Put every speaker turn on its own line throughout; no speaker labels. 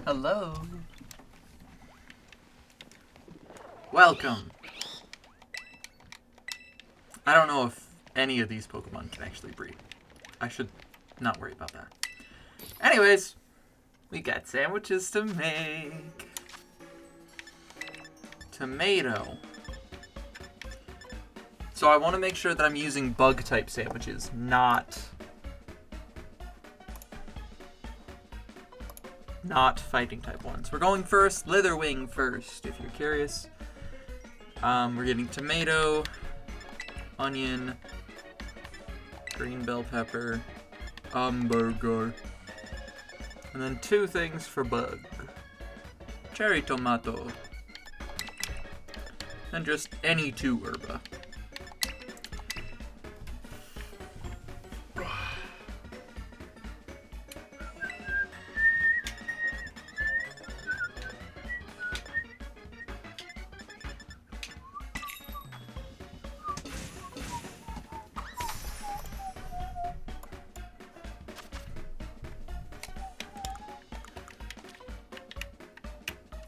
Hello. Welcome. I don't know if any of these Pokemon can actually breed. I should not worry about that. Anyways, we got sandwiches to make. Tomato. So I want to make sure that I'm using bug-type sandwiches, not fighting-type ones. We're going for a Slitherwing first, if you're curious. We're getting tomato, onion, green bell pepper, hamburger, and then 2 things for bug. Cherry tomato. And just any 2 herba.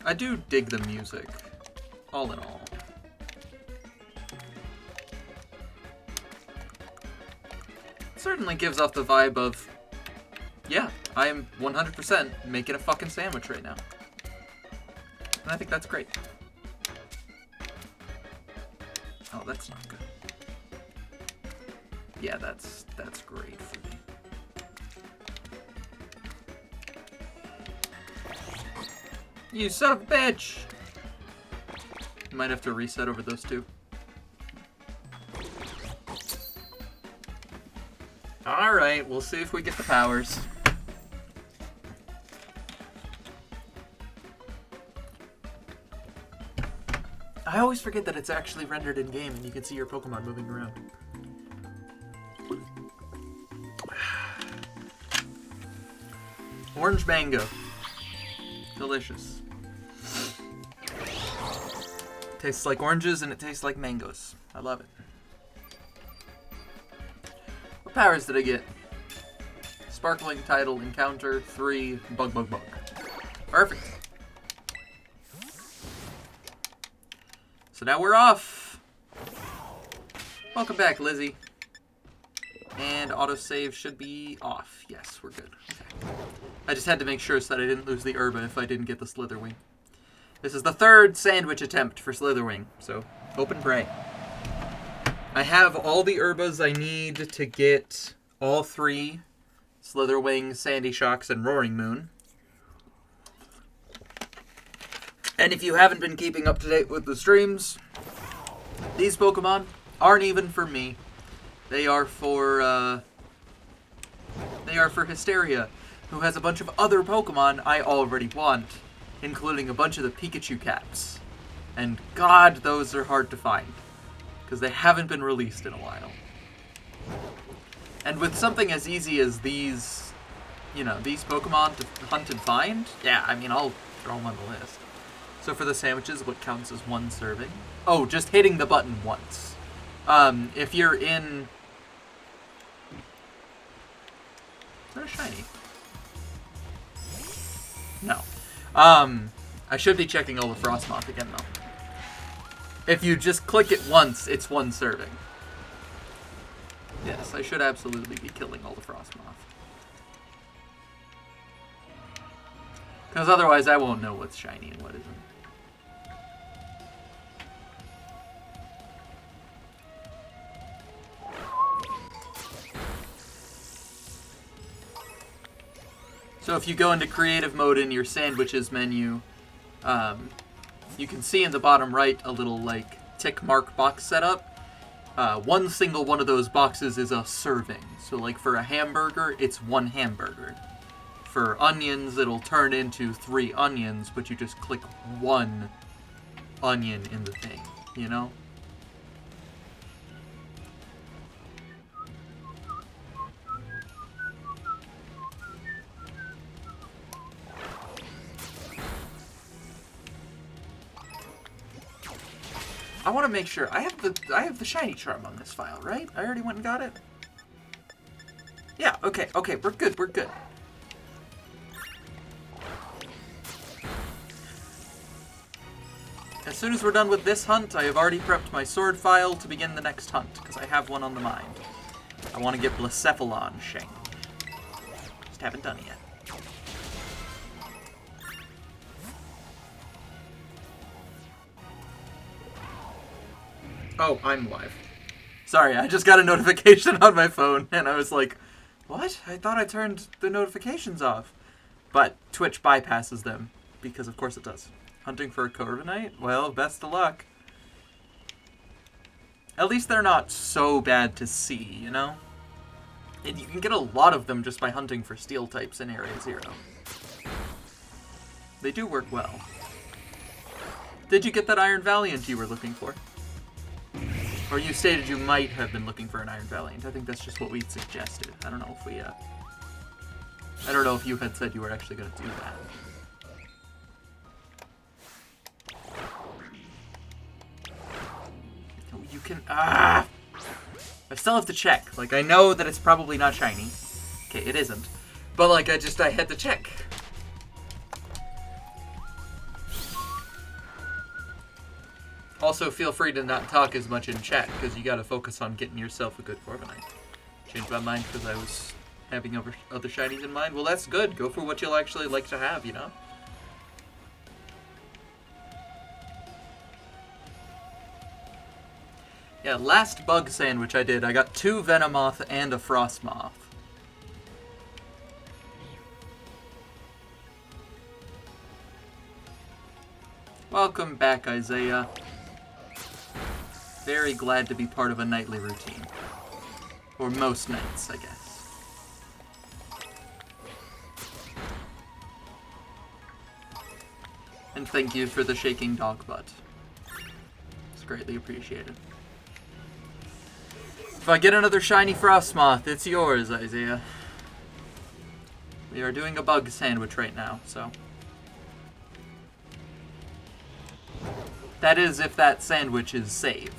I do dig the music, all in all. It certainly gives off the vibe of, yeah, I am 100% making a fucking sandwich right now. And I think that's great. Oh, that's not good. Yeah, that's great for me. You son of a bitch! You might have to reset over those 2. Alright, we'll see if we get the powers. I always forget that it's actually rendered in-game and you can see your Pokemon moving around. Orange mango. Delicious. Tastes like oranges and it tastes like mangoes. I love it. What powers did I get? Sparkling Tidal, Encounter, 3, Bug. Perfect. So now we're off. Welcome back, Lizzie. And autosave should be off. Yes, we're good. Okay. I just had to make sure so that I didn't lose the herba if I didn't get the Slitherwing. This is the 3rd sandwich attempt for Slitherwing, so hope and pray. I have all the herbas I need to get all 3 Slitherwing, Sandy Shocks, and Roaring Moon. And if you haven't been keeping up to date with the streams, these Pokemon aren't even for me. They are for Hysteria, who has a bunch of other Pokemon I already want, including a bunch of the Pikachu caps. And God, those are hard to find, because they haven't been released in a while. And with something as easy as these, these Pokemon to hunt and find, yeah, I mean, I'll throw them on the list. So for the sandwiches, what counts as 1 serving? Oh, just hitting the button once. If you're in... Is that a shiny? No. I should be checking all the Frostmoth again, though. If you just click it once, it's 1 serving. Yes, I should absolutely be killing all the Frostmoth. Because otherwise I won't know what's shiny and what isn't. So if you go into creative mode in your sandwiches menu, you can see in the bottom right a little tick mark box setup. One single one of those boxes is a serving. So like for a hamburger, it's 1 hamburger. For onions, it'll turn into 3 onions, but you just click 1 onion in the thing, you know? I want to make sure. I have the shiny charm on this file, right? I already went and got it. Yeah, okay, we're good. As soon as we're done with this hunt, I have already prepped my sword file to begin the next hunt, because I have one on the mind. I want to get Blacephalon shiny. Just haven't done it yet. Oh, I'm live. Sorry, I just got a notification on my phone, and I was like, what? I thought I turned the notifications off. But Twitch bypasses them, because of course it does. Hunting for a Corviknight? Well, best of luck. At least they're not so bad to see, you know? And you can get a lot of them just by hunting for steel types in Area 0. They do work well. Did you get that Iron Valiant you were looking for? Or you stated you might have been looking for an Iron Valiant. I think that's just what we suggested. I don't know if we, I don't know if you had said you were actually going to do that. You can, I still have to check. Like, I know that it's probably not shiny. Okay, it isn't. But, like, I had to check. Also, feel free to not talk as much in chat, because you gotta focus on getting yourself a good Corviknight. Changed my mind because I was having other shinies in mind. Well, that's good. Go for what you'll actually like to have, you know? Yeah, last bug sandwich I did, I got 2 Venomoth and a Frostmoth. Welcome back, Isaiah. Very glad to be part of a nightly routine. Or most nights, I guess. And thank you for the shaking dog butt. It's greatly appreciated. If I get another shiny Frostmoth, it's yours, Isaiah. We are doing a bug sandwich right now, so. That is if that sandwich is saved.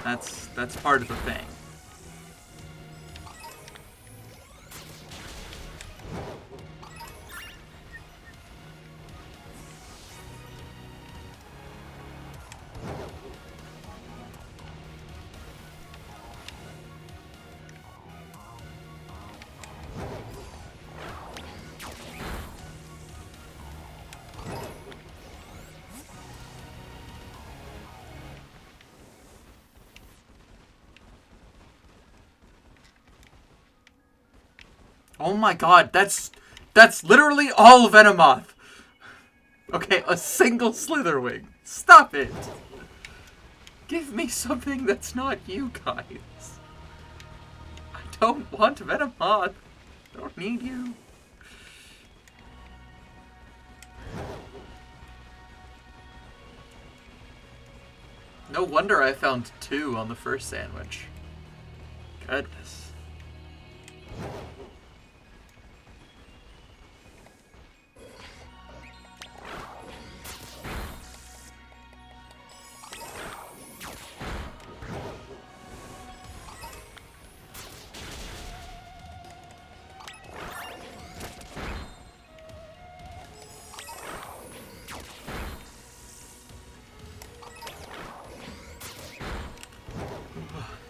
That's part of the thing. Oh my god, that's literally all Venomoth. Okay, a single Slitherwing. Stop it. Give me something that's not you guys. I don't want Venomoth. I don't need you. No wonder I found 2 on the first sandwich. Goodness.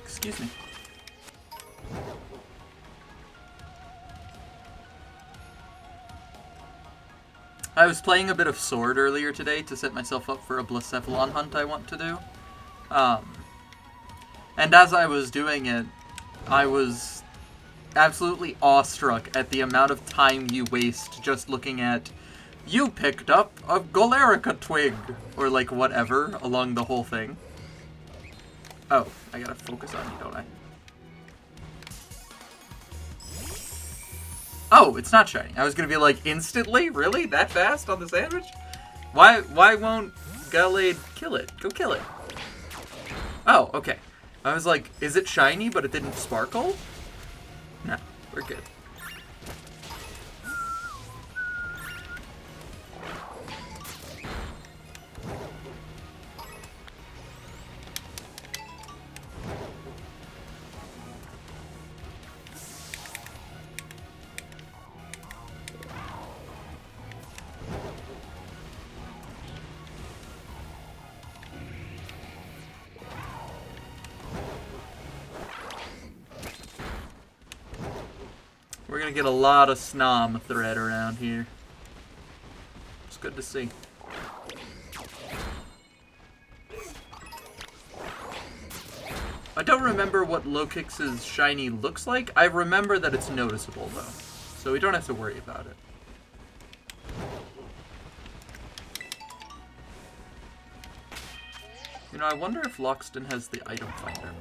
Excuse me. I was playing a bit of Sword earlier today to set myself up for a Blacephalon hunt I want to do. And as I was doing it, I was absolutely awestruck at the amount of time you waste just looking at, you picked up a Golarica twig, or like whatever, along the whole thing. Oh, I gotta focus on you, don't I? Oh, it's not shiny. I was gonna be like, instantly? Really? That fast on the sandwich? Why won't Gallade kill it? Go kill it. Oh, okay. I was like, is it shiny but it didn't sparkle? No, we're good. gonna get a lot of Snom thread around here. It's good to see. I don't remember what Lokix's shiny looks like. I remember that it's noticeable, though. So we don't have to worry about it. You know, I wonder if Loxton has the item finder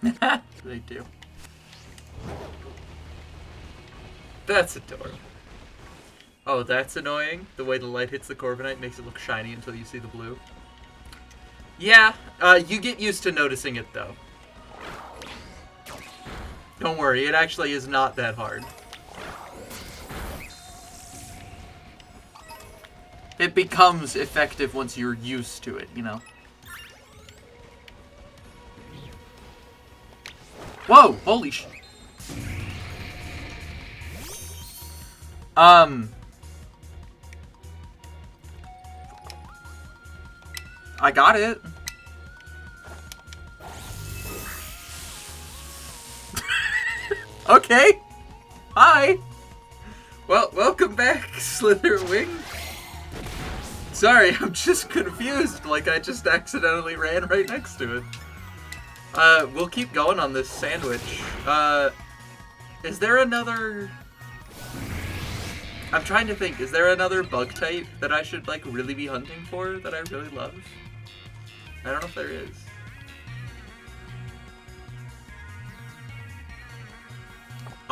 mark. They do. That's adorable. Oh, that's annoying? The way the light hits the Corviknight makes it look shiny until you see the blue? Yeah, you get used to noticing it, though. Don't worry, it actually is not that hard. It becomes effective once you're used to it, you know? Whoa! Holy sh... I got it. Okay. Hi. Well, welcome back, Slitherwing. Sorry, I'm just confused, like I just accidentally ran right next to it. We'll keep going on this sandwich. Is there another... I'm trying to think, is there another bug type that I should, like, really be hunting for that I really love? I don't know if there is.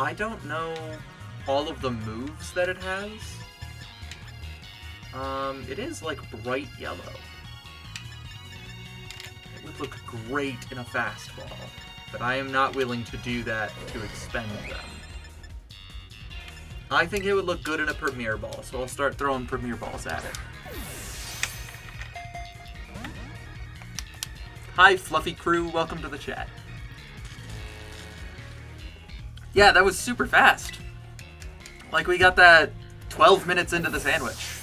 I don't know all of the moves that it has. It is, like, bright yellow. It would look great in a fastball, but I am not willing to do that to expend them. I think it would look good in a Premier Ball, so I'll start throwing Premier Balls at it. Hi, Fluffy Crew. Welcome to the chat. Yeah, that was super fast. Like, we got that 12 minutes into the sandwich.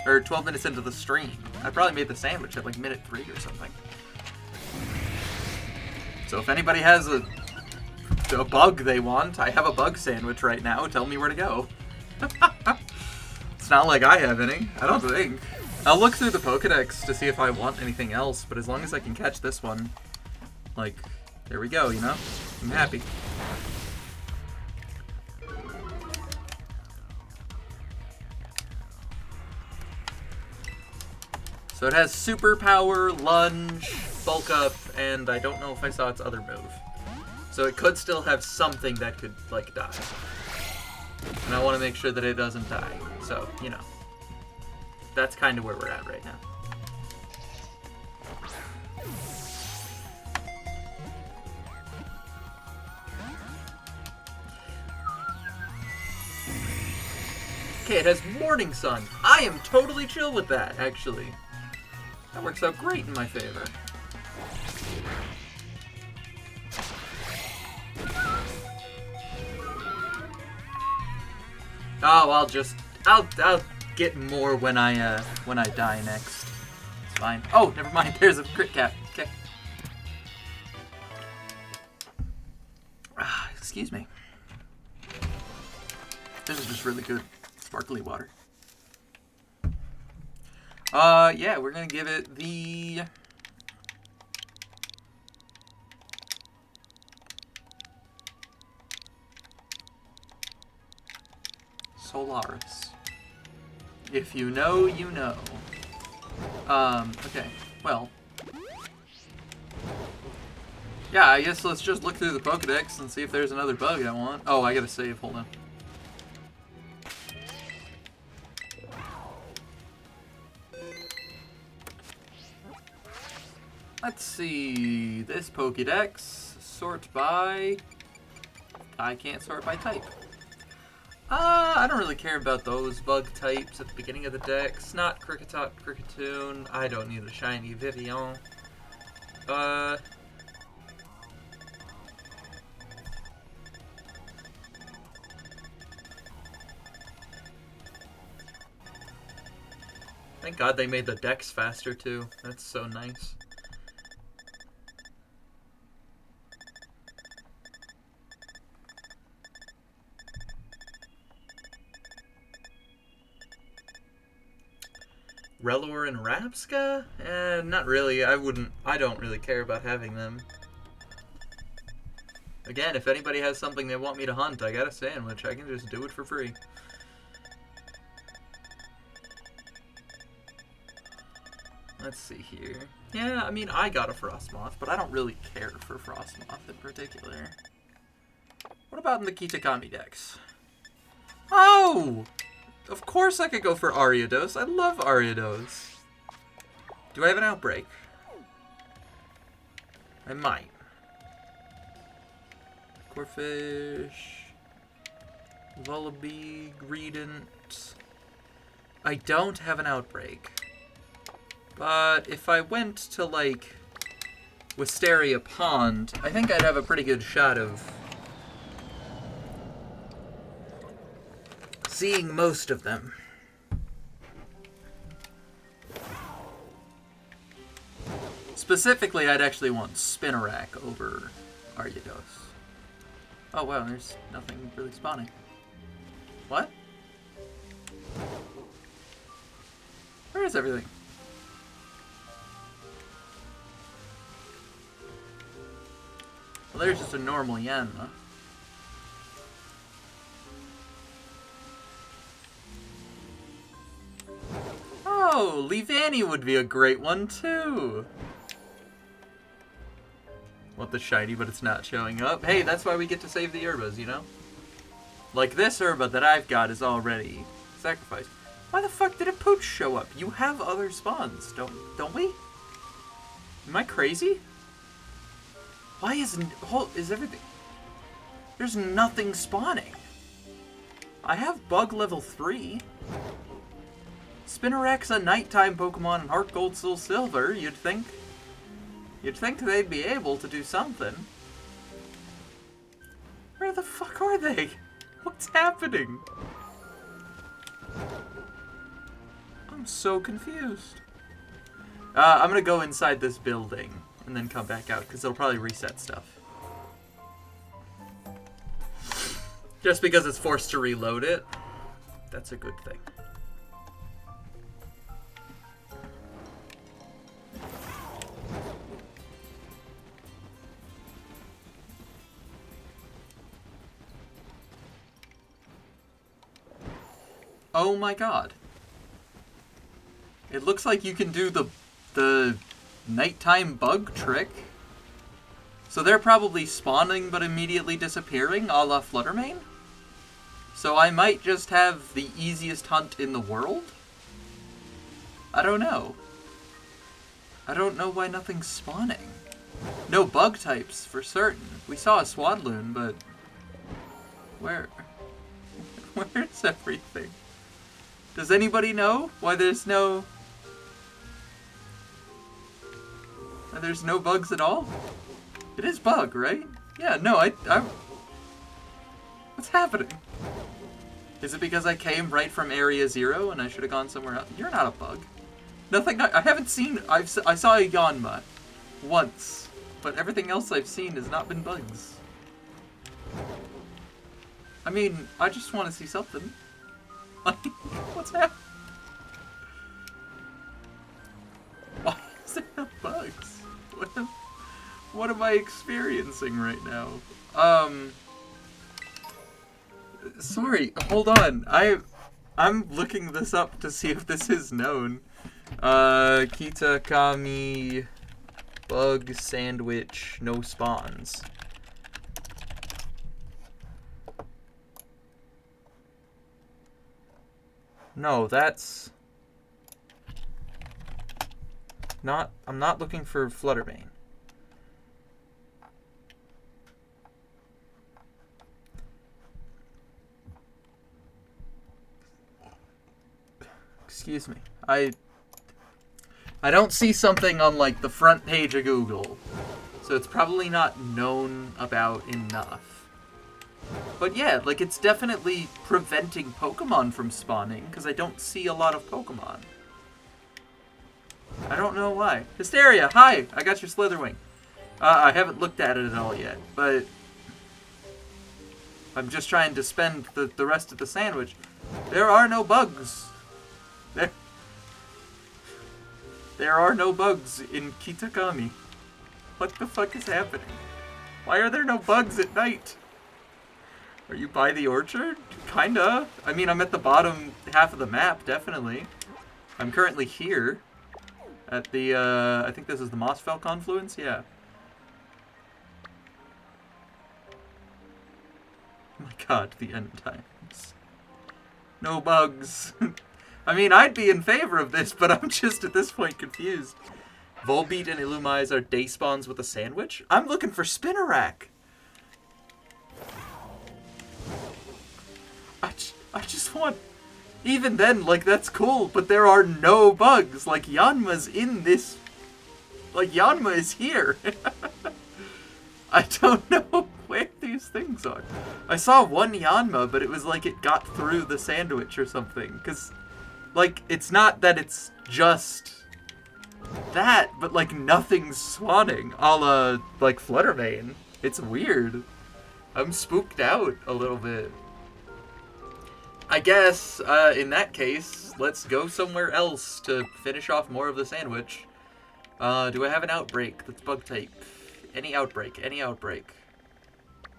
Or 12 minutes into the stream. I probably made the sandwich at, like, minute 3 or something. So if anybody has a bug they want, I have a bug sandwich right now. Tell me where to go. It's not like I have any. I don't think. I'll look through the Pokedex to see if I want anything else, but as long as I can catch this one, like, there we go, you know? I'm happy. So it has Super Power, Lunge, Bulk Up, and I don't know if I saw its other move. So it could still have something that could, like, die. And I want to make sure that it doesn't die. So, you know. That's kind of where we're at right now. Okay, it has Morning Sun. I am totally chill with that, actually. That works out great in my favor. Oh, I'll get more when I die next. It's fine. Oh, never mind. There's a crit cap. Okay. Excuse me. This is just really good sparkly water. Yeah, we're gonna give it the Solaris. If you know, you know. Okay, well. Yeah, I guess let's just look through the Pokedex and see if there's another bug I want. Oh, I gotta save, hold on. Let's see, this Pokedex, sort by... I can't sort by type. I don't really care about those bug types at the beginning of the deck. Snot, Kricketot, Cricketune. I don't need a shiny Vivillon. Thank God they made the decks faster too. That's so nice. Relor and Rapska? Not really. I don't really care about having them. Again, if anybody has something they want me to hunt, I got a sandwich. I can just do it for free. Let's see here. Yeah, I mean, I got a Frostmoth, but I don't really care for Frostmoth in particular. What about in the Kitakami decks? Oh! Of course I could go for Ariados. I love Ariados. Do I have an Outbreak? I might. Corphish. Vullaby. Greedent. I don't have an Outbreak. But if I went to, like, Wisteria Pond, I think I'd have a pretty good shot of seeing most of them. Specifically, I'd actually want Spinarak over Ariados. Oh wow, there's nothing really spawning. What? Where is everything? Well, there's just a normal Yanma. Oh, Leavanny would be a great one too. Want the shiny, but it's not showing up. Hey, that's why we get to save the Urbas, you know? Like this Urba that I've got is already sacrificed. Why the fuck did a Pooch show up? You have other spawns, don't we? Am I crazy? Why is everything... There's nothing spawning. I have bug level 3. Spinarak's a nighttime Pokemon in Heart Gold, Soul Silver. You'd think they'd be able to do something. Where the fuck are they? What's happening? I'm so confused. I'm gonna go inside this building and then come back out because it'll probably reset stuff. Just because it's forced to reload it, that's a good thing. Oh my god. It looks like you can do the nighttime bug trick. So they're probably spawning but immediately disappearing, a la Fluttermane? So I might just have the easiest hunt in the world? I don't know. I don't know why nothing's spawning. No bug types, for certain. We saw a Swadloon, but... Where's everything? Does anybody know why there's no... Why there's no bugs at all? It is bug, right? Yeah, no, I... What's happening? Is it because I came right from Area 0 and I should have gone somewhere else? You're not a bug. Nothing... I haven't seen... I saw a Yanma once, but everything else I've seen has not been bugs. I mean, I just want to see something. Like, what's happening? Why is there no bugs? What am I experiencing right now? Sorry, hold on. I'm looking this up to see if this is known. Kitakami bug sandwich, no spawns. No, that's not... I'm not looking for Fluttermane. Excuse me. I don't see something on, like, the front page of Google. So it's probably not known about enough. But yeah, like, it's definitely preventing Pokemon from spawning, because I don't see a lot of Pokemon. I don't know why. Hysteria, hi! I got your Slitherwing. I haven't looked at it at all yet, but... I'm just trying to spend the rest of the sandwich. There are no bugs. There are no bugs in Kitakami. What the fuck is happening? Why are there no bugs at night? Are you by the orchard? Kinda. I mean, I'm at the bottom half of the map, definitely. I'm currently here. At the, I think this is the Mossfell confluence? Yeah. Oh my god, the end times. No bugs. I mean, I'd be in favor of this, but I'm just at this point confused. Volbeat and Illumise are day spawns with a sandwich? I'm looking for Spinnerack. I just want... Even then, like, that's cool, but there are no bugs. Like, Yanma's in this... Like, Yanma is here. I don't know where these things are. I saw one Yanma, but it was like it got through the sandwich or something. Because, like, it's not that it's just that, but, like, nothing's spawning. A la, like, Fluttermane. It's weird. I'm spooked out a little bit. I guess, in that case, let's go somewhere else to finish off more of the sandwich. Do I have an outbreak that's bug type? Any outbreak, any outbreak.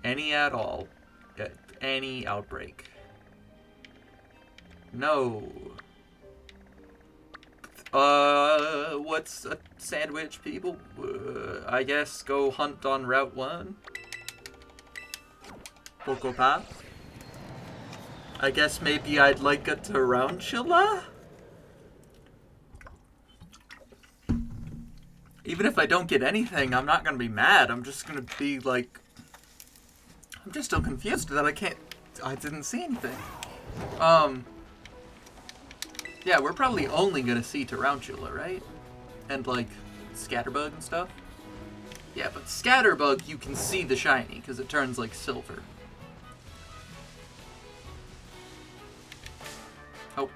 Any at all. Any outbreak. No. What's a sandwich, people? I guess go hunt on Route 1. Pocopa. I guess maybe I'd like a tarantula? Even if I don't get anything, I'm not gonna be mad. I'm just gonna be like... I'm just still confused that I didn't see anything. Yeah, we're probably only gonna see tarantula, right? And like, scatterbug and stuff? Yeah, but scatterbug, you can see the shiny, because it turns like silver. Oh.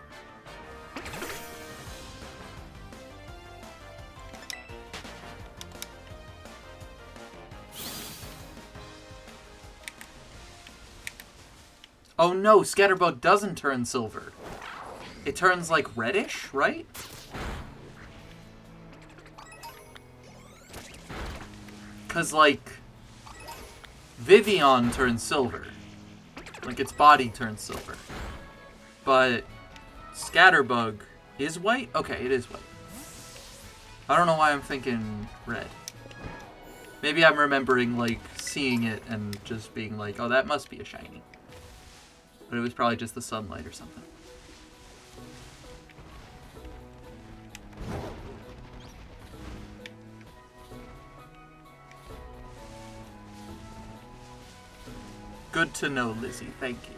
Oh no, scatterbug doesn't turn silver. It turns like reddish, right? Cause like Vivian turns silver. Like its body turns silver. But Scatterbug is white? Okay, it is white. I don't know why I'm thinking red. Maybe I'm remembering, like, seeing it and just being like, oh, that must be a shiny. But it was probably just the sunlight or something. Good to know, Lizzie. Thank you.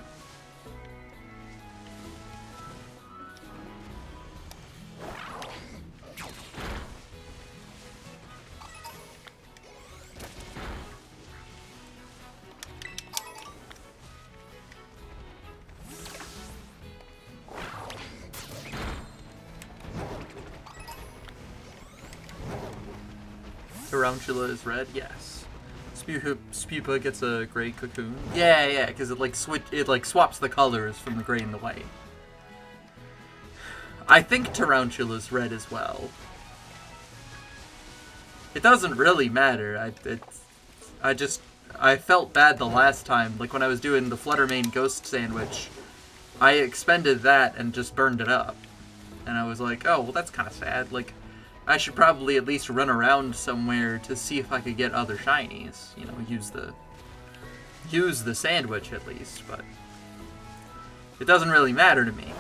Tarantula is red, yes. Spupa gets a gray cocoon. Yeah, because it like swaps the colors from the gray and the white. I think Tarantula's red as well. It doesn't really matter. I felt bad the last time, like when I was doing the Fluttermane Ghost Sandwich. I expended that and just burned it up. And I was like, oh, well that's kind of sad. Like, I should probably at least run around somewhere to see if I could get other shinies. You know, use the sandwich at least, but it doesn't really matter to me.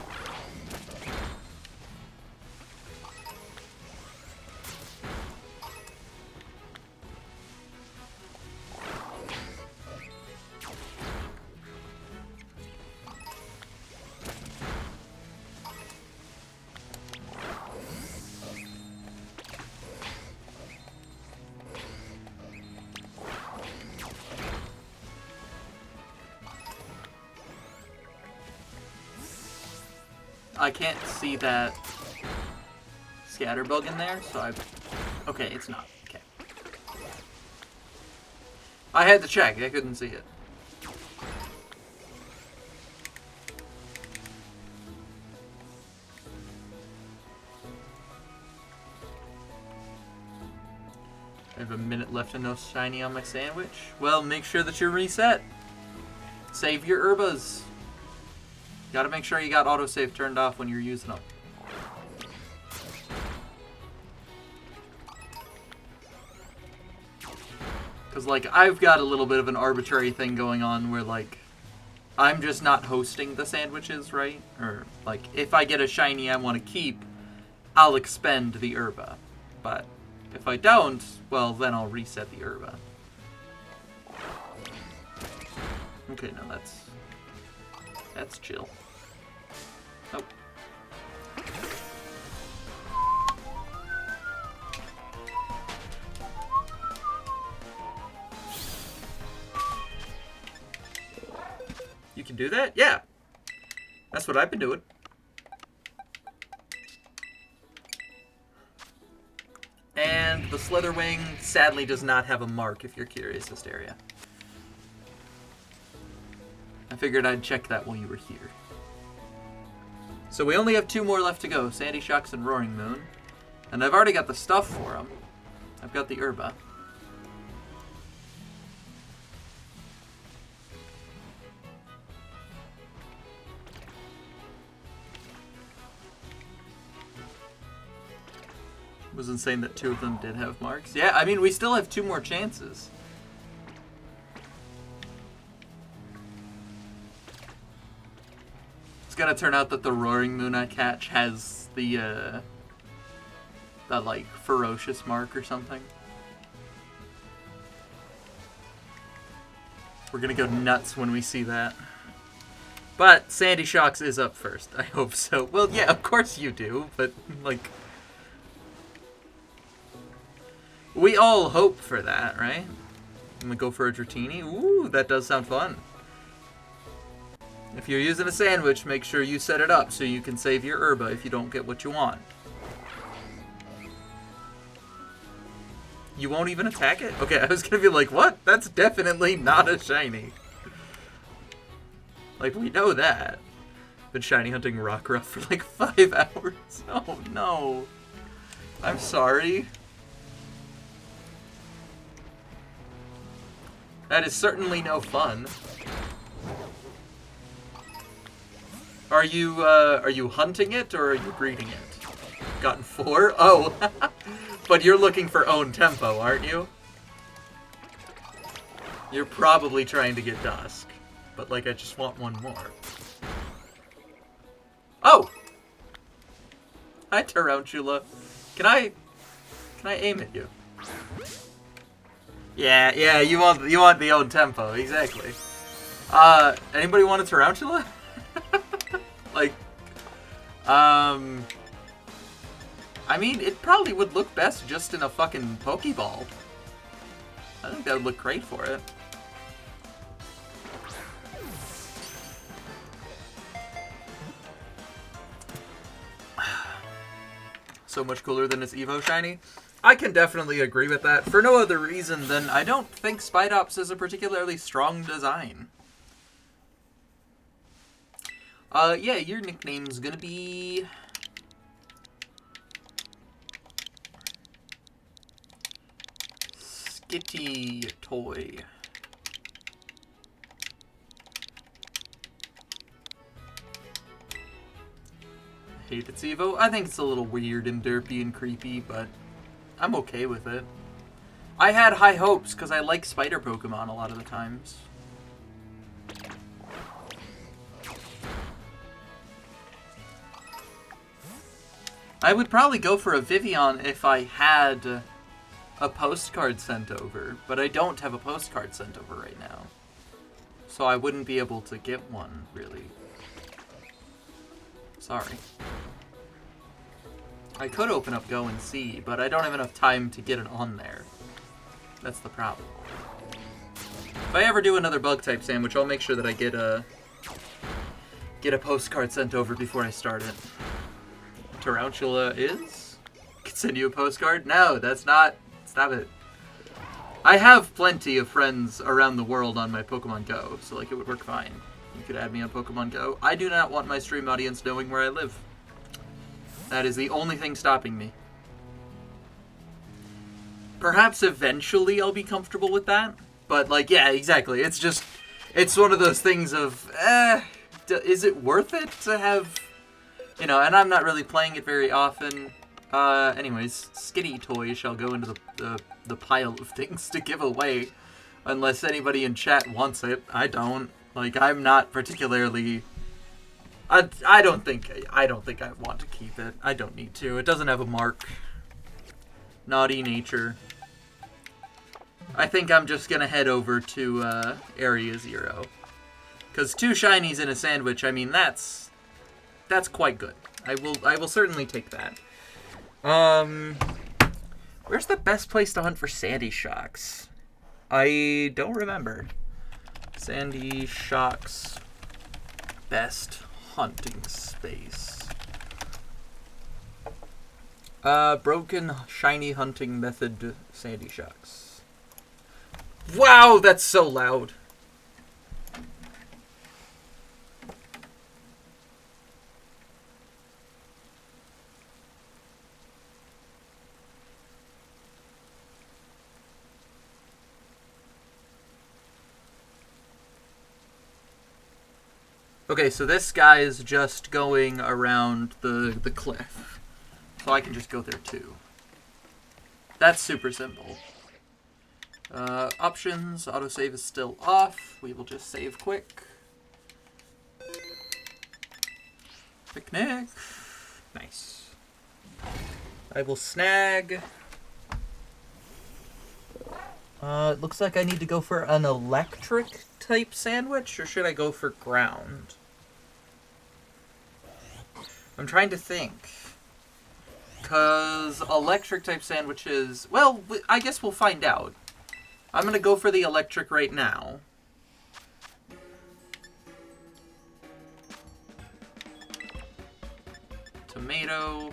I can't see that scatterbug in there, so okay, it's not. Okay. I had to check, I couldn't see it. I have a minute left and no shiny on my sandwich. Well, make sure that you're reset. Save your herbas. Gotta make sure you got autosave turned off when you're using them. Because, like, I've got a little bit of an arbitrary thing going on where, like, I'm just not hosting the sandwiches, right? Or, like, if I get a shiny I want to keep, I'll expend the herba. But if I don't, well, then I'll reset the herba. Okay, no, that's chill. Oh. You can do that? Yeah. That's what I've been doing. And the Slitherwing sadly does not have a mark, if you're curious, Hysteria. I figured I'd check that while you were here. So we only have 2 more left to go, Sandy Shocks and Roaring Moon. And I've already got the stuff for them. I've got the herba. It was insane that 2 of them did have marks. Yeah, I mean, we still have 2 more chances. It's gonna turn out that the Roaring Moon I catch has the, that, like, ferocious mark or something. We're gonna go nuts when we see that. But Sandy Shocks is up first. I hope so. Well, yeah, of course you do, but, like... We all hope for that, right? I'm gonna go for a Dratini. Ooh, that does sound fun. If you're using a sandwich, make sure you set it up so you can save your herba if you don't get what you want. You won't even attack it? Okay, I was gonna be like, what? That's definitely not a shiny. Like, we know that. Been shiny hunting Rockruff for like 5 hours. Oh no. I'm sorry. That is certainly no fun. Are you hunting it or are you breeding it? Gotten 4? Oh, but you're looking for own tempo, aren't you? You're probably trying to get Dusk, but like I just want 1 more. Oh! Hi, Tarantula. Can I aim at you? Yeah, you want the own tempo, exactly. Anybody want a Tarantula? Like, I mean, it probably would look best just in a fucking Pokeball. I think that would look great for it. So much cooler than its Evo shiny. I can definitely agree with that, for no other reason than I don't think Spidops is a particularly strong design. Yeah, your nickname's gonna be... Skitty Toy. I hate its Evo. I think it's a little weird and derpy and creepy, but I'm okay with it. I had high hopes because I like spider Pokemon a lot of the times. I would probably go for a Vivian if I had a postcard sent over, but I don't have a postcard sent over right now. So I wouldn't be able to get one, really. Sorry. I could open up Go and See, but I don't have enough time to get it on there. That's the problem. If I ever do another Bug-type sandwich, I'll make sure that I get a postcard sent over before I start it. Tarantula is? Can send you a postcard? No, that's not. Stop it. I have plenty of friends around the world on my Pokemon Go, so like it would work fine. You could add me on Pokemon Go. I do not want my stream audience knowing where I live. That is the only thing stopping me. perhaps eventually I'll be comfortable with that. But, like, yeah, exactly. It's just, it's one of those things of, is it worth it to have, you know, and I'm not really playing it very often. Anyways, Skitty Toy shall go into the pile of things to give away, unless anybody in chat wants it. I don't. Like, I'm not particularly... I don't think I want to keep it. I don't need to. It doesn't have a mark. Naughty nature. I think I'm just gonna head over to Area 0. Because 2 shinies in a sandwich, I mean, that's quite good. I will certainly take that. Where's the best place to hunt for Sandy Shocks? I don't remember. Sandy Shocks best hunting space. Broken shiny hunting method Sandy Shocks. Wow, that's so loud. Okay, so this guy is just going around the cliff. So I can just go there too. That's super simple. Options, autosave is still off. We will just save quick. Picnic. Nice. I will snag. It looks like I need to go for an electric type sandwich, or should I go for ground? I'm trying to think. Because electric type sandwiches... Well, I guess we'll find out. I'm going to go for the electric right now. Tomato,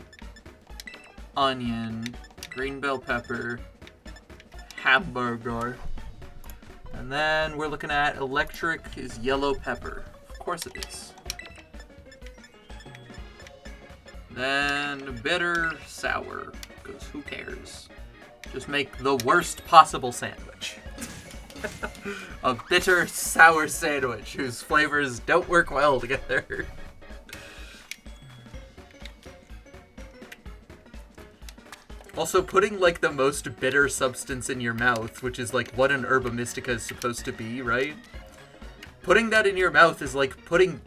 onion, green bell pepper, hamburger. And then we're looking at electric is yellow pepper. Of course it is. Then bitter, sour, because who cares? Just make the worst possible sandwich. A bitter, sour sandwich whose flavors don't work well together. Also, putting, like, the most bitter substance in your mouth, which is, like, what an herba mystica is supposed to be, right? Putting that in your mouth is like putting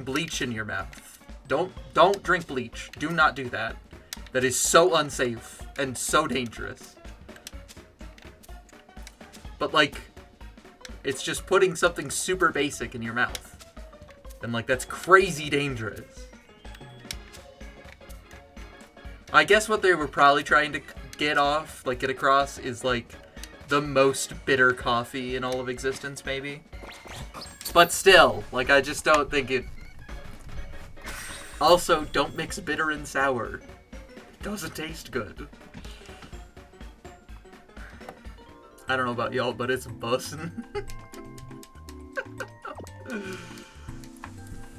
bleach in your mouth. Don't drink bleach. Do not do that. That is so unsafe and so dangerous. But, like, it's just putting something super basic in your mouth. And, like, that's crazy dangerous. I guess what they were probably trying to get across is, like, the most bitter coffee in all of existence, maybe. But still, like, I just don't think it... Also, don't mix bitter and sour. It doesn't taste good. I don't know about y'all, but it's bussin'.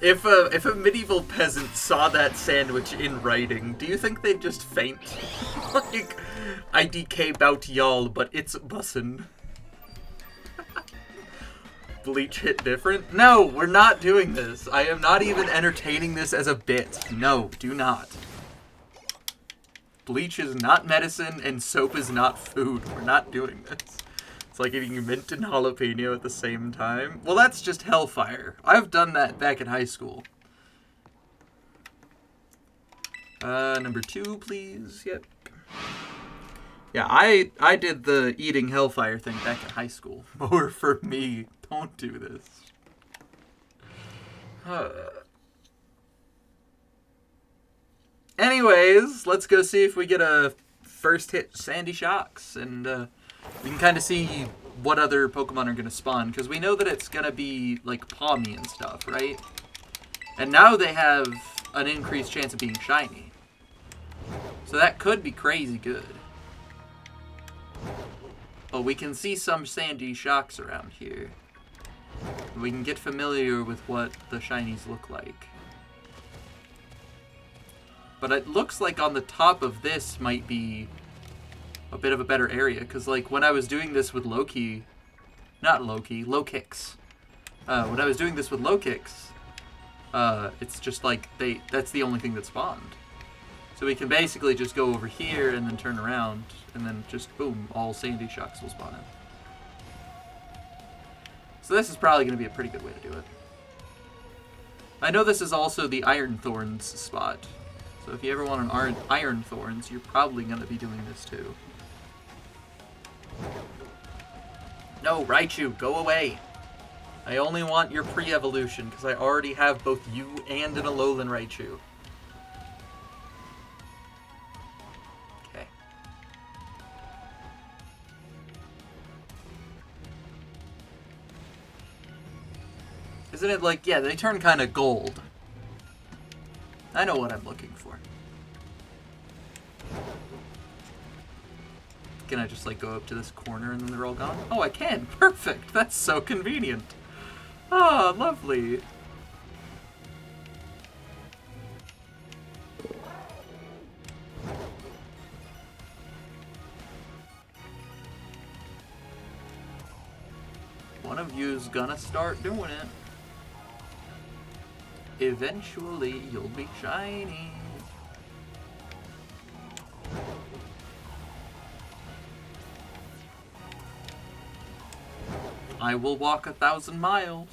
If a medieval peasant saw that sandwich in writing, do you think they'd just faint? Like, IDK bout y'all, but it's bussin'. Bleach hit different? No, we're not doing this. I am not even entertaining this as a bit. No, do not. Bleach is not medicine, and soap is not food. We're not doing this. It's like eating mint and jalapeno at the same time. Well, that's just hellfire. I've done that back in high school. Number 2, please. Yep. Yeah, I did the eating hellfire thing back in high school. More for me. Don't do this. Anyways, let's go see if we get a first hit Sandy Shocks, and we can kind of see what other Pokemon are going to spawn, because we know that it's going to be, like, Palmy and stuff, right? And now they have an increased chance of being shiny. So that could be crazy good. But we can see some Sandy Shocks around here. We can get familiar with what the shinies look like. But it looks like on the top of this might be, a bit of a better area. Because, like, when I was doing this with Loki... Not Loki, low kicks. When I was doing this with low kicks, it's just like that's the only thing that spawned. So we can basically just go over here and then turn around and then just boom, all sandy shocks will spawn in. So this is probably going to be a pretty good way to do it. I know this is also the Iron Thorns spot. So if you ever want an Iron Thorns, you're probably going to be doing this too. No, Raichu, go away. I only want your pre-evolution, because I already have both you and an Alolan Raichu. Okay. Isn't it like, yeah, they turn kind of gold. I know what I'm looking for. Can I just, like, go up to this corner and then they're all gone? Oh, I can! Perfect! That's so convenient! Oh, lovely! One of you's gonna start doing it. Eventually, you'll be shiny. I will walk 1,000 miles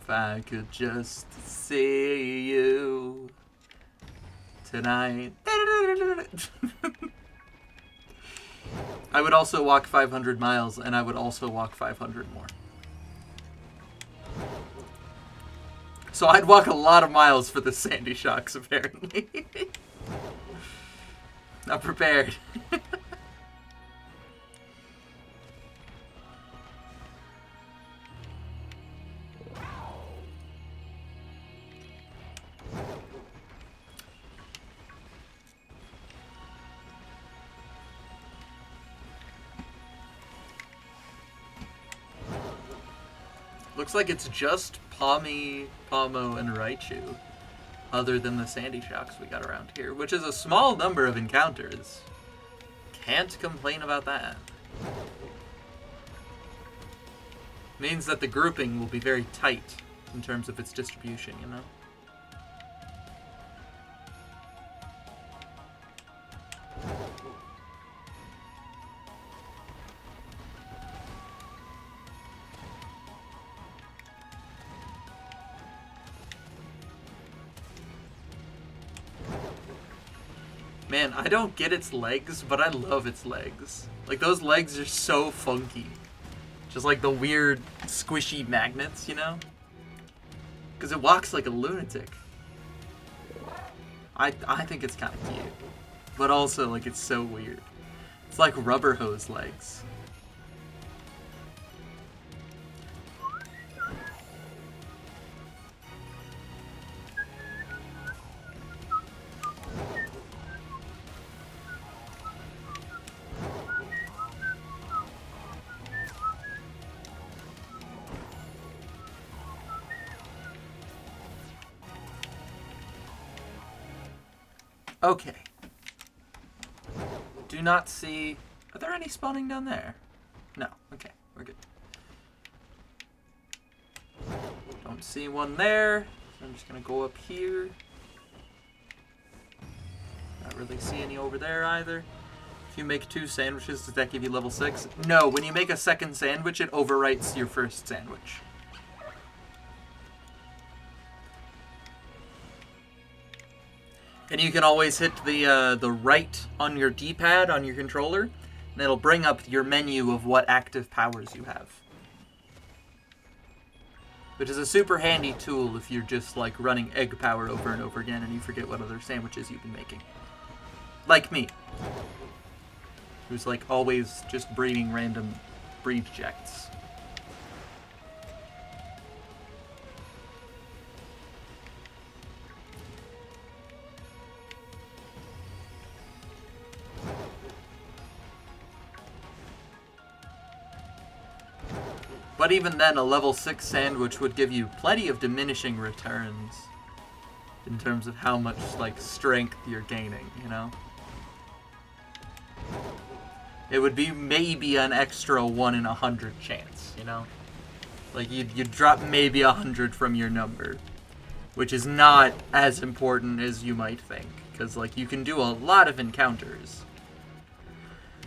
if I could just see you tonight. I would also walk 500 miles, and I would also walk 500 more. So I'd walk a lot of miles for the Sandy Shocks, apparently. Not prepared. Looks like it's just Pawmi, Pawmo, and Raichu, other than the Sandy Shocks we got around here, which is a small number of encounters. Can't complain about that. Means that the grouping will be very tight in terms of its distribution, you know? Man, I don't get its legs, but I love its legs. Like, those legs are so funky. Just like the weird, squishy magnets, you know? Because it walks like a lunatic. I think it's kind of cute. But also, like, it's so weird. It's like rubber hose legs. Okay. Do not see... Are there any spawning down there? No. Okay, we're good. Don't see one there. So I'm just going to go up here. Not really see any over there either. If you make 2 sandwiches, does that give you level 6? No, when you make a second sandwich, it overwrites your first sandwich. And you can always hit the right on your D-pad on your controller, and it'll bring up your menu of what active powers you have. Which is a super handy tool if you're just like running egg power over and over again and you forget what other sandwiches you've been making. Like me. Who's like always just breeding random breed jects. But even then, a level 6 sandwich would give you plenty of diminishing returns in terms of how much, like, strength you're gaining, you know? It would be maybe an extra 1 in 100 chance, you know? Like, you'd drop maybe 100 from your number, which is not as important as you might think, because, like, you can do a lot of encounters.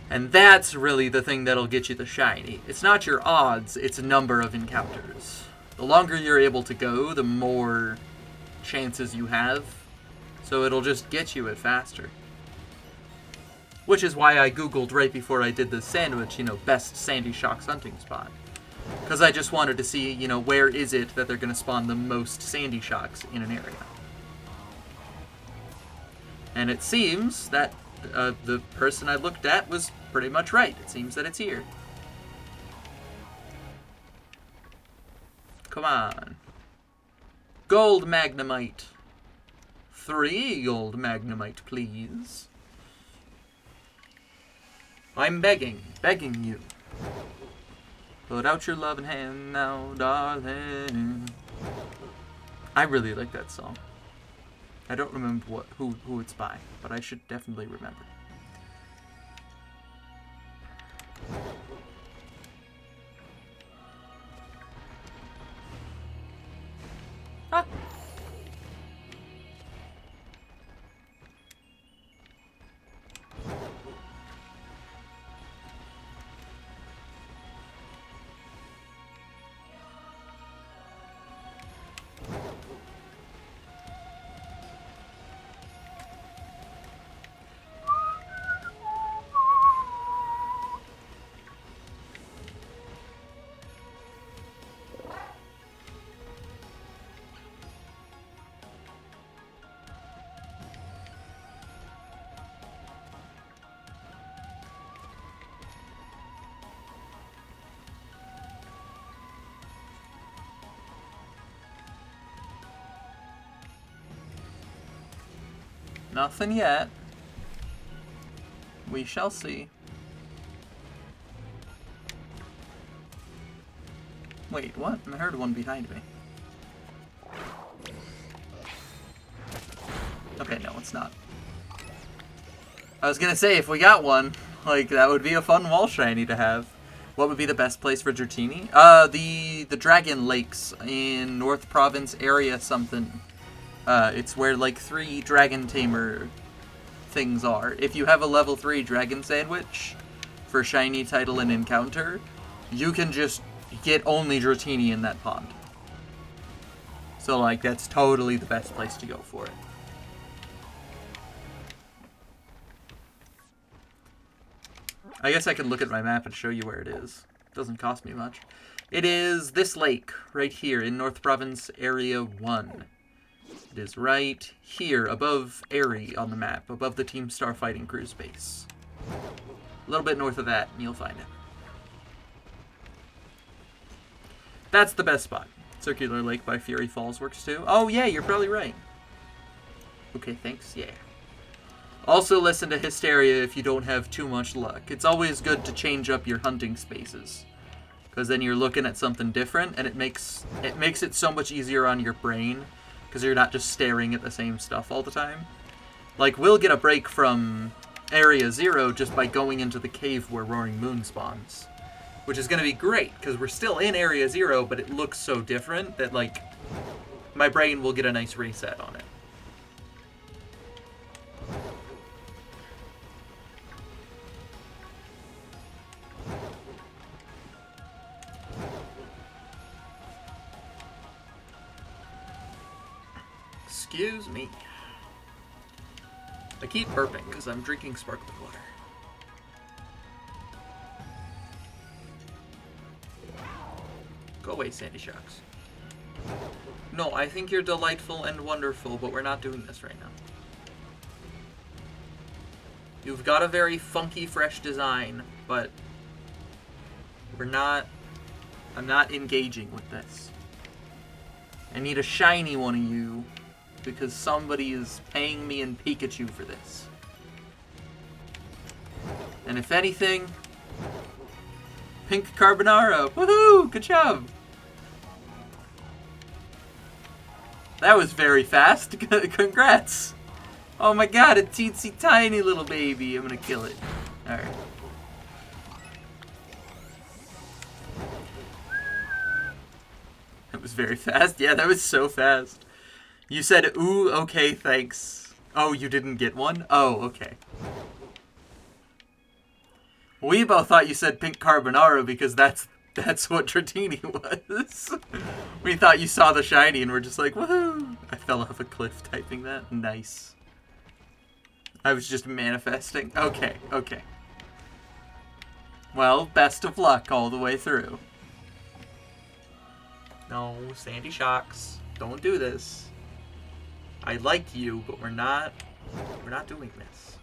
And that's really the thing that'll get you the shiny. It's not your odds, it's a number of encounters. The longer you're able to go, the more chances you have, so it'll just get you it faster. Which is why I googled right before I did this sandwich, you know, best Sandy Shocks hunting spot. Because I just wanted to see, you know, where is it that they're going to spawn the most Sandy Shocks in an area. And it seems that the person I looked at was pretty much right. It seems that it's here. Come on. Gold Magnemite. 3 gold Magnemite, please. I'm begging you. Put out your loving hand now, darling. I really like that song. I don't remember who it's by, but I should definitely remember. Ah. Nothing yet. We shall see. Wait, what? I heard one behind me. Okay, no, it's not. I was gonna say, if we got one, like, that would be a fun wall shiny to have. What would be the best place for Dratini? The Dragon Lakes in North Province area something. It's where, like, 3 Dragon Tamer things are. If you have a level 3 Dragon Sandwich for shiny, title, and encounter, you can just get only Dratini in that pond. So, like, that's totally the best place to go for it. I guess I can look at my map and show you where it is. It doesn't cost me much. It is this lake, right here, in North Province Area 1. It is right here, above Airy on the map, above the Team Star Fighting Crew's base. A little bit north of that, and you'll find it. That's the best spot. Circular Lake by Fury Falls works too. Oh yeah, you're probably right. Okay, thanks, yeah. Also listen to Hysteria if you don't have too much luck. It's always good to change up your hunting spaces, because then you're looking at something different, and it makes it so much easier on your brain, because you're not just staring at the same stuff all the time. Like, we'll get a break from Area 0 just by going into the cave where Roaring Moon spawns, which is going to be great, because we're still in Area 0, but it looks so different that, like, my brain will get a nice reset on it. Excuse me. I keep burping because I'm drinking sparkling water. Go away, Sandy Shocks. No, I think you're delightful and wonderful, but we're not doing this right now. You've got a very funky, fresh design, but I'm not engaging with this. I need a shiny one of you, because somebody is paying me in Pikachu for this. And if anything, Pink Carbonara. Woohoo! Good job! That was very fast. Congrats! Oh my god, a teensy tiny little baby. I'm gonna kill it. Alright. That was very fast. Yeah, that was so fast. You said, ooh, okay, thanks. Oh, you didn't get one? Oh, okay. We both thought you said pink carbonara because that's what Dratini was. We thought you saw the shiny and we're just like, woohoo! I fell off a cliff typing that. Nice. I was just manifesting. Okay, okay. Well, best of luck all the way through. No, Sandy Shocks. Don't do this. I like you, but we're not doing this.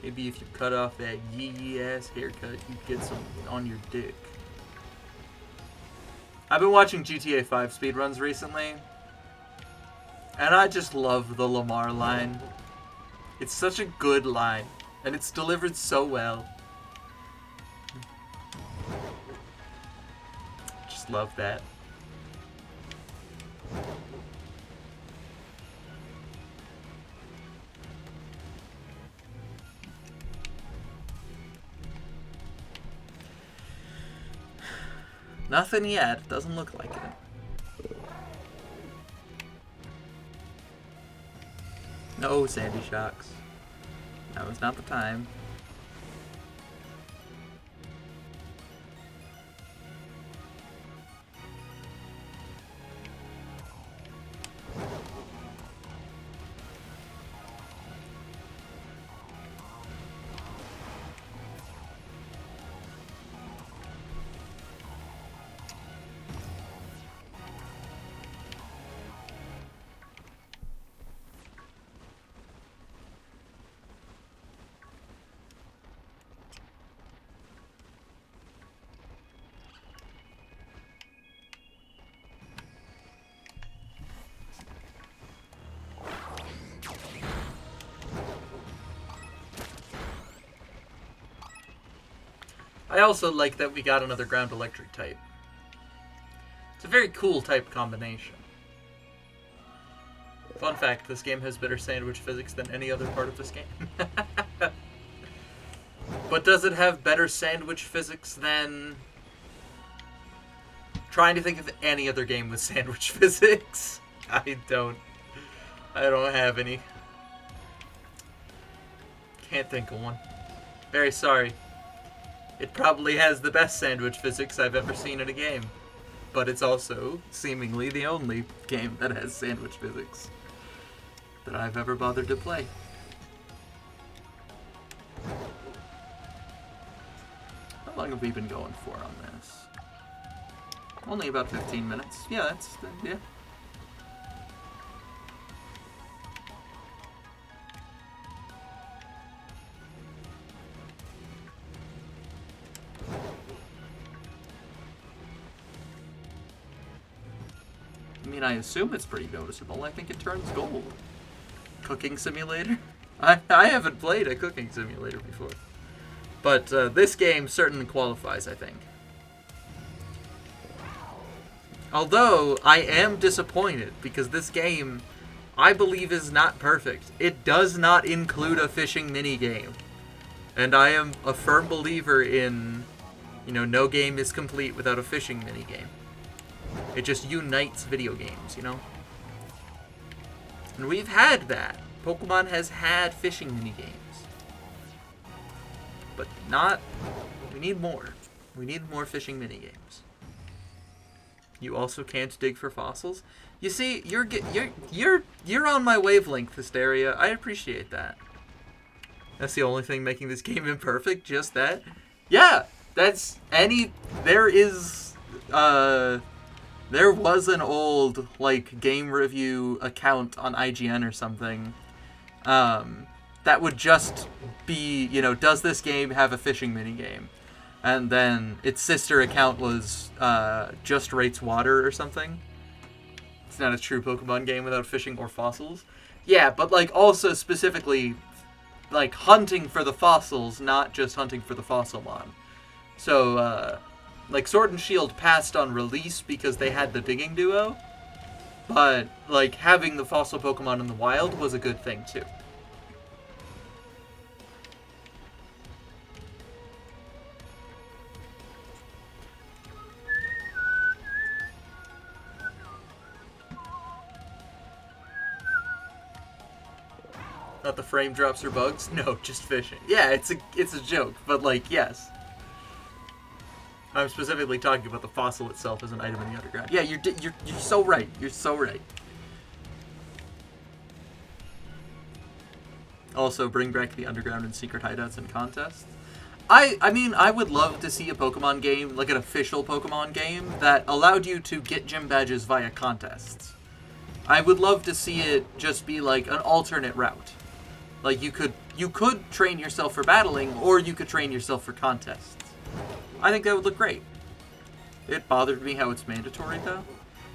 Maybe if you cut off that yee-ass haircut, you'd get some on your dick. I've been watching GTA 5 speedruns recently, and I just love the Lamar line. It's such a good line, and it's delivered so well. Just love that. Nothing yet. Doesn't look like it. No, Sandy Shocks. Now is not the time. I also like that we got another ground electric type. It's a very cool type combination. Fun fact, this game has better sandwich physics than any other part of this game. But does it have better sandwich physics than... Trying to think of any other game with sandwich physics. I don't have any. Can't think of one. Very sorry. It probably has the best sandwich physics I've ever seen in a game. But it's also, seemingly, the only game that has sandwich physics that I've ever bothered to play. How long have we been going for on this? Only about 15 minutes. Yeah, that's... yeah. I mean, I assume it's pretty noticeable. I think it turns gold. Cooking simulator? I haven't played a cooking simulator before. But this game certainly qualifies, I think. Although, I am disappointed, because this game, I believe, is not perfect. It does not include a fishing minigame. And I am a firm believer in, you know, no game is complete without a fishing minigame. It just unites video games, you know? And we've had that. Pokemon has had fishing minigames. But not... we need more. We need more fishing minigames. You also can't dig for fossils? You see, you're on my wavelength, Hysteria. I appreciate that. That's the only thing making this game imperfect, just that. Yeah, that's any... there is... there was an old, like, game review account on IGN or something that would just be, you know, does this game have a fishing minigame? And then its sister account was just rates water or something. It's not a true Pokemon game without fishing or fossils. Yeah, but, like, also specifically, like, hunting for the fossils, not just hunting for the Fossilmon. So, like, Sword and Shield passed on release because they had the digging duo. But, like, having the fossil Pokemon in the wild was a good thing, too. Not the frame drops or bugs? No, just fishing. Yeah, it's a joke, but, like, yes. I'm specifically talking about the fossil itself as an item in the underground. Yeah, you're so right. You're so right. Also, bring back the underground and secret hideouts and contests. I mean, I would love to see a Pokemon game, like an official Pokemon game, that allowed you to get gym badges via contests. I would love to see it just be like an alternate route. Like, you could train yourself for battling, or you could train yourself for contests. I think that would look great. It bothered me how it's mandatory, though.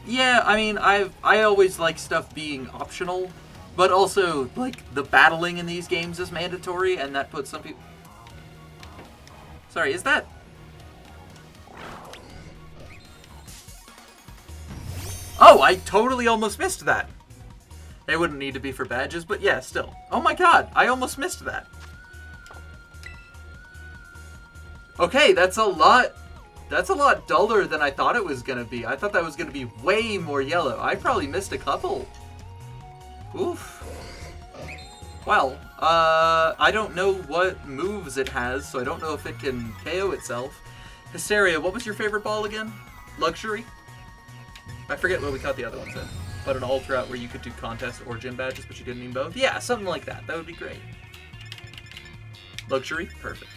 Yeah, I mean, I always like stuff being optional, but also, like, the battling in these games is mandatory, and that puts some people... Sorry, is that... Oh, I totally almost missed that. It wouldn't need to be for badges, but yeah, still. Oh my god, I almost missed that. Okay, that's a lot duller than I thought it was gonna be. I thought that was gonna be way more yellow. I probably missed a couple. Oof. Well, I don't know what moves it has, so I don't know if it can KO itself. Hysteria, what was your favorite ball again? Luxury? I forget what we caught the other ones in. But an ultra out where you could do contests or gym badges, but you didn't need both? Yeah, something like that. That would be great. Luxury? Perfect.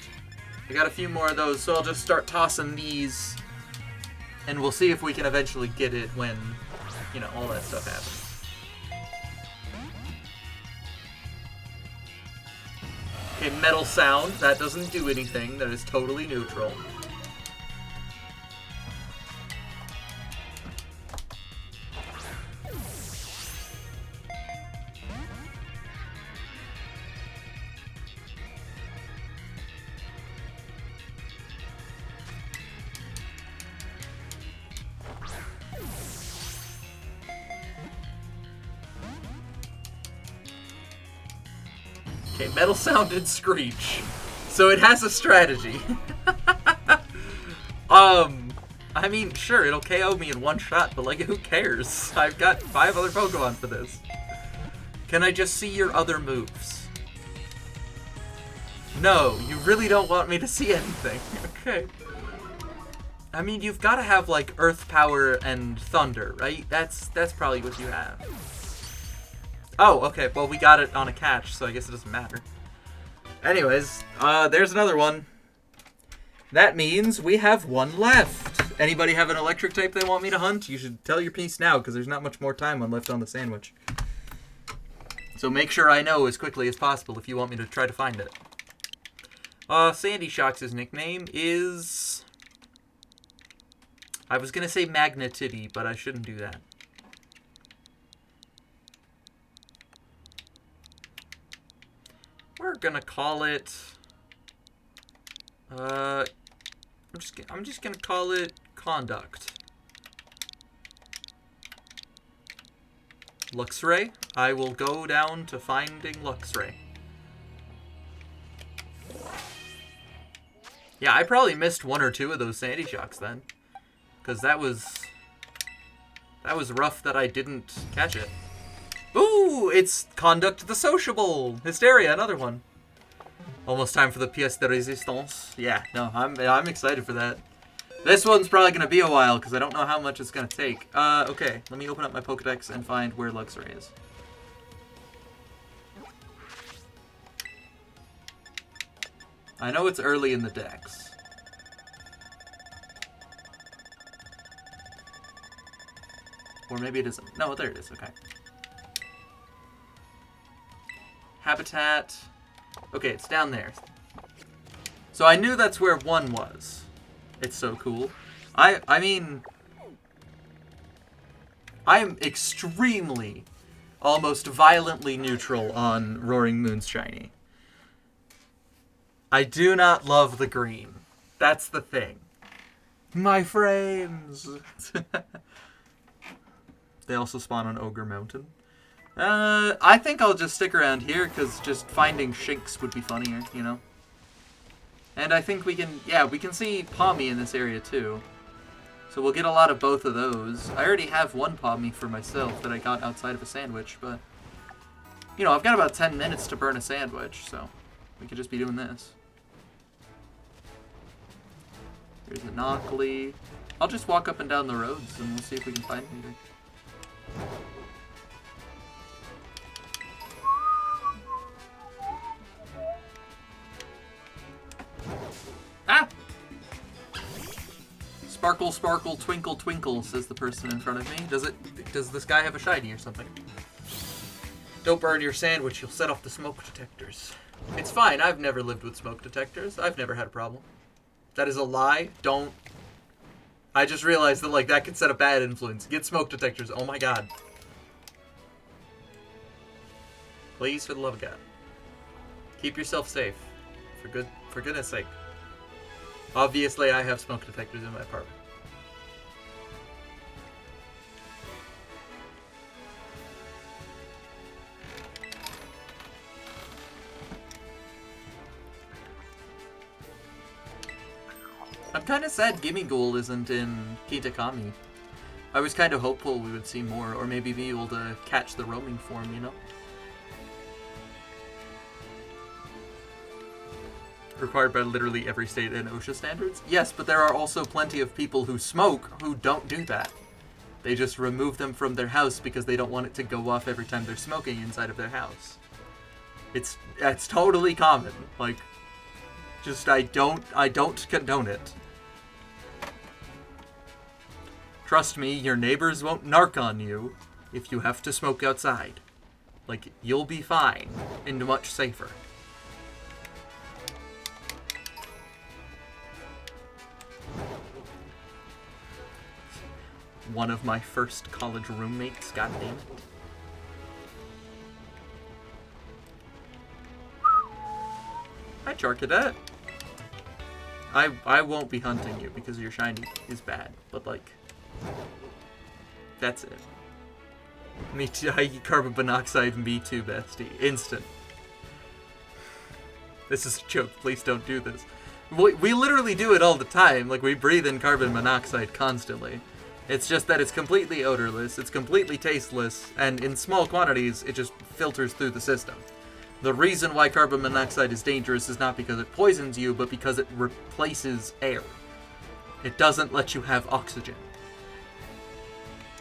I got a few more of those, so I'll just start tossing these, and we'll see if we can eventually get it when, you know, all that stuff happens. Okay, metal sound. That doesn't do anything. That is totally neutral. Okay, metal sound and screech. So it has a strategy. I mean, sure, it'll KO me in one shot, but like, who cares? I've got 5 other Pokemon for this. Can I just see your other moves? No, you really don't want me to see anything. Okay. I mean, you've got to have, like, Earth Power and Thunder, right? That's probably what you have. Oh, okay, well, we got it on a catch, so I guess it doesn't matter. Anyways, there's another one. That means we have one left. Anybody have an electric type they want me to hunt? You should tell your piece now, because there's not much more time left on the sandwich. So make sure I know as quickly as possible if you want me to try to find it. Sandy Shock's nickname is... I was gonna say Magnetity, but I shouldn't do that. We're gonna call it... I'm just gonna call it Conduct. Luxray. I will go down to finding Luxray. Yeah, I probably missed 1 or 2 of those Sandy Shocks then. Because that was rough that I didn't catch it. Ooh, it's Conduct the Sociable. Hysteria, another one. Almost time for the pièce de résistance. Yeah, no, I'm excited for that. This one's probably going to be a while because I don't know how much it's going to take. Okay, let me open up my Pokedex and find where Luxray is. I know it's early in the dex. Or maybe it isn't. No, there it is. Okay. Habitat. Okay, it's down there. So I knew that's where 1 was. It's so cool. I mean... I am extremely, almost violently neutral on Roaring Moon's Shiny. I do not love the green. That's the thing. My frames! They also spawn on Ogre Mountain. I think I'll just stick around here, because just finding Shinx would be funnier, you know? And I think we can, yeah, we can see Pommy in this area, too. So we'll get a lot of both of those. I already have one Pommy for myself that I got outside of a sandwich, but... You know, I've got about 10 minutes to burn a sandwich, so we could just be doing this. Here's a Knockley. I'll just walk up and down the roads, and we'll see if we can find anything. Ah! Sparkle, sparkle, twinkle, twinkle, says the person in front of me. Does this guy have a shiny or something? Don't burn your sandwich, you'll set off the smoke detectors. It's fine, I've never lived with smoke detectors. I've never had a problem. That is a lie. Don't. I just realized that, like, that could set a bad influence. Get smoke detectors, oh my god. Please, for the love of God. Keep yourself safe. For goodness sake. Obviously, I have smoke detectors in my apartment. I'm kind of sad Gimme Ghoul isn't in Kitakami. I was kind of hopeful we would see more, or maybe be able to catch the roaming form, you know? Required by literally every state and OSHA standards? Yes, but there are also plenty of people who smoke who don't do that. They just remove them from their house because they don't want it to go off every time they're smoking inside of their house. It's totally common. Like, just I don't condone it. Trust me, your neighbors won't narc on you if you have to smoke outside. Like, you'll be fine and much safer. One of my first college roommates, goddammit. Hi, Charcadet. I won't be hunting you because your shiny is bad, but like, that's it. Me too, carbon monoxide, me too, bestie. Instant. This is a joke, please don't do this. We literally do it all the time, like we breathe in carbon monoxide constantly. It's just that it's completely odorless, it's completely tasteless, and in small quantities, it just filters through the system. The reason why carbon monoxide is dangerous is not because it poisons you, but because it replaces air. It doesn't let you have oxygen.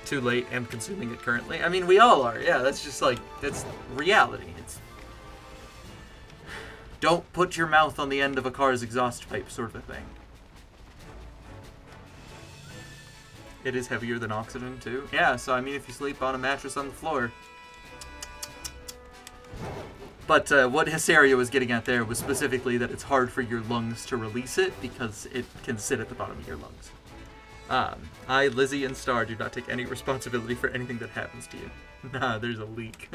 Too late, I'm consuming it currently. I mean, we all are, yeah, that's just like, that's reality. It's... Don't put your mouth on the end of a car's exhaust pipe sort of a thing. It is heavier than oxygen, too. Yeah, so I mean, if you sleep on a mattress on the floor. But what Hysteria was getting at there was specifically that it's hard for your lungs to release it because it can sit at the bottom of your lungs. I, Lizzie, and Star do not take any responsibility for anything that happens to you. Nah, there's a leak.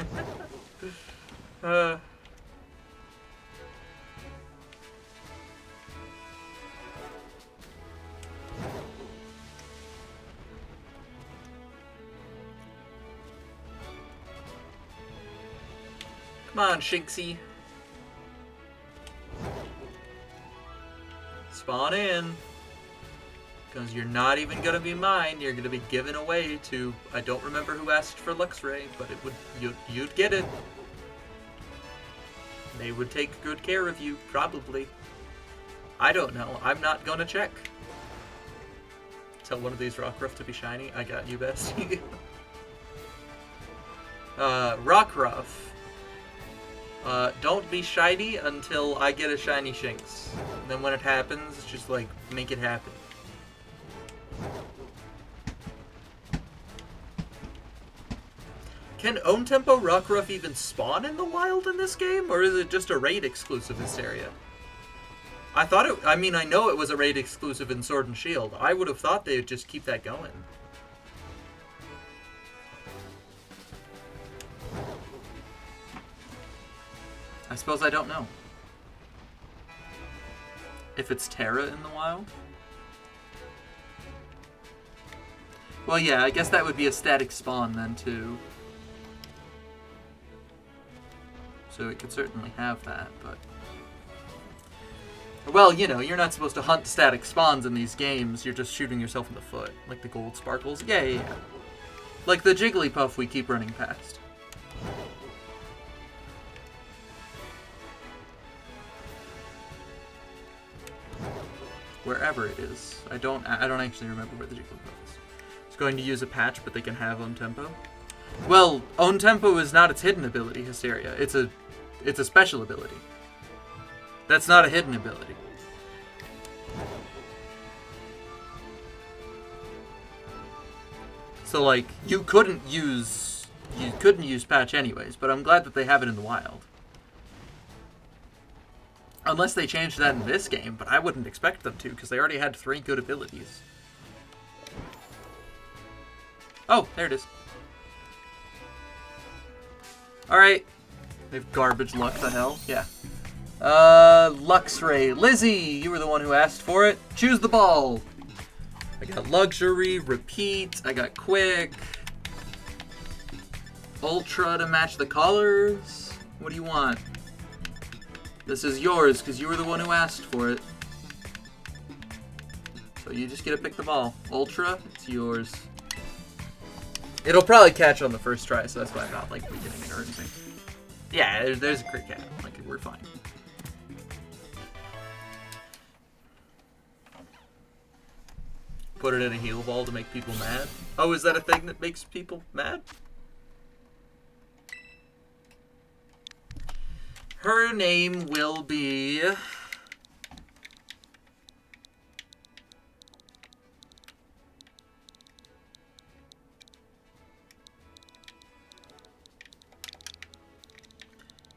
Come on, Shinxie. Spawn in. Because you're not even going to be mine. You're going to be given away to... I don't remember who asked for Luxray, but it would you'd get it. They would take good care of you, probably. I don't know. I'm not going to check. Tell one of these Rockruff to be shiny. I got you, bestie. Rockruff. Don't be shiny until I get a shiny Shinx. Then when it happens, just like, make it happen. Can Own Tempo Rockruff even spawn in the wild in this game? Or is it just a raid exclusive Hysteria? I thought it, I mean, I know it was a raid exclusive in Sword and Shield. I would have thought they would just keep that going. I suppose I don't know. if it's Terra in the wild. Well, yeah, I guess that would be a static spawn then, too. So it could certainly have that, but... Well, you know, you're not supposed to hunt static spawns in these games. You're just shooting yourself in the foot. Like the gold sparkles. Yeah. Like the Jigglypuff we keep running past. Wherever it is. I don't actually remember where the Jigglypuff is. It's going to use a patch, but they can have own tempo. Well, own tempo is not its hidden ability, Hysteria. It's a special ability. That's not a hidden ability. So like you couldn't use patch anyways, but I'm glad that they have it in the wild. Unless they changed that in this game, but I wouldn't expect them to because they already had 3 good abilities. Oh, there it is. Alright. They have garbage luck, the hell? Yeah. Luxray. Lizzie, you were the one who asked for it. Choose the ball. I got Luxury, Repeat, I got Quick. Ultra to match the colors. What do you want? This is yours, because you were the one who asked for it. So you just get to pick the ball. Ultra, it's yours. It'll probably catch on the first try, so that's why I'm not, like, beginning it or anything. Yeah, there's a crit cat. Like, we're fine. Put it in a heal ball to make people mad? Oh, is that a thing that makes people mad? Her name will be... It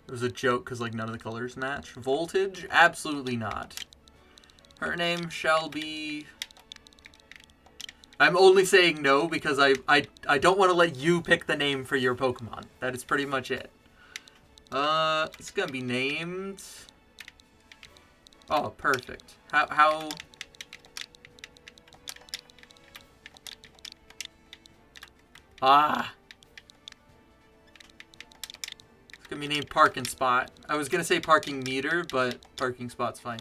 was a joke because, like, none of the colors match. Voltage? Absolutely not. Her name shall be... I'm only saying no because I don't want to let you pick the name for your Pokemon. That is pretty much it. It's gonna be named... Oh, perfect. How... Ah! It's gonna be named Parking Spot. I was gonna say Parking Meter, but Parking Spot's fine.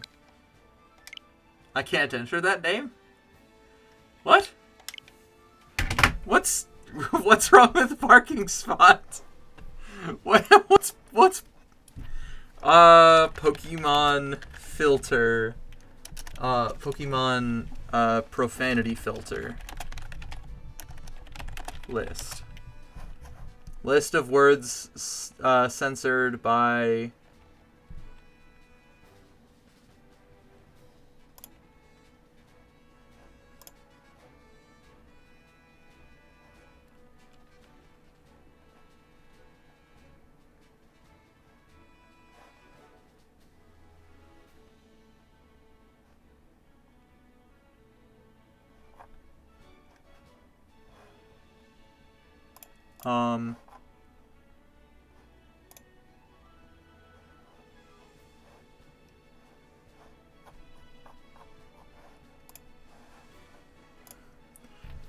I can't enter that name? What? What's wrong with Parking Spot? What's Pokemon filter. Pokemon profanity filter. List. List of words censored by...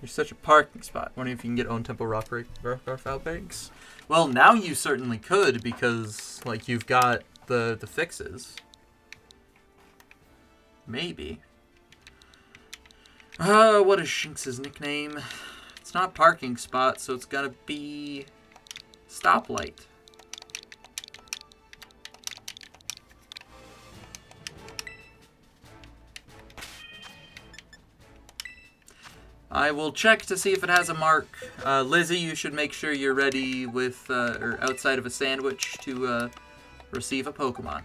You're such a parking spot. Wondering if you can get own tempo rock Garfile banks. Well, now you certainly could because, like, you've got the fixes. Maybe. What is Shinx's nickname? It's not parking spot, so it's gotta be stoplight. I will check to see if it has a mark. Lizzie, you should make sure you're ready with, or outside of a sandwich to receive a Pokemon.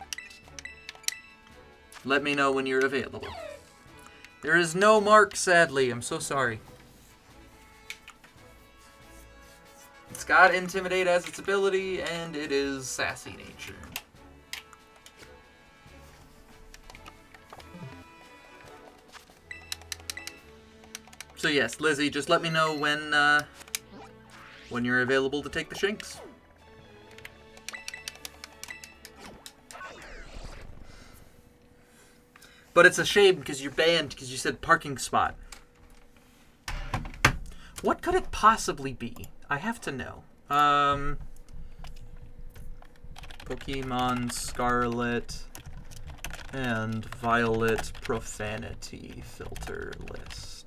Let me know when you're available. There is no mark, sadly. I'm so sorry. It's got Intimidate as its ability, and it is Sassy Nature. So yes, Lizzie, just let me know when you're available to take the Shinx. But it's a shame because you're banned because you said parking spot. What could it possibly be? I have to know. Pokemon Scarlet and Violet profanity filter list.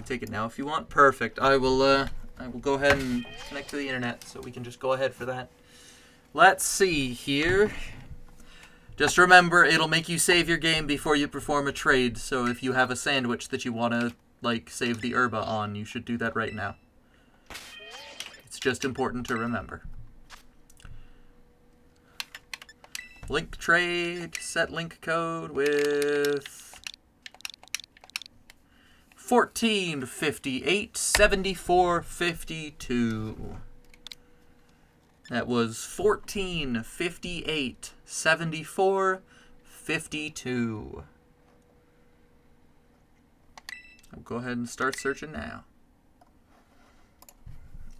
Take it now if you want. Perfect. I will go ahead and connect to the internet so we can just go ahead for that. Let's see here. Just remember, it'll make you save your game before you perform a trade, so if you have a sandwich that you want to, like, save the herba on, you should do that right now. It's just important to remember. Link trade, set link code with 1458.74.52. That was 1458.74.52. I'll go ahead and start searching now.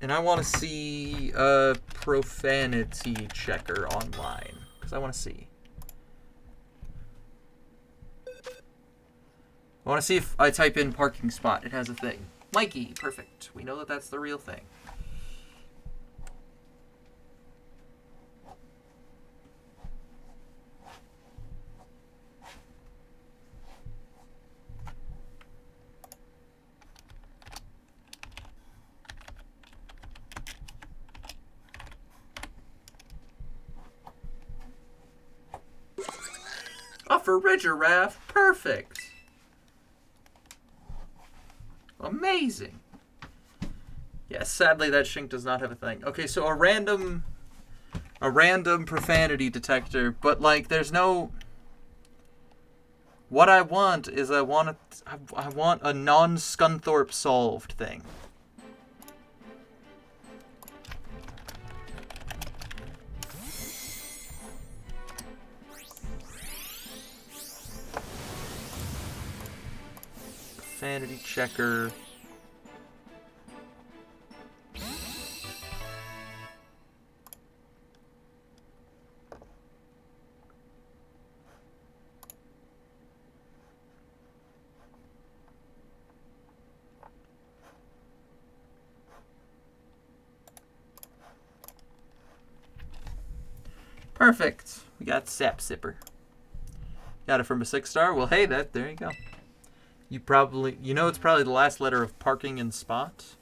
And I want to see a profanity checker online, because I want to see. I want to see if I type in parking spot, it has a thing. Mikey, perfect. We know that that's the real thing. A Farigiraf, perfect. Amazing. Yes, sadly that Shink does not have a thing. Okay, so a random profanity detector, but like there's no. What I want is I want a non-Scunthorpe solved thing. Profanity checker. Perfect. We got Sap Sipper. Got it from a 6-star. Well, hey, there you go. You know it's probably the last letter of parking and spot.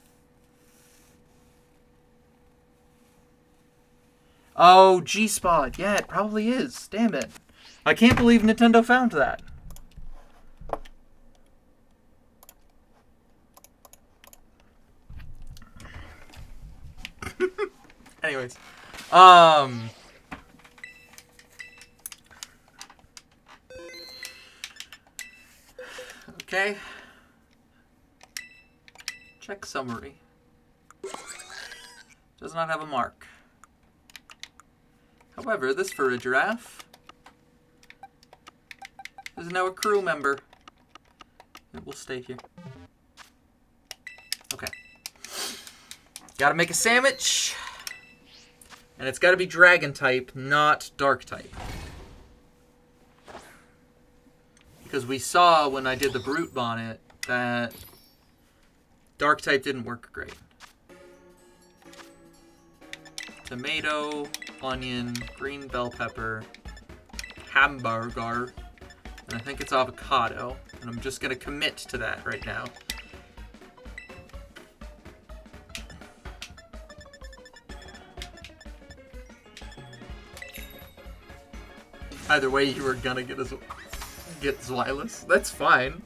Oh, G-Spot. Yeah, it probably is. Damn it. I can't believe Nintendo found that. Anyways. Okay. Check summary. Does not have a mark. However, this Farigiraf is now a crew member. It will stay here. Okay. Gotta make a sandwich. And it's gotta be dragon type, not dark type. Because we saw when I did the Brute Bonnet that dark type didn't work great. Tomato, onion, green bell pepper, hamburger, and I think it's avocado. And I'm just going to commit to that right now. Either way, you were going to get us. Get Zweilous. That's fine.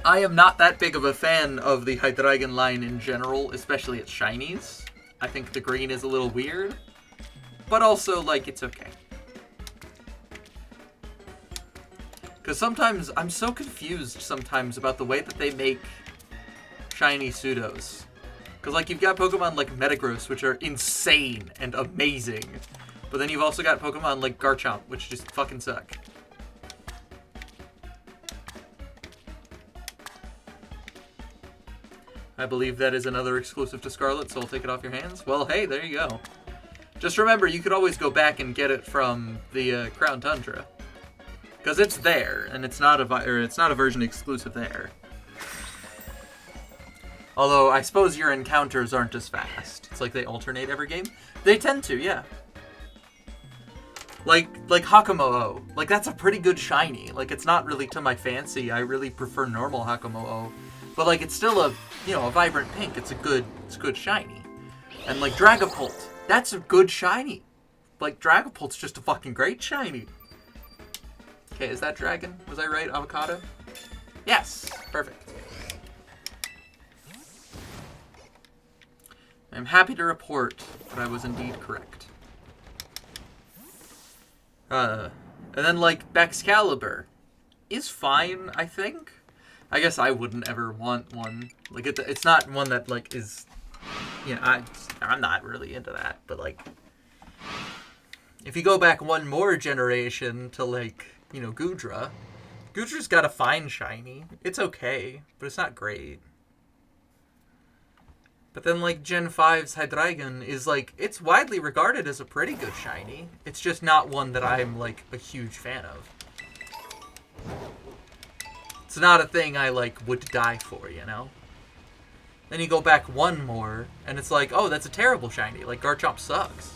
I am not that big of a fan of the Hydreigon line in general, especially its shinies. I think the green is a little weird, but also, like, it's okay. Because sometimes, I'm so confused sometimes about the way that they make shiny pseudos. Because, like, you've got Pokemon like Metagross, which are insane and amazing. But then you've also got Pokemon like Garchomp, which just fucking suck. I believe that is another exclusive to Scarlet, so I'll take it off your hands. Well, hey, there you go. Just remember, you could always go back and get it from the Crown Tundra. Because it's there, and it's not a version exclusive there. Although, I suppose your encounters aren't as fast. It's like they alternate every game. They tend to, yeah. Like Hakamo'o. Like, that's a pretty good shiny. Like, it's not really to my fancy. I really prefer normal Hakamo'o. But, like, it's still a, you know, a vibrant pink. It's a good shiny. And, like, Dragapult. That's a good shiny. Like, Dragapult's just a fucking great shiny. Okay, is that dragon? Was I right? Avocado? Yes. Perfect. I'm happy to report that I was indeed correct. And then, like, Baxcalibur is fine, I think. I guess I wouldn't ever want one. Like, it's not one that, like, is... You know, I'm not really into that. But, like, if you go back one more generation to, like, you know, Goodra. Goodra's got a fine shiny. It's okay, but it's not great. But then, like, Gen 5's Hydreigon is, like, it's widely regarded as a pretty good shiny. It's just not one that I'm, like, a huge fan of. It's not a thing I, like, would die for, you know? Then you go back one more, and it's like, oh, that's a terrible shiny. Like, Garchomp sucks.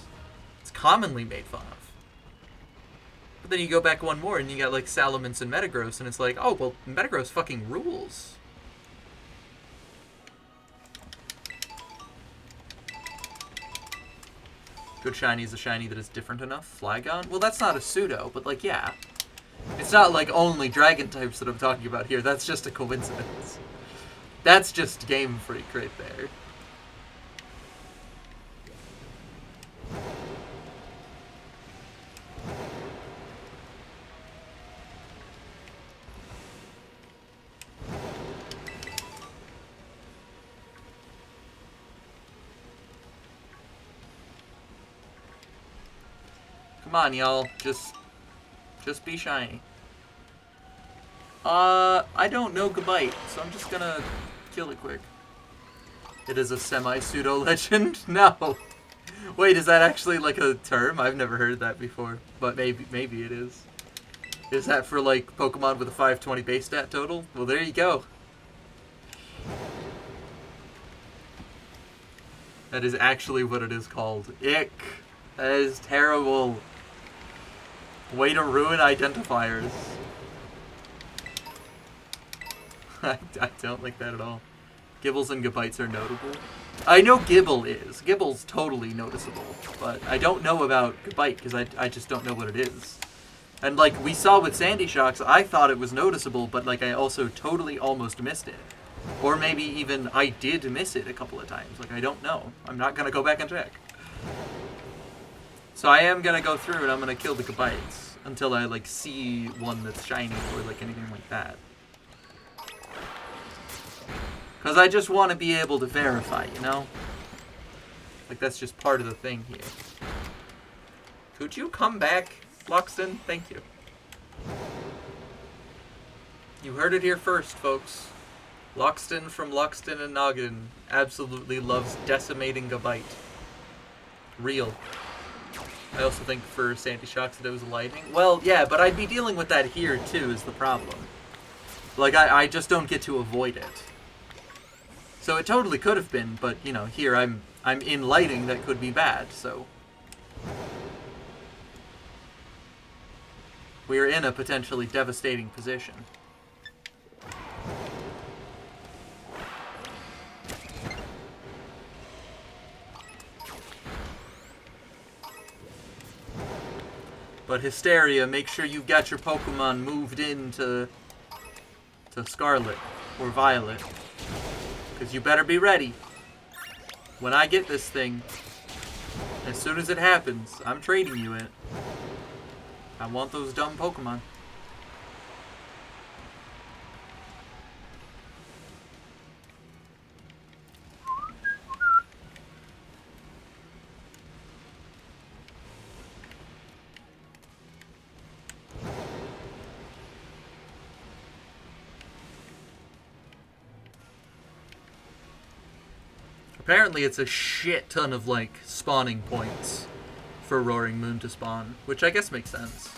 It's commonly made fun of. But then you go back one more, and you got, like, Salamence and Metagross, and it's like, oh, well, Metagross fucking rules. Good shiny is a shiny that is different enough. Flygon? Well, that's not a pseudo, but, like, yeah. It's not, like, only dragon types that I'm talking about here. That's just a coincidence. That's just Game Freak right there. Come on, y'all. Just be shiny. I don't know Gabite, so I'm just gonna kill it quick. It is a semi-pseudo legend? No. Wait, is that actually like a term? I've never heard that before, but maybe it is. Is that for like Pokemon with a 520 base stat total? Well, there you go. That is actually what it is called. Ick. That is terrible. Way to ruin identifiers. I don't like that at all. Gibbles and Gabites are notable. I know Gibble is. Gibble's totally noticeable. But I don't know about Gabite because I just don't know what it is. And like we saw with Sandy Shocks, I thought it was noticeable, but like I also totally almost missed it. Or maybe even I did miss it a couple of times. Like I don't know. I'm not going to go back and check. So I am going to go through and I'm going to kill the Gabites until I like see one that's shiny or like anything like that. Because I just want to be able to verify, you know? Like, that's just part of the thing here. Could you come back, Luxton? Thank you. You heard it here first, folks. Luxton from Luxton and Noggin absolutely loves decimating Gabite. Real. I also think for Sandy Shocks that it was lighting. Well, yeah, but I'd be dealing with that here, too, is the problem. Like, I just don't get to avoid it. So it totally could have been, but, you know, here I'm in lighting that could be bad, so... We're in a potentially devastating position. But Hysteria, make sure you've got your Pokemon moved into Scarlet or Violet. Because you better be ready. When I get this thing, as soon as it happens, I'm trading you it. I want those dumb Pokemon. Apparently it's a shit ton of, like, spawning points for Roaring Moon to spawn, which I guess makes sense.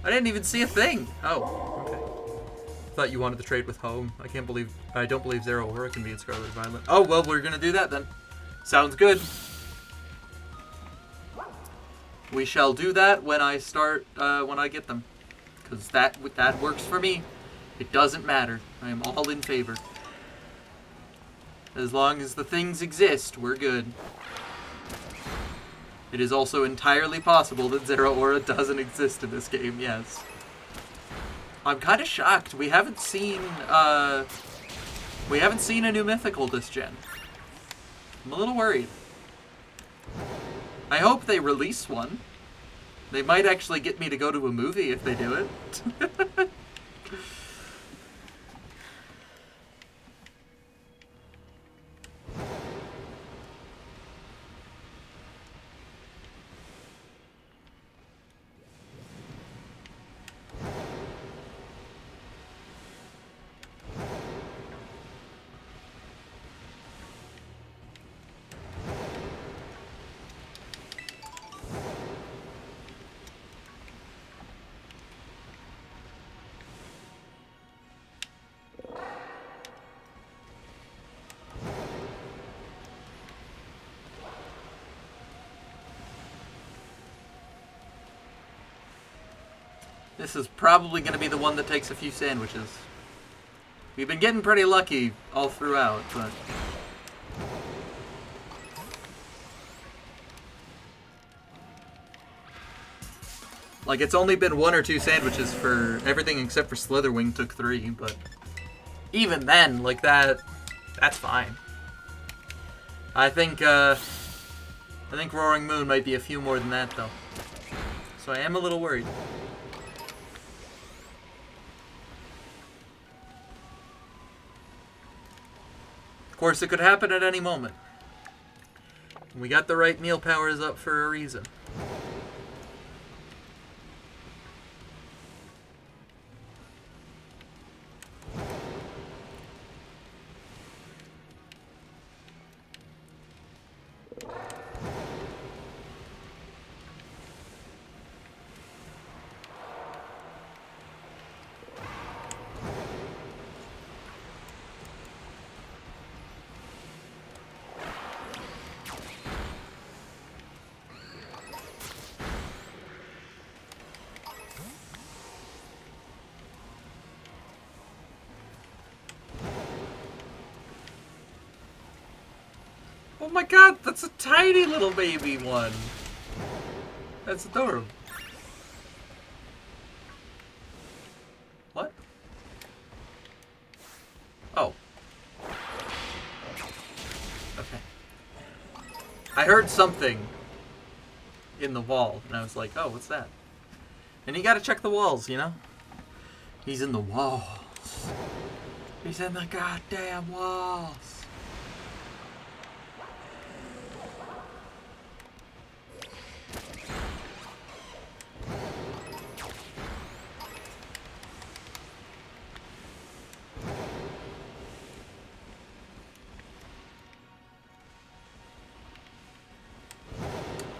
I didn't even see a thing! Oh, okay. Thought you wanted to trade with Home. I don't believe Zero Aura can be in Scarlet and Violet. Oh, well, we're gonna do that then. Sounds good. We shall do that when I start, when I get them. Because that works for me. It doesn't matter. I am all in favor. As long as the things exist, we're good. It is also entirely possible that Zero Aura doesn't exist in this game, yes. I'm kind of shocked. We haven't seen a new mythical this gen. I'm a little worried. I hope they release one. They might actually get me to go to a movie if they do it. This is probably going to be the one that takes a few sandwiches. We've been getting pretty lucky all throughout, but... Like, it's only been 1 or 2 sandwiches for everything except for Slitherwing took 3, but... Even then, like, that's fine. I think Roaring Moon might be a few more than that, though. So I am a little worried. Of course, it could happen at any moment. We got the right meal powers up for a reason. Oh my god, that's a tiny little baby one. That's adorable. What? Oh. Okay. I heard something in the wall, and I was like, oh, what's that? And you gotta check the walls, you know? He's in the walls. He's in the goddamn walls.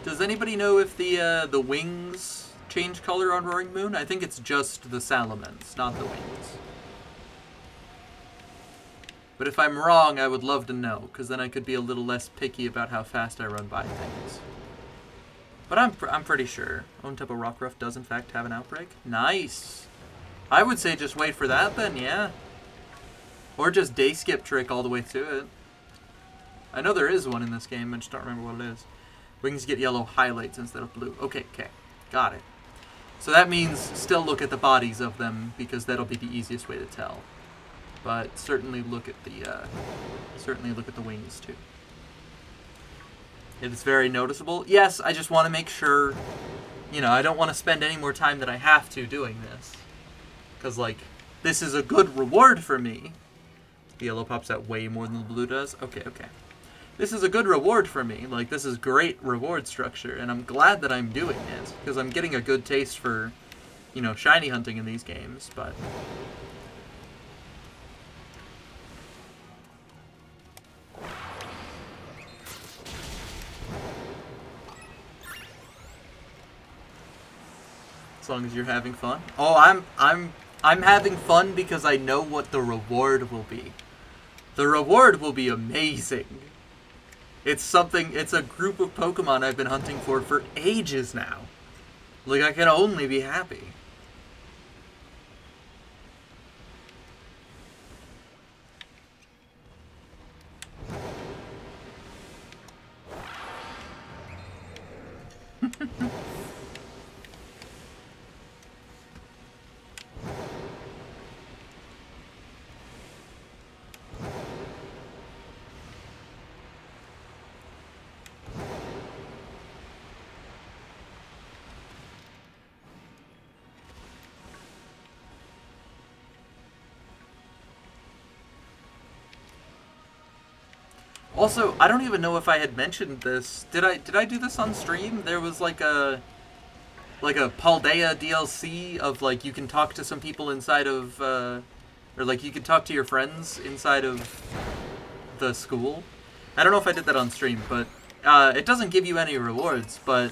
Does anybody know if the wings change color on Roaring Moon? I think it's just the Salamence, not the wings. But if I'm wrong, I would love to know, because then I could be a little less picky about how fast I run by things. But I'm pretty sure. Ontempo Rockruff does in fact have an outbreak. Nice! I would say just wait for that then, yeah. Or just day skip trick all the way through it. I know there is one in this game, I just don't remember what it is. Wings get yellow highlights instead of blue. Okay. Got it. So that means still look at the bodies of them, because that'll be the easiest way to tell. But certainly look at the wings too. It is very noticeable. Yes, I just want to make sure, I don't want to spend any more time than I have to doing this. Because, this is a good reward for me. The yellow pops out way more than the blue does. Okay. This is a good reward for me. This is great reward structure, and I'm glad that I'm doing it, because I'm getting a good taste for, shiny hunting in these games, but... As long as you're having fun. Oh, I'm having fun because I know what the reward will be. The reward will be amazing. It's a group of Pokemon I've been hunting for ages now. I can only be happy. Also, I don't even know if I had mentioned this. Did I do this on stream? There was a Paldea DLC of you can talk to some people inside of or you can talk to your friends inside of the school. I don't know if I did that on stream, but it doesn't give you any rewards, but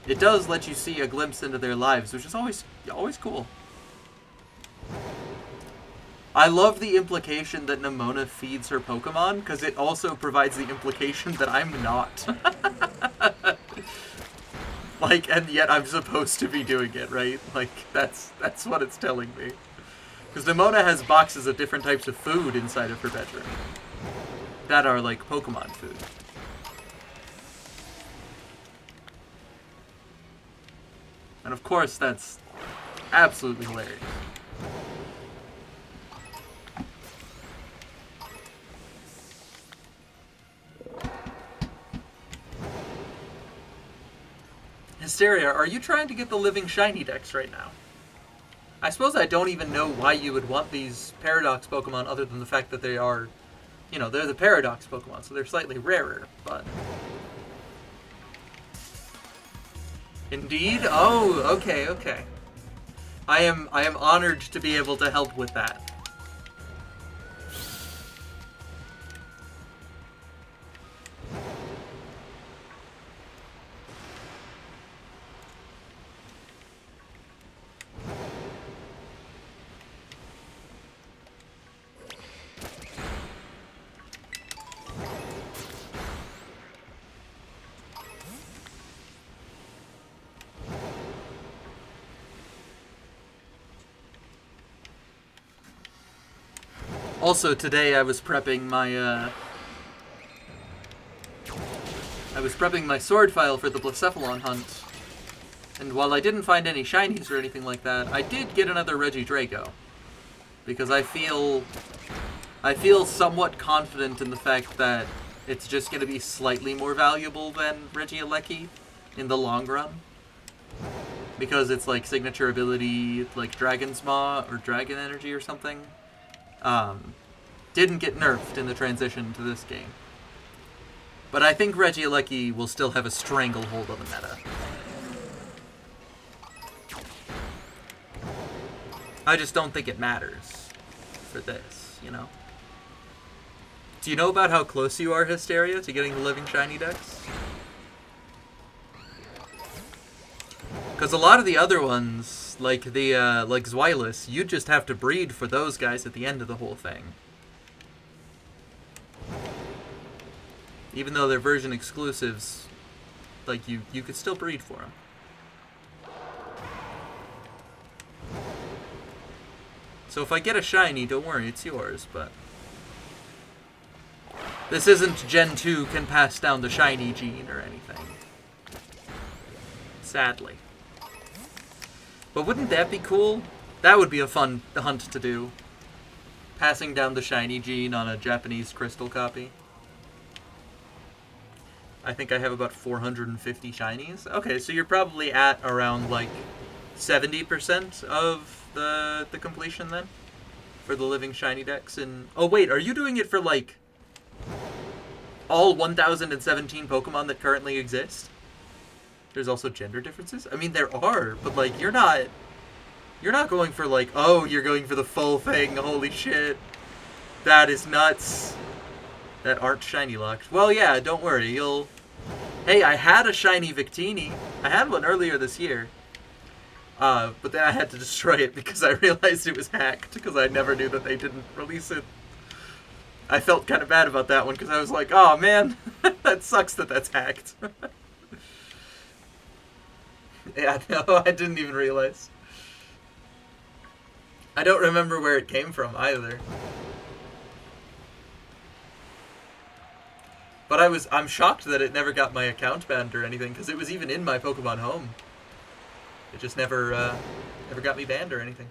it does let you see a glimpse into their lives, which is always cool. I love the implication that Nimona feeds her Pokemon, because it also provides the implication that I'm not. And yet I'm supposed to be doing it, right? That's what it's telling me. Because Nimona has boxes of different types of food inside of her bedroom that are Pokemon food. And of course, that's absolutely hilarious. Hysteria, are you trying to get the living shiny dex right now? I suppose I don't even know why you would want these Paradox Pokemon other than the fact that they are, they're the Paradox Pokemon, so they're slightly rarer, but... Indeed? Oh, okay. I am honored to be able to help with that. Also, today I was prepping my sword file for the Blacephalon hunt, and while I didn't find any shinies or anything like that, I did get another Regidrago, because I feel somewhat confident in the fact that it's just going to be slightly more valuable than Regieleki in the long run, because it's signature ability, Dragon's Maw or Dragon Energy or something. Didn't get nerfed in the transition to this game. But I think Regieleki will still have a stranglehold on the meta. I just don't think it matters for this, Do you know about how close you are, Hysteria, to getting the living shiny dex? Because a lot of the other ones, like Zweilous, you just have to breed for those guys at the end of the whole thing. Even though they're version exclusives, you could still breed for them. So if I get a shiny, don't worry, it's yours, but... This isn't Gen 2 can pass down the shiny gene or anything. Sadly. But wouldn't that be cool? That would be a fun hunt to do. Passing down the shiny gene on a Japanese crystal copy. I think I have about 450 shinies. Okay, so you're probably at around like 70% of the completion then? For the living shiny decks in... Oh wait, are you doing it for like all 1017 Pokemon that currently exist? There's also gender differences? I mean, there are, but like you're not going for like, oh, you're going for the full thing. Holy shit. That is nuts. That aren't shiny locked. Well, yeah, don't worry. You'll... Hey, I had a shiny Victini. I had one earlier this year. But then I had to destroy it because I realized it was hacked because I never knew that they didn't release it. I felt kind of bad about that one because I was like, oh man, that sucks that that's hacked. Yeah, no, I didn't even realize. I don't remember where it came from either. But I'm shocked that it never got my account banned or anything, because it was even in my Pokemon Home. It just never got me banned or anything.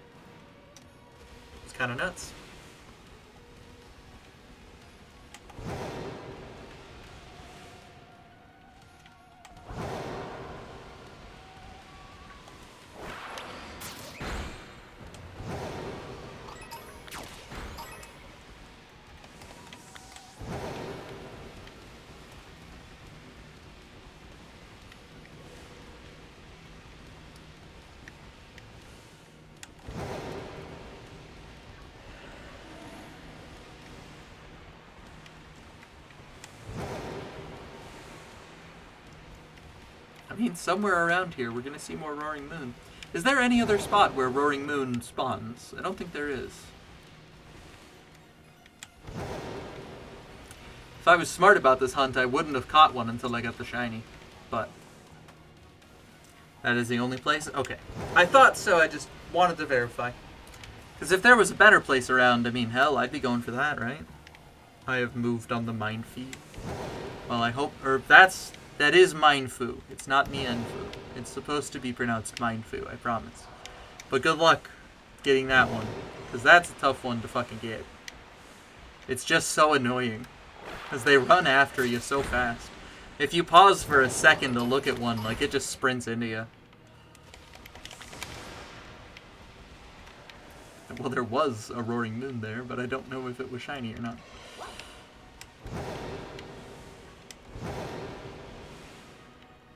It's kind of nuts. I mean, somewhere around here, we're going to see more Roaring Moon. Is there any other spot where Roaring Moon spawns? I don't think there is. If I was smart about this hunt, I wouldn't have caught one until I got the shiny. But that is the only place? Okay. I thought so, I just wanted to verify. Because if there was a better place around, I mean, hell, I'd be going for that, right? I have moved on the Mind Feed. Well, I hope... Or that is Mindfu. It's not Mienfu. It's supposed to be pronounced Mindfu, I promise. But good luck getting that one. Because that's a tough one to fucking get. It's just so annoying. Because they run after you so fast. If you pause for a second to look at one, like, it just sprints into you. Well, there was a Roaring Moon there, but I don't know if it was shiny or not.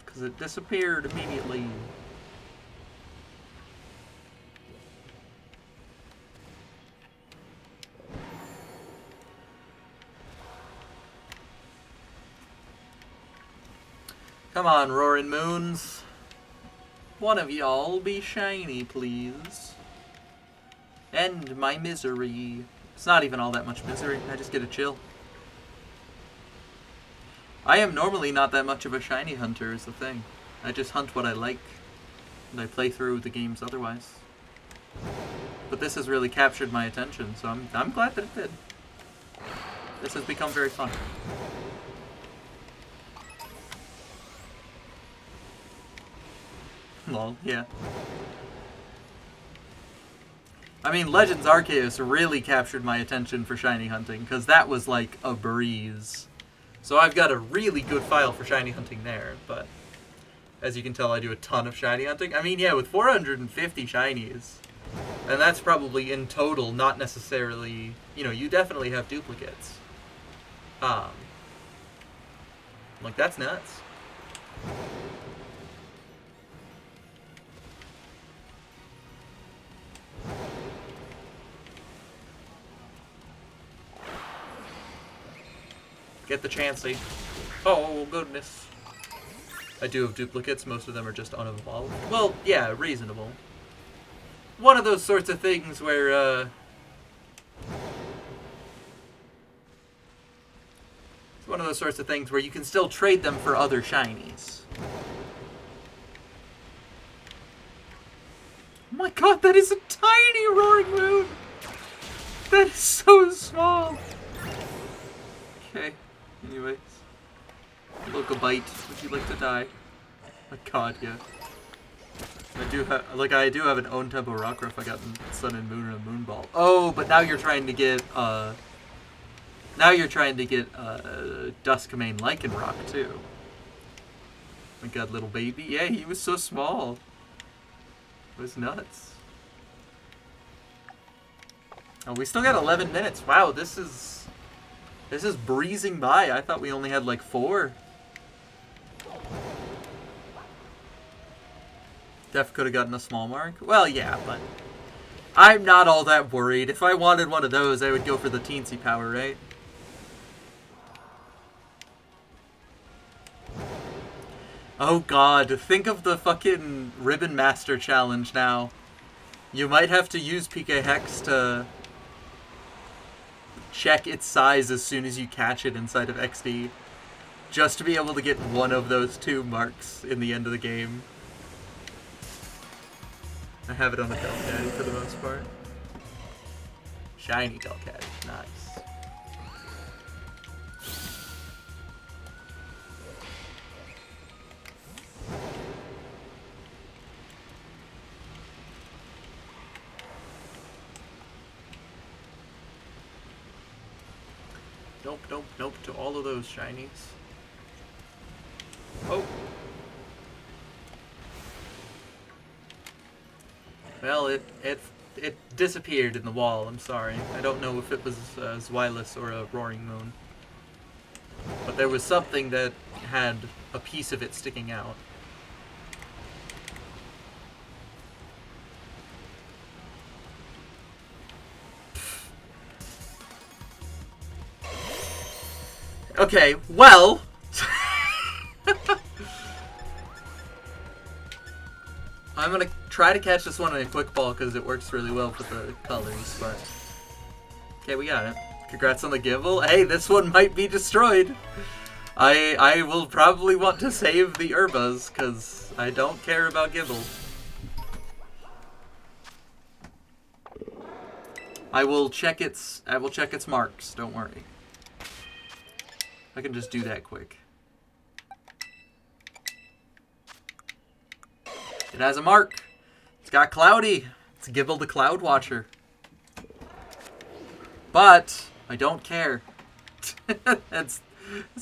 Because it disappeared immediately. Come on, Roaring Moons. One of y'all be shiny, please. End my misery. It's not even all that much misery. I just get to chill. I am normally not that much of a shiny hunter is the thing. I just hunt what I like. And I play through the games otherwise. But this has really captured my attention, so I'm glad that it did. This has become very fun. Lol, yeah. I mean, Legends Arceus really captured my attention for shiny hunting, because that was like a breeze. So I've got a really good file for shiny hunting there, but as you can tell, I do a ton of shiny hunting. I mean, yeah, with 450 shinies, and that's probably in total, not necessarily, you know, you definitely have duplicates. Like, that's nuts. Get the Chansey. Oh, goodness. I do have duplicates. Most of them are just unevolved. Well, yeah, reasonable. One of those sorts of things where, it's one of those sorts of things where you can still trade them for other shinies. Oh my god, that is a tiny Roaring Moon! That is so small! Okay. Anyways. Local bite. Would you like to die? Oh my god, yeah. I do have an own tempo rock if I got Sun and Moon and a Moon Ball. Oh, but now you're trying to get Duskmane Lycanroc too. My god, little baby. Yeah, he was so small. It was nuts. Oh, we still got 11 minutes. Wow, this is breezing by. I thought we only had like 4. Def could have gotten a small mark. Well, yeah, but I'm not all that worried. If I wanted one of those, I would go for the teensy power, right? Oh god, think of the fucking Ribbon Master challenge now. You might have to use PK Hex to check its size as soon as you catch it inside of XD. Just to be able to get one of those 2 marks in the end of the game. I have it on the Delcatty for the most part. Shiny Delcatty, nice. Nope, nope, nope to all of those shinies. Oh. Well, it disappeared in the wall, I'm sorry. I don't know if it was Zweilous or a Roaring Moon. But there was something that had a piece of it sticking out. Okay, well... I'm gonna try to catch this one in a quick ball because it works really well with the colors, but... Okay, we got it. Congrats on the Gible. Hey, this one might be destroyed. I will probably want to save the Urbas because I don't care about Gible. I will check its marks, don't worry. I can just do that quick. It has a mark. It's got Cloudy. It's Gible the Cloud Watcher. But I don't care. That's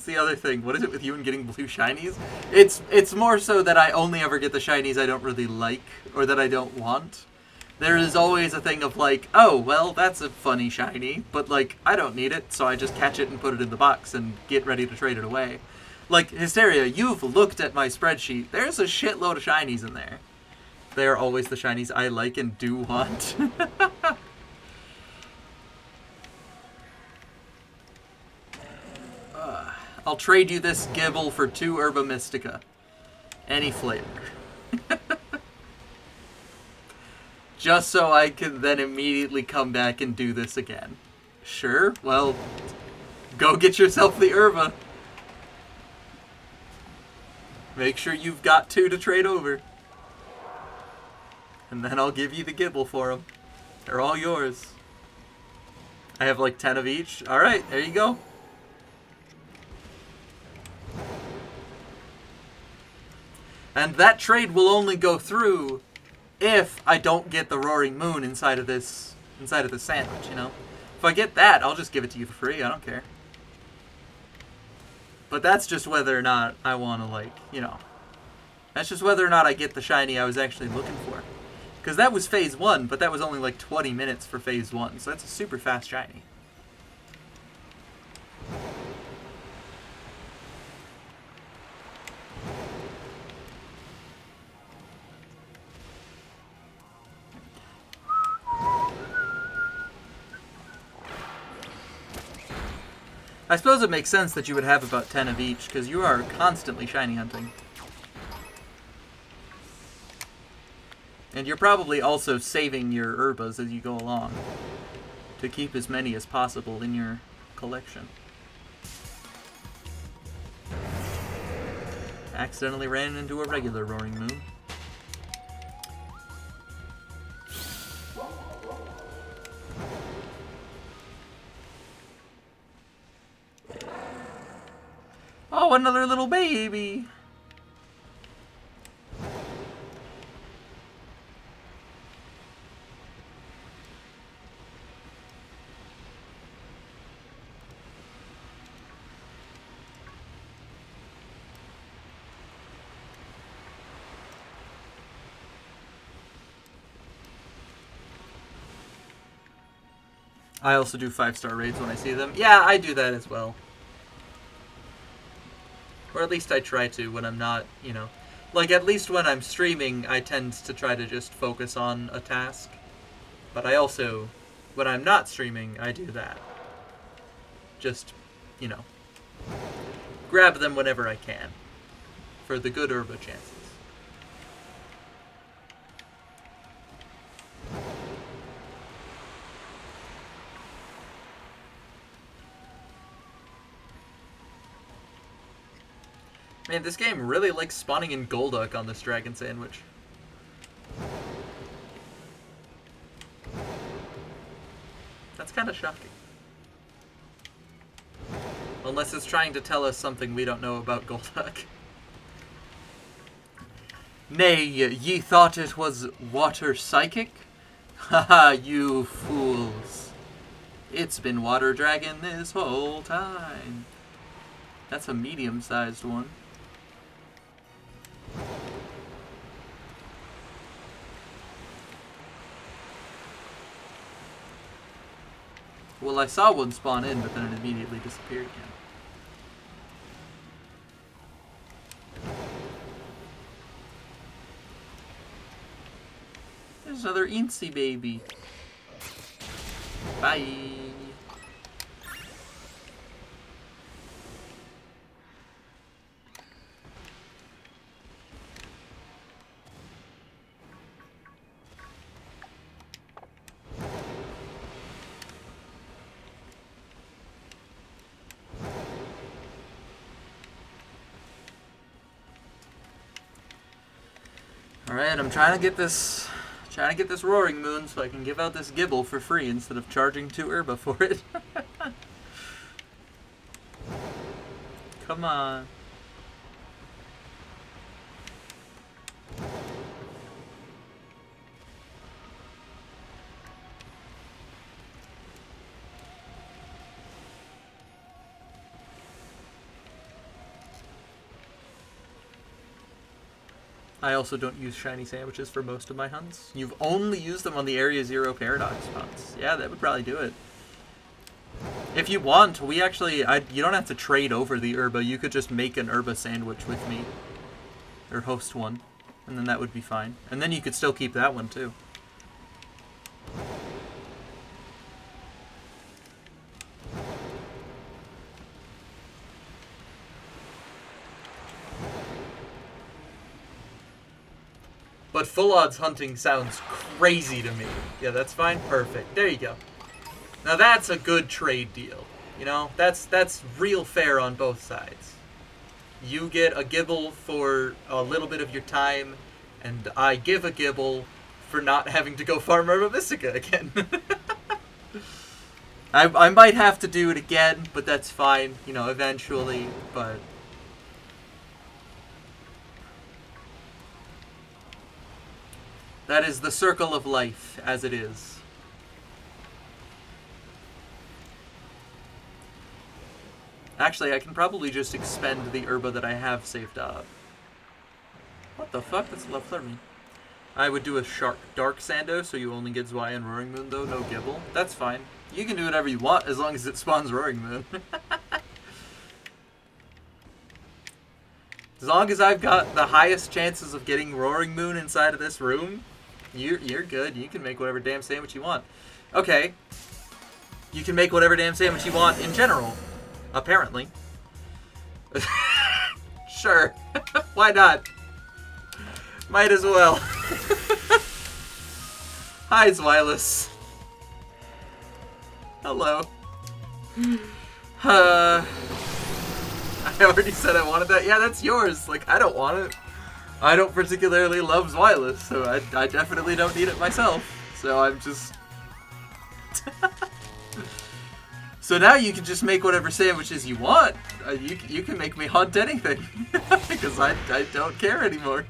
the other thing. What is it with you and getting blue shinies? It's more so that I only ever get the shinies I don't really like or that I don't want. There is always a thing of like, oh, well, that's a funny shiny, but like, I don't need it, so I just catch it and put it in the box and get ready to trade it away. Like, Hysteria, you've looked at my spreadsheet. There's a shitload of shinies in there. They are always the shinies I like and do want. I'll trade you this Gible for 2 Herba Mystica. Any flavor. Just so I can then immediately come back and do this again. Sure, well, go get yourself the Herba. Make sure you've got 2 to trade over. And then I'll give you the Gible for them. They're all yours. I have like 10 of each. Alright, there you go. And that trade will only go through if I don't get the Roaring Moon inside of this sandwich, you know? If I get that, I'll just give it to you for free. I don't care. But that's just whether or not I want to, like, you know. That's just whether or not I get the shiny I was actually looking for. Because that was phase 1, but that was only like 20 minutes for phase 1. So that's a super fast shiny. I suppose it makes sense that you would have about 10 of each, because you are constantly shiny hunting. And you're probably also saving your Urbas as you go along, to keep as many as possible in your collection. Accidentally ran into a regular Roaring Moon. Oh, another little baby! I also do 5-star raids when I see them. Yeah, I do that as well. Or at least I try to when I'm not, you know. Like, at least when I'm streaming, I tend to try to just focus on a task. But I also, when I'm not streaming, I do that. Just, you know, grab them whenever I can. For the good herba chances. Man, this game really likes spawning in Golduck on this Dragon Sandwich. That's kind of shocking. Unless it's trying to tell us something we don't know about Golduck. Nay, ye thought it was water psychic? Haha, you fools. It's been Water Dragon this whole time. That's a medium-sized one. Well, I saw one spawn in, but then it immediately disappeared again. There's another Incy baby. Bye. Alright, I'm trying to get this Roaring Moon so I can give out this Gibble for free instead of charging 2 herba for it. Come on. I also don't use shiny sandwiches for most of my hunts. You've only used them on the Area 0 Paradox hunts. Yeah, that would probably do it. If you want, we actually... you don't have to trade over the herba. You could just make an herba sandwich with me. Or host one. And then that would be fine. And then you could still keep that one, too. But full odds hunting sounds crazy to me. Yeah, that's fine. Perfect. There you go. Now that's a good trade deal. You know, that's real fair on both sides. You get a Gibble for a little bit of your time, and I give a Gibble for not having to go farm Herba Mystica again. I might have to do it again, but that's fine, you know, eventually, but... that is the circle of life, as it is. Actually, I can probably just expend the herba that I have saved up. What the fuck? That's left for me. I would do a Shark Dark Sando, so you only get Zwei and Roaring Moon, though, no Gibble. That's fine. You can do whatever you want, as long as it spawns Roaring Moon. As long as I've got the highest chances of getting Roaring Moon inside of this room, you're good. You can make whatever damn sandwich you want. Okay. You can make whatever damn sandwich you want in general. Apparently. Sure. Why not? Might as well. Hi, Zwilus. Hello. I already said I wanted that. Yeah, that's yours. Like, I don't want it. I don't particularly love Zwilus, so I definitely don't need it myself. So I'm just... So now you can just make whatever sandwiches you want. You can make me hunt anything. Because I don't care anymore.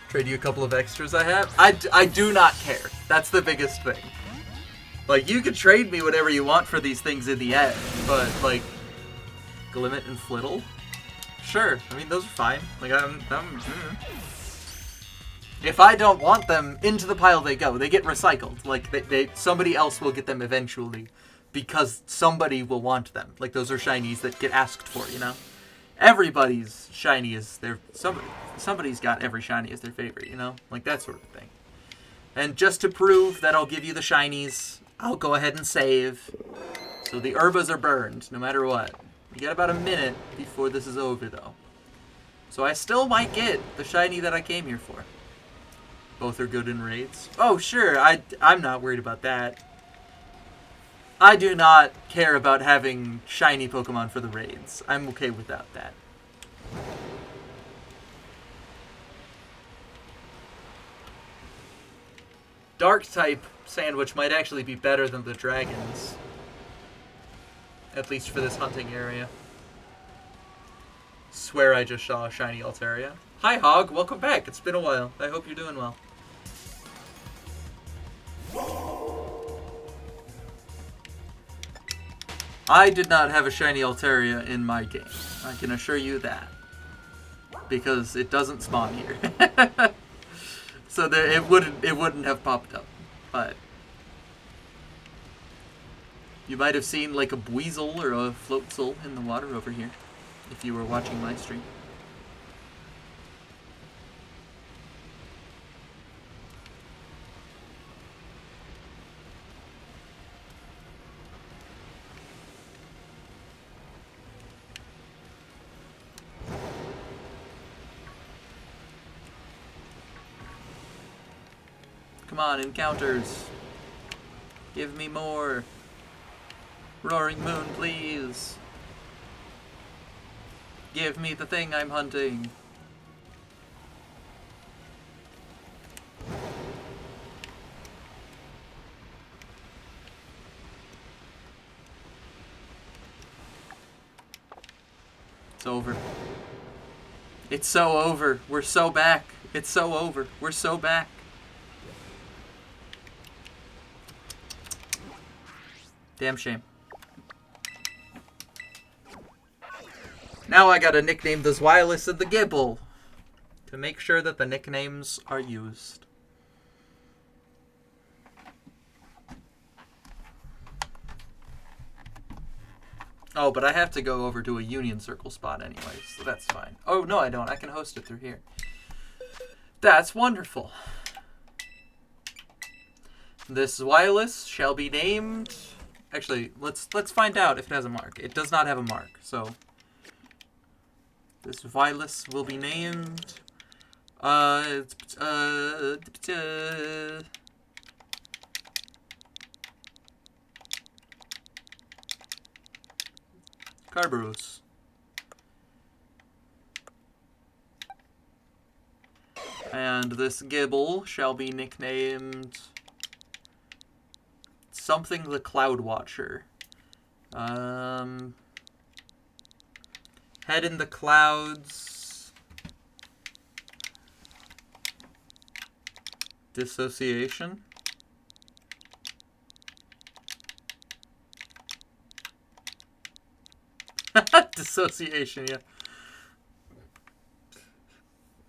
Trade you a couple of extras I have? I do not care. That's the biggest thing. Like, you could trade me whatever you want for these things in the end, but, like, Glimmet and Flittle? Sure. I mean, those are fine. Like, if I don't want them, into the pile they go. They get recycled. Like, somebody else will get them eventually because somebody will want them. Like, those are shinies that get asked for, you know? Everybody's shiny is their... Somebody's got every shiny as their favorite, you know? Like, that sort of thing. And just to prove that I'll give you the shinies, I'll go ahead and save. So the herbas are burned, no matter what. You got about a minute before this is over, though. So I still might get the shiny that I came here for. Both are good in raids. Oh, sure, I'm not worried about that. I do not care about having shiny Pokemon for the raids. I'm okay without that. Dark-type sandwich might actually be better than the dragons. At least for this hunting area. Swear I just saw a shiny Altaria. Hi, Hog. Welcome back. It's been a while. I hope you're doing well. I did not have a shiny Altaria in my game. I can assure you that. Because it doesn't spawn here. So it wouldn't have popped up. But you might have seen like a Buizel or a Floatzel in the water over here if you were watching my stream. Come on, encounters. Give me more. Roaring Moon, please. Give me the thing I'm hunting. It's over. It's so over. We're so back. It's so over. We're so back. Damn shame. Now I gotta nickname the Zwilus and the Gibble to make sure that the nicknames are used. Oh, but I have to go over to a Union Circle spot anyways, so that's fine. Oh, no, I don't. I can host it through here. That's wonderful. This Zwilus shall be named... Actually, let's find out if it has a mark. It does not have a mark, so... This Zwilus will be named... Carbarus. And this Gibble shall be nicknamed... Something the Cloud Watcher. Head in the clouds. Dissociation. Dissociation, yeah.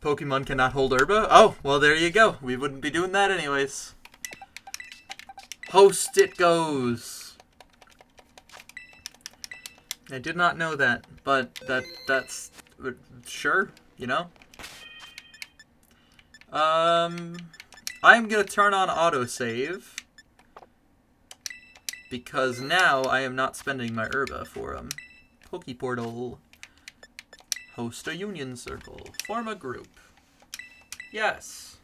Pokemon cannot hold Herba? Oh, well there you go. We wouldn't be doing that anyways. Host it goes. I did not know that, but that's sure, you know. I'm gonna turn on autosave because now I am not spending my Herba for Pokeportal. Host a Union Circle. Form a group. Yes.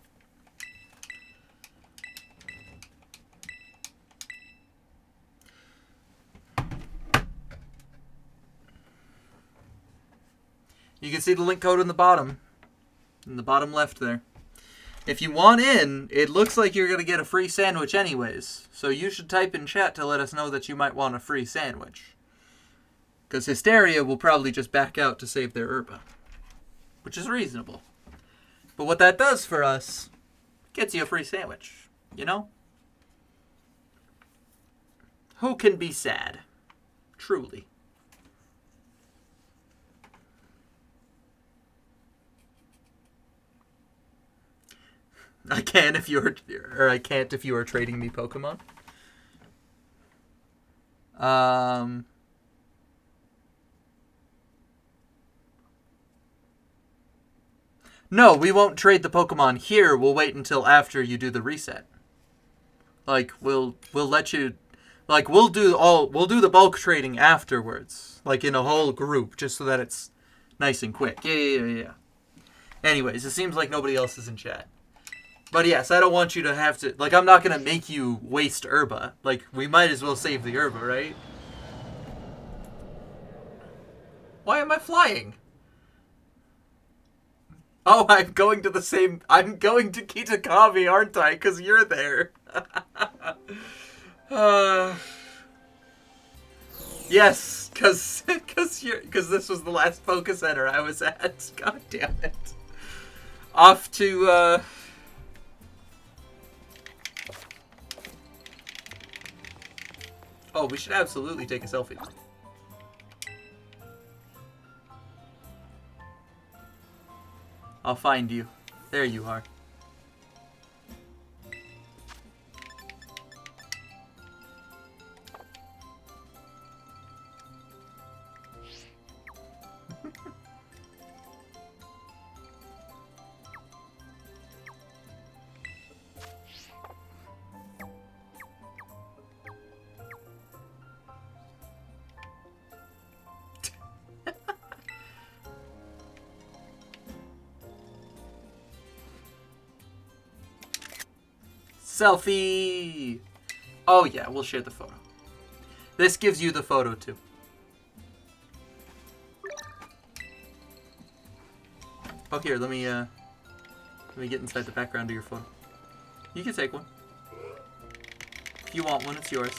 You can see the link code in the bottom left there. If you want in, it looks like you're going to get a free sandwich anyways. So you should type in chat to let us know that you might want a free sandwich. Because Hysteria will probably just back out to save their Herba. Which is reasonable. But what that does for us, gets you a free sandwich. You know? Who can be sad? Truly. I can if you're, or I can't if you are trading me Pokemon. No, we won't trade the Pokemon here. We'll wait until after you do the reset. Like we'll let you, like we'll do the bulk trading afterwards, like in a whole group, just so that it's nice and quick. Yeah. Anyways, it seems like nobody else is in chat. But yes, I don't want you to have to, like, I'm not going to make you waste Herba. Like, we might as well save the Herba, right? Why am I flying? Oh, I'm going to Kitakami, aren't I? Because you're there. Yes, because this was the last Focus Center I was at. God damn it. Off to, Oh, we should absolutely take a selfie. I'll find you. There you are. Selfie! Oh yeah, we'll share the photo. This gives you the photo too. Oh here, let me get inside the background of your photo. You can take one. If you want one, it's yours.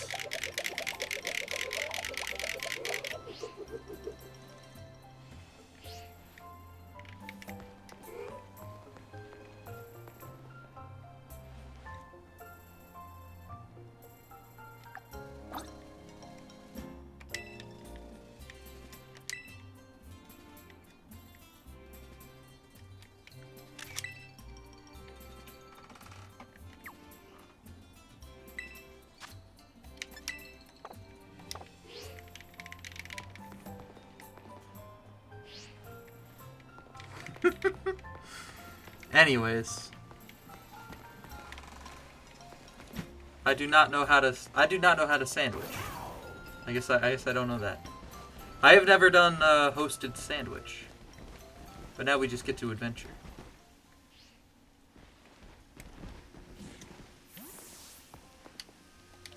Anyways, I do not know how to sandwich. I guess I don't know that. I have never done hosted sandwich, but now we just get to adventure.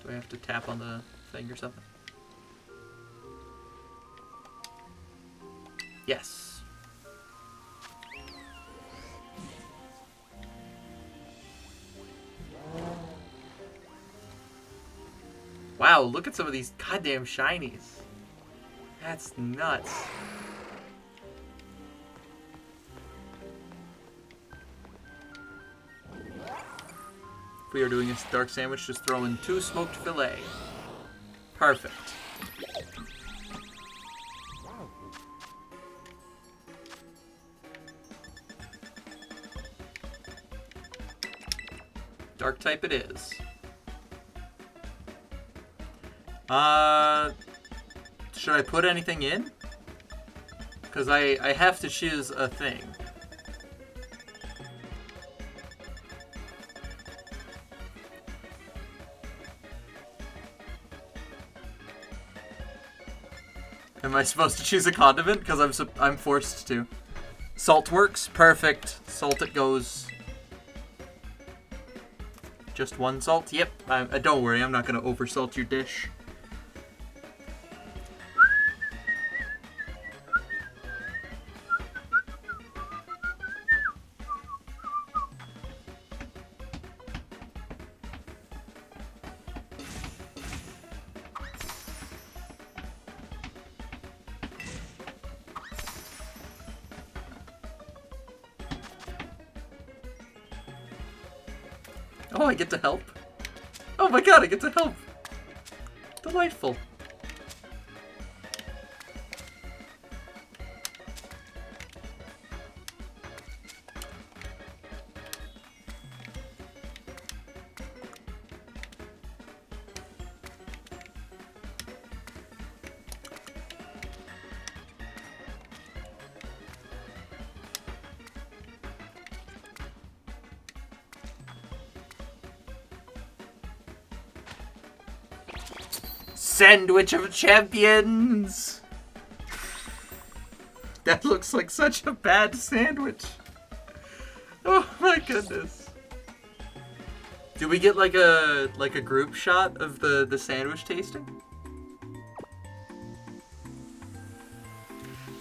Do I have to tap on the thing or something? Yes. Wow, look at some of these goddamn shinies. That's nuts. If we are doing a dark sandwich, just throw in 2 smoked filet. Perfect. Dark type it is. Should I put anything in? Because I have to choose a thing. Am I supposed to choose a condiment? Because I'm forced to. Salt works. Perfect. Salt it goes. Just 1 salt? Yep. Don't worry, I'm not going to oversalt your dish. Oh, I get to help? Oh my god, I get to help! Delightful. Sandwich of champions! That looks like such a bad sandwich. Oh my goodness. Do we get like a group shot of the sandwich tasting?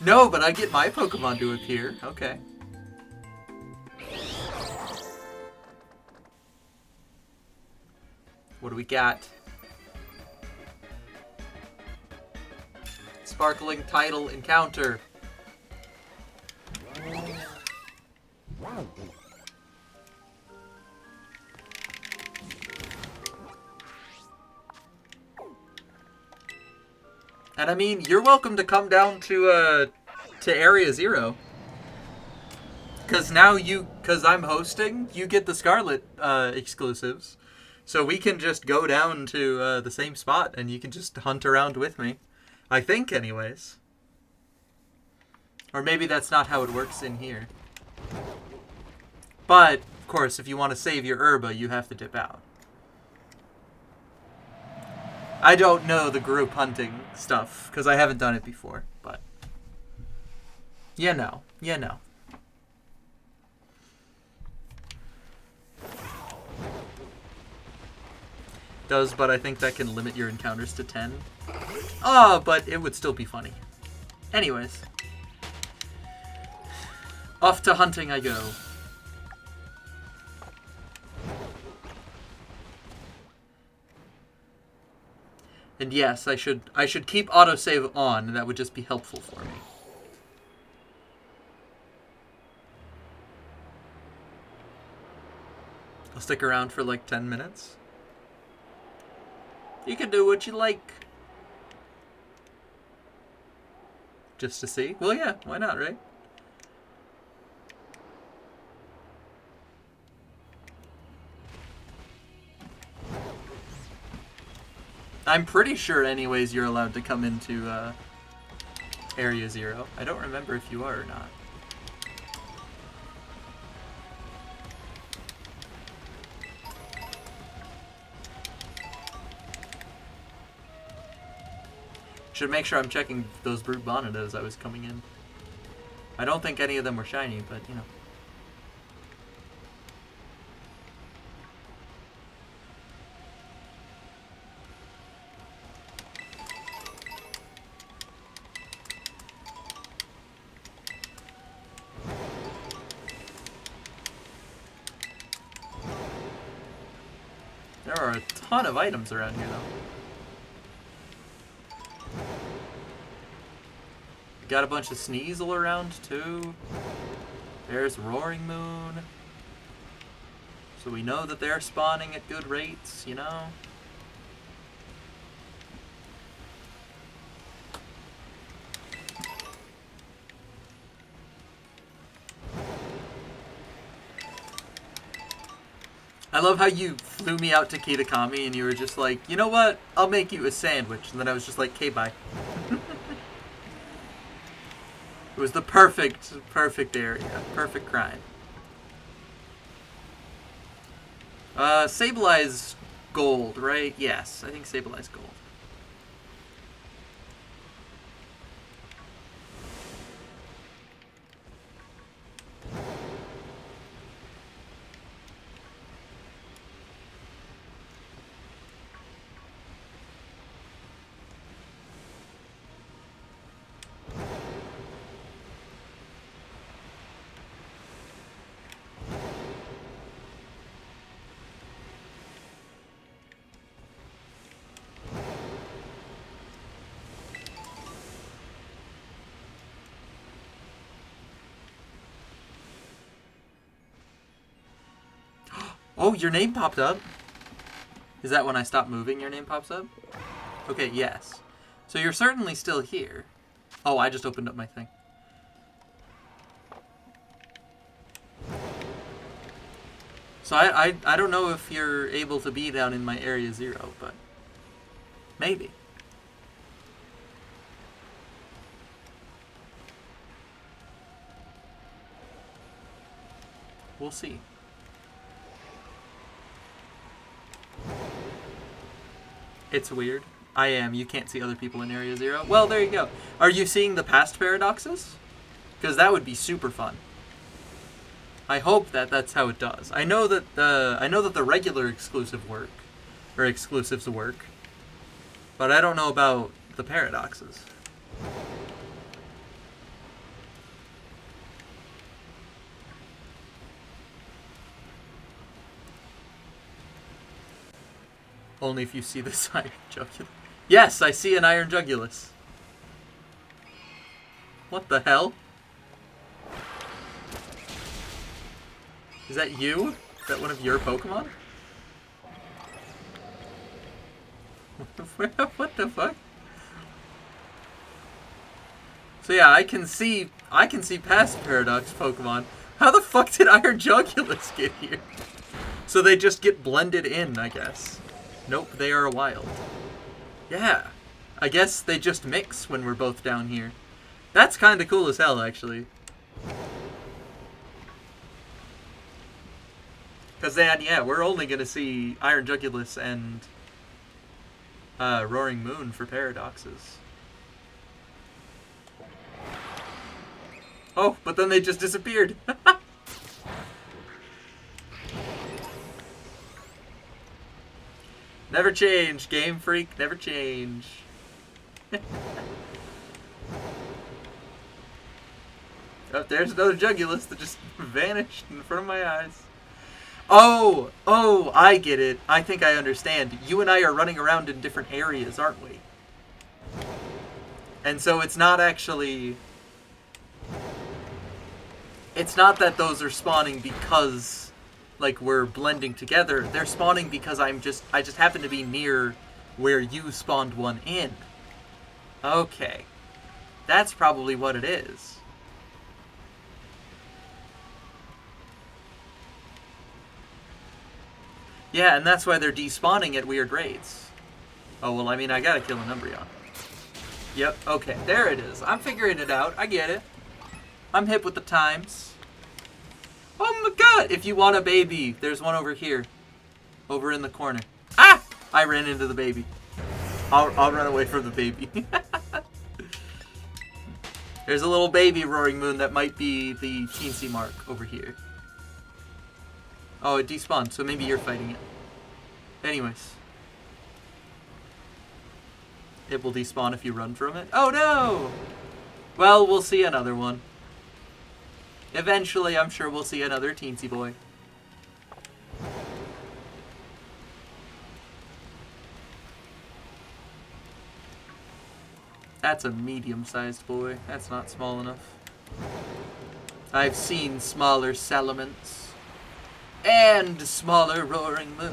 No, but I get my Pokemon to appear. Okay. What do we got? Sparkling title encounter. And I mean, you're welcome to come down to Area Zero. Cause now cause I'm hosting, you get the Scarlet exclusives. So we can just go down to the same spot and you can just hunt around with me. I think anyways. Or maybe that's not how it works in here. But, of course, if you want to save your Herba, you have to dip out. I don't know the group hunting stuff, because I haven't done it before, but... You know. Does, but I think that can limit your encounters to 10. Oh, but it would still be funny. Anyways. Off to hunting I go. And yes, I should keep autosave on. That would just be helpful for me. I'll stick around for like 10 minutes. You can do what you like. Just to see? Well, yeah, why not, right? I'm pretty sure, anyways, you're allowed to come into Area Zero. I don't remember if you are or not. Should make sure I'm checking those Brute Bonnet as I was coming in. I don't think any of them were shiny, but, you know. There are a ton of items around here, though. Got a bunch of Sneasel around, too. There's Roaring Moon. So we know that they're spawning at good rates, you know? I love how you flew me out to Kitakami and you were just like, you know what? I'll make you a sandwich. And then I was just like, okay, bye. It was the perfect area. Perfect crime. Sableye gold, right? Yes, I think Sableye's gold. Oh, your name popped up. Is that when I stop moving your name pops up? Okay, yes. So you're certainly still here. Oh, I just opened up my thing. So I don't know if you're able to be down in my Area Zero, but maybe. We'll see. It's weird. I am. You can't see other people in Area 0. Well, there you go. Are you seeing the past paradoxes? Because that would be super fun. I hope that that's how it does. I know that the regular exclusives work, but I don't know about the paradoxes. Only if you see this iron jugulus. Yes, I see an iron jugulus. What the hell? Is that you? Is that one of your Pokemon? What the fuck? So yeah, I can see past Paradox Pokemon. How the fuck did Iron Jugulus get here? So they just get blended in, I guess. Nope, they are wild. Yeah. I guess they just mix when we're both down here. That's kind of cool as hell, actually. Because then, yeah, we're only going to see Iron Jugulus and Roaring Moon for paradoxes. Oh, but then they just disappeared. Never change, Game Freak, never change. Oh, there's another Jugulus that just vanished in front of my eyes. Oh, I get it. I think I understand. You and I are running around in different areas, aren't we? And so it's not actually... It's not that those are spawning because, like, we're blending together. They're spawning because I just happen to be near where you spawned one in. Okay. That's probably what it is. Yeah, and that's why they're despawning at weird rates. Oh, well, I mean, I gotta kill an Umbreon. Yep, okay, there it is. I'm figuring it out. I get it. I'm hip with the times. Oh my god! If you want a baby, there's one over here. Over in the corner. Ah! I ran into the baby. I'll run away from the baby. There's a little baby Roaring Moon that might be the teensy mark over here. Oh, it despawned, so maybe you're fighting it. Anyways. It will despawn if you run from it. Oh no! Well, we'll see another one. Eventually, I'm sure we'll see another teensy boy. That's a medium-sized boy. That's not small enough. I've seen smaller Salamence. And smaller Roaring Moon.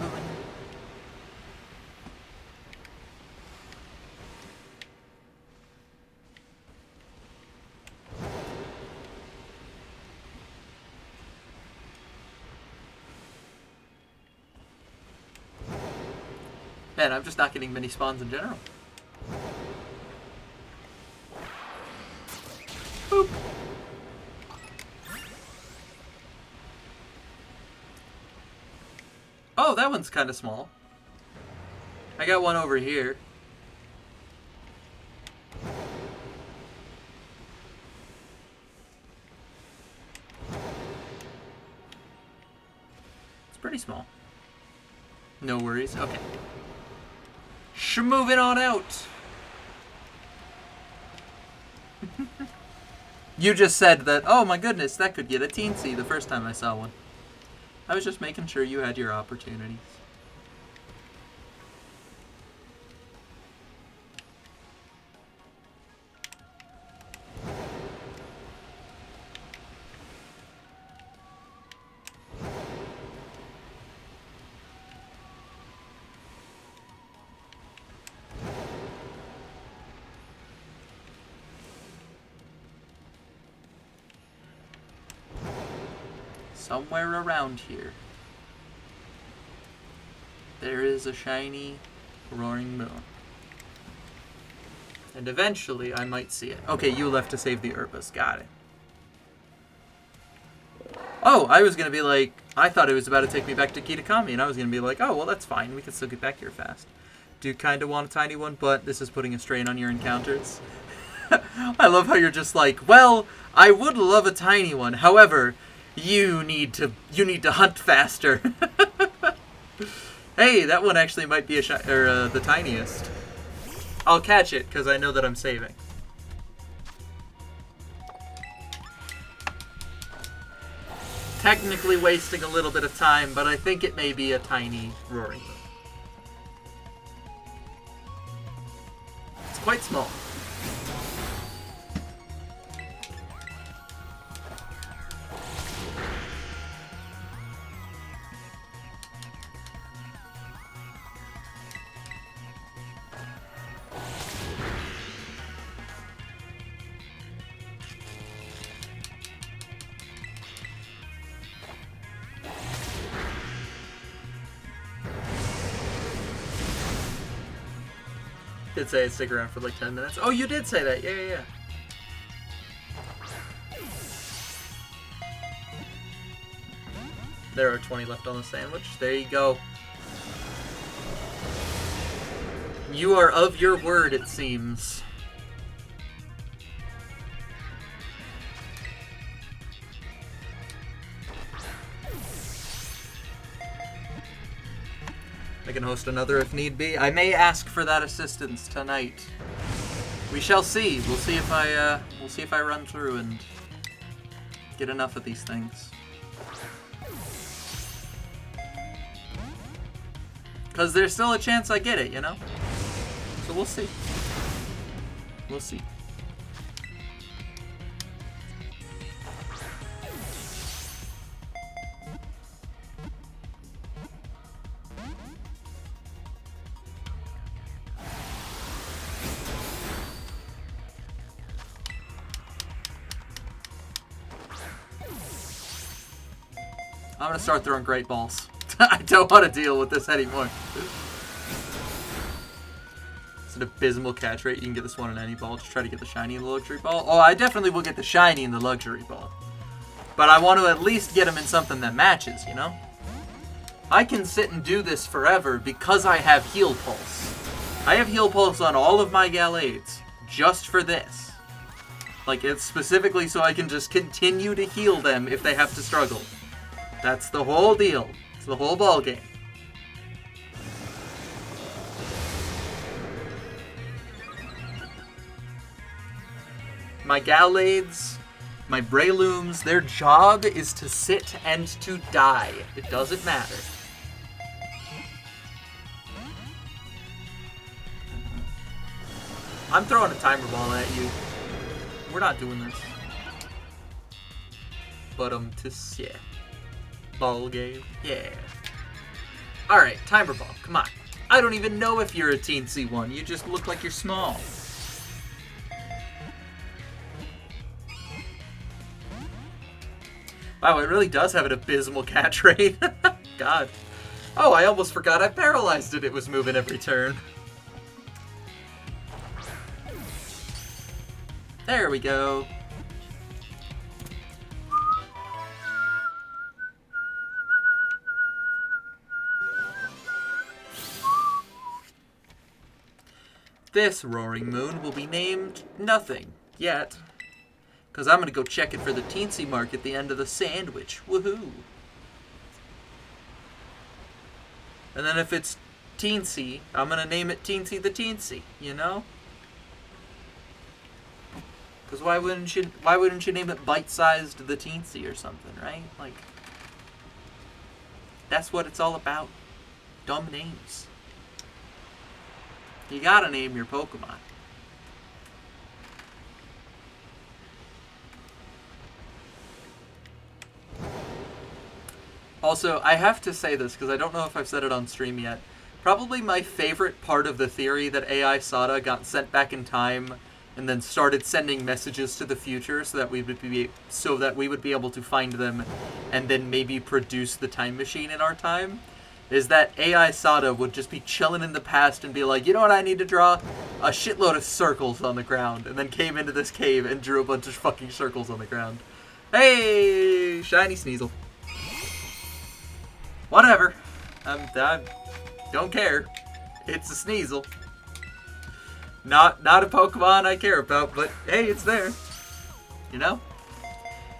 Man, I'm just not getting many spawns in general. Boop. Oh, that one's kind of small. I got one over here. It's pretty small. No worries. Okay. Moving on out. You just said that, oh my goodness, that could get a teensy the first time I saw one. I was just making sure you had your opportunities. Somewhere around here, there is a shiny Roaring Moon. And eventually, I might see it. Okay, you left to save the Urbus. Got it. Oh, I was going to be like... I thought it was about to take me back to Kitakami, and I was going to be like, oh, well, that's fine. We can still get back here fast. do kind of want a tiny one, but this is putting a strain on your encounters. I love how you're just like, well, I would love a tiny one. However, you need to hunt faster. Hey, that one actually might be the tiniest. I'll catch it because I know that I'm saving. Technically wasting a little bit of time, but I think it may be a tiny roaring moon. It's quite small. Did say I'd stick around for like 10 minutes. Oh, you did say that. Yeah. There are 20 left on the sandwich. There you go. You are of your word, it seems. I can host another if need be. I may ask for that assistance tonight. We shall see. We'll see if I run through and get enough of these things. Because there's still a chance I get it, you know? So we'll see. We'll see. I'm gonna start throwing great balls. I don't want to deal with this anymore. It's an abysmal catch rate. You can get this one in any ball. Just try to get the shiny in the luxury ball. Oh, I definitely will get the shiny in the luxury ball. But I want to at least get them in something that matches, you know? I can sit and do this forever because I have Heal Pulse. I have Heal Pulse on all of my Gallades just for this. Like, it's specifically so I can just continue to heal them if they have to struggle. That's the whole deal. It's the whole ball game. My Gallades, my Breloons, their job is to sit and to die. It doesn't matter. I'm throwing a timer ball at you. We're not doing this. But yeah. Ball game, yeah. Alright, timer ball, come on. I don't even know if you're a teensy one. You just look like you're small. Wow, it really does have an abysmal catch rate. God. Oh, I almost forgot I paralyzed it. It was moving every turn. There we go. This roaring moon will be named nothing yet. Because I'm going to go check it for the teensy mark at the end of the sandwich. Woohoo. And then if it's teensy, I'm going to name it Teensy the Teensy, you know? Because why wouldn't you name it Bite-Sized the Teensy or something, right? Like, that's what it's all about. Dumb names. You gotta name your Pokemon. Also, I have to say this because I don't know if I've said it on stream yet. Probably my favorite part of the theory that AI Sada got sent back in time and then started sending messages to the future so that we would be able to find them and then maybe produce the time machine in our time, is that AI Sada would just be chilling in the past and be like, you know what I need to draw? A shitload of circles on the ground, and then came into this cave and drew a bunch of fucking circles on the ground. Hey, shiny Sneasel. Whatever. I don't care. It's a Sneasel. Not a Pokemon I care about, but hey, it's there. You know?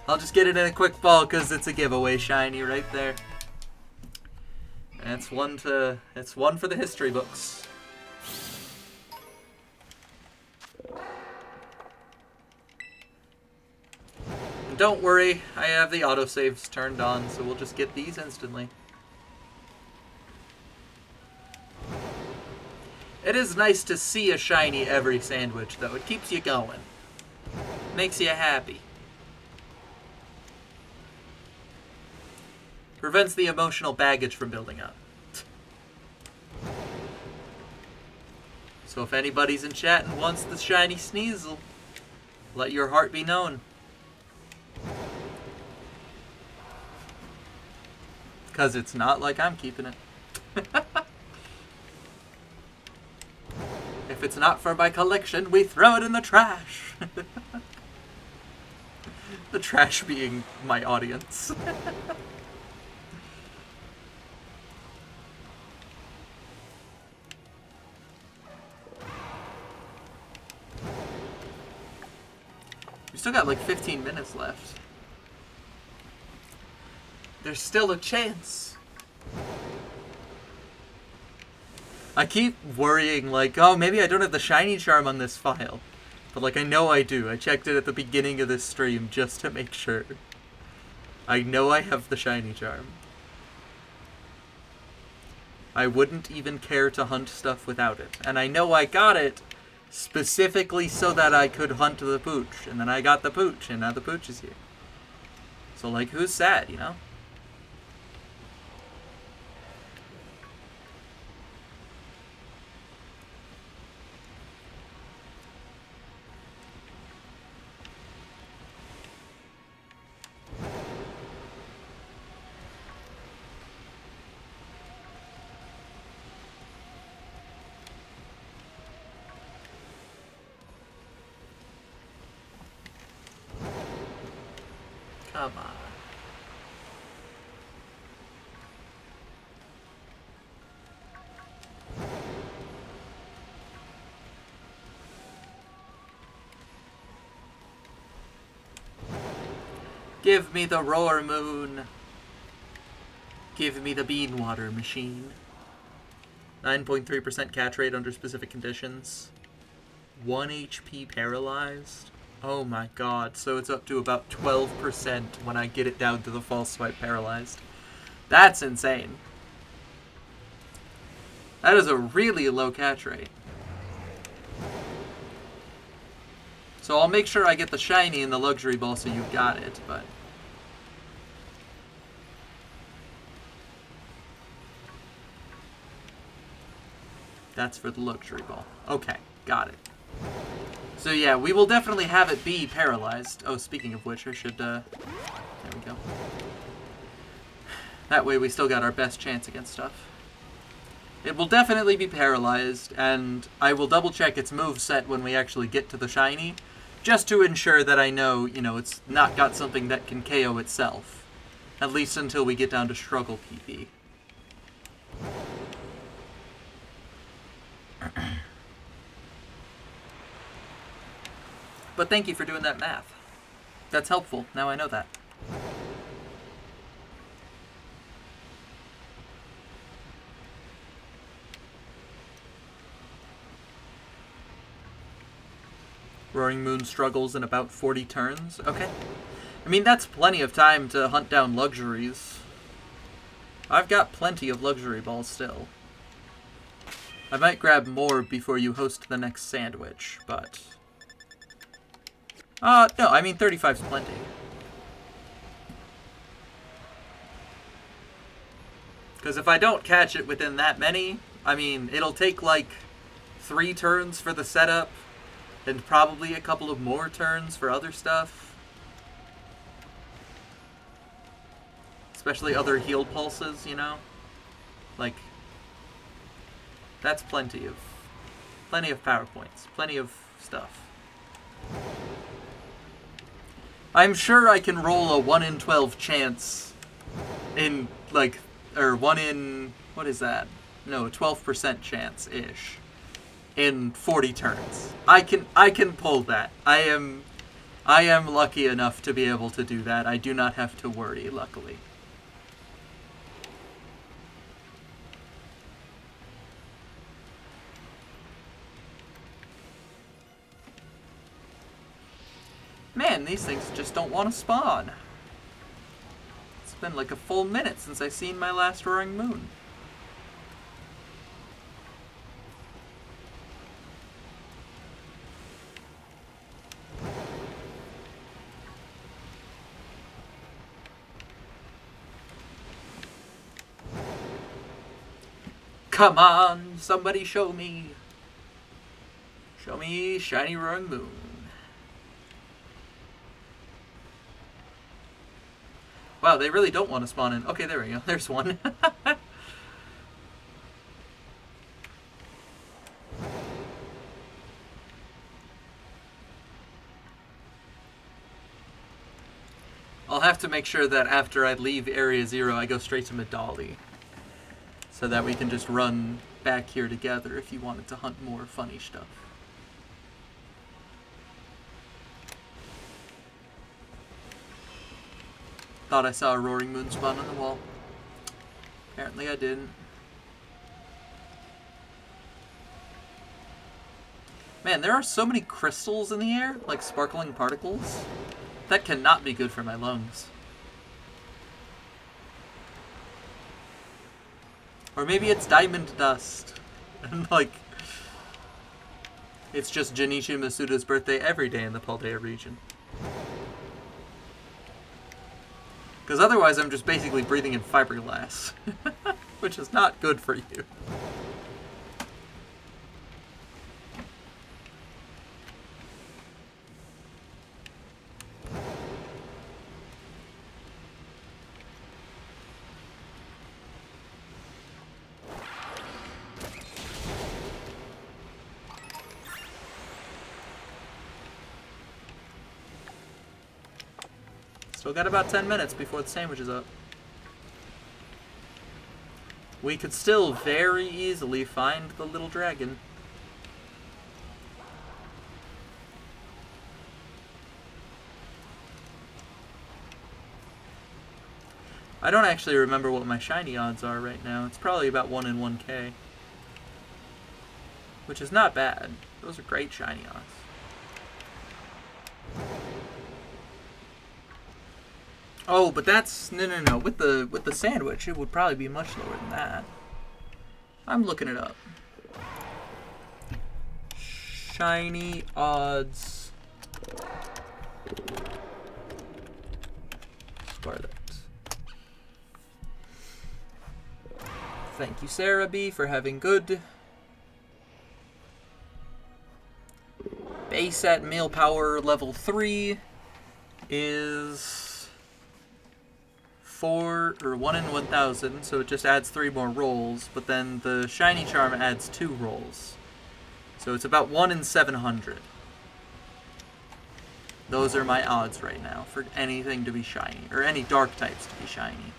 I'll just get it in a quick ball because it's a giveaway shiny right there. And it's one for the history books. And don't worry, I have the autosaves turned on, so we'll just get these instantly. It is nice to see a shiny every sandwich, though. It keeps you going. Makes you happy. Prevents the emotional baggage from building up. So if anybody's in chat and wants the shiny Sneasel, let your heart be known. Because it's not like I'm keeping it. If it's not for my collection, we throw it in the trash. The trash being my audience. We still got like 15 minutes left. There's still a chance. I keep worrying, like, oh, maybe I don't have the shiny charm on this file. But, like, I know I do. I checked it at the beginning of this stream just to make sure. I know I have the shiny charm. I wouldn't even care to hunt stuff without it. And I know I got it specifically so that I could hunt the pooch. And then I got the pooch, and now the pooch is here. So, like, who's sad, you know? Come on. Give me the roar moon. Give me the bean water machine. 9.3% catch rate under specific conditions. 1 HP paralyzed. Oh my god, so it's up to about 12% when I get it down to the false swipe paralyzed. That's insane. That is a really low catch rate. So I'll make sure I get the shiny in the luxury ball so you got it, but... That's for the luxury ball. Okay, got it. So yeah, we will definitely have it be paralyzed. Oh, speaking of which, I should, there we go. That way we still got our best chance against stuff. It will definitely be paralyzed, and I will double check its moveset when we actually get to the shiny, just to ensure that I know, you know, it's not got something that can KO itself. At least until we get down to struggle PP. But thank you for doing that math. That's helpful. Now I know that. Roaring Moon struggles in about 40 turns. Okay. I mean, that's plenty of time to hunt down luxuries. I've got plenty of luxury balls still. I might grab more before you host the next sandwich, but... no, I mean 35's plenty. Because if I don't catch it within that many, I mean, it'll take like 3 turns for the setup, and probably a couple of more turns for other stuff. Especially other heal pulses, you know? Like, that's plenty of power points, plenty of stuff. I'm sure I can roll a 1 in 12 chance in, like, or 1 in, what is that? no, 12% chance-ish in 40 turns. I can pull that. I am lucky enough to be able to do that. I do not have to worry, luckily. Man, these things just don't want to spawn. It's been like a full minute since I seen my last roaring moon. Come on, somebody show me. Show me shiny roaring moon. Wow, they really don't want to spawn in. Okay, there we go. There's one. I'll have to make sure that after I leave Area 0, I go straight to Medali. So that we can just run back here together if you wanted to hunt more funny stuff. Thought I saw a roaring moon spawn on the wall. Apparently I didn't. Man, there are so many crystals in the air, like sparkling particles. That cannot be good for my lungs. Or maybe it's diamond dust. And like, it's just Junichi Masuda's birthday every day in the Paldea region. Because otherwise I'm just basically breathing in fiberglass. Which is not good for you. Still got about 10 minutes before the sandwich is up. We could still very easily find the little dragon. I don't actually remember what my shiny odds are right now. It's probably about 1 in 1k. Which is not bad. Those are great shiny odds. Oh, but that's no. With the sandwich, it would probably be much lower than that. I'm looking it up. Shiny odds. Scarlet. Thank you, Sarah B, for having good. Base at meal power level 3 is 1 in 1,000, so it just adds 3 more rolls, but then the shiny charm adds 2 rolls. So it's about 1 in 700. Those are my odds right now for anything to be shiny, or any dark types to be shiny.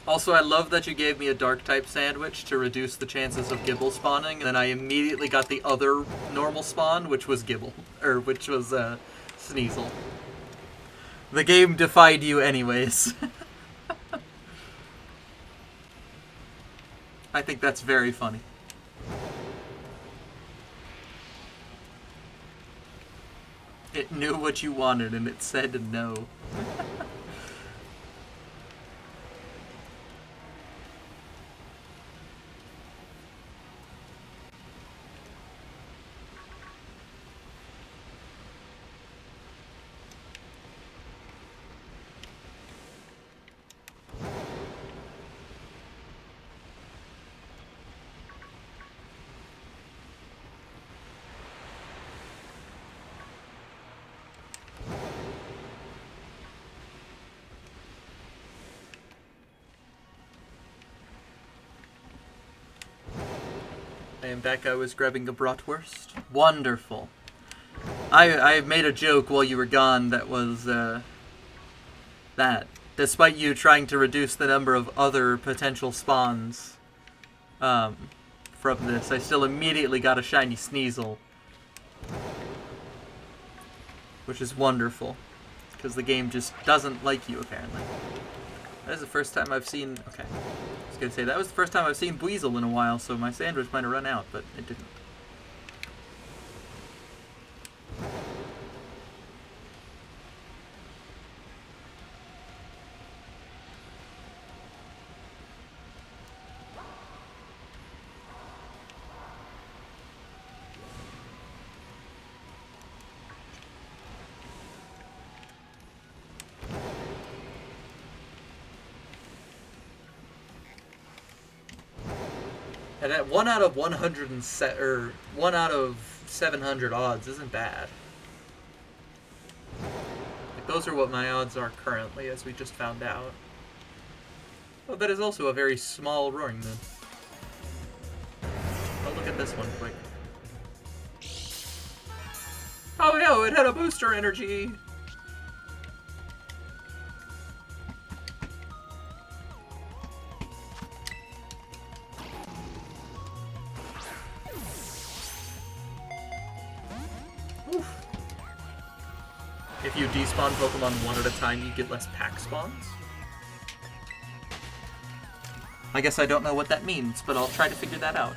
Also, I love that you gave me a dark-type sandwich to reduce the chances of Gibble spawning, and then I immediately got the other normal spawn, which was Gibble. Or, which was, Sneasel. The game defied you anyways. I think that's very funny. It knew what you wanted, and it said no. And that guy was grabbing a bratwurst. Wonderful. I made a joke while you were gone that was, that despite you trying to reduce the number of other potential spawns, from this, I still immediately got a shiny Sneasel. Which is wonderful. Because the game just doesn't like you, apparently. That is the first time I've seen... Okay. I was going to say, that was the first time I've seen Buizel in a while, so my sandwich might have run out, but it didn't. And at 1 out of 1 out of 700 odds isn't bad. Like, those are what my odds are currently, as we just found out. Oh, that is also a very small Roaring Moon. Oh, look at this one quick. Oh no, it had a booster energy! If you despawn Pokemon one at a time, you get less pack spawns? I guess I don't know what that means, but I'll try to figure that out.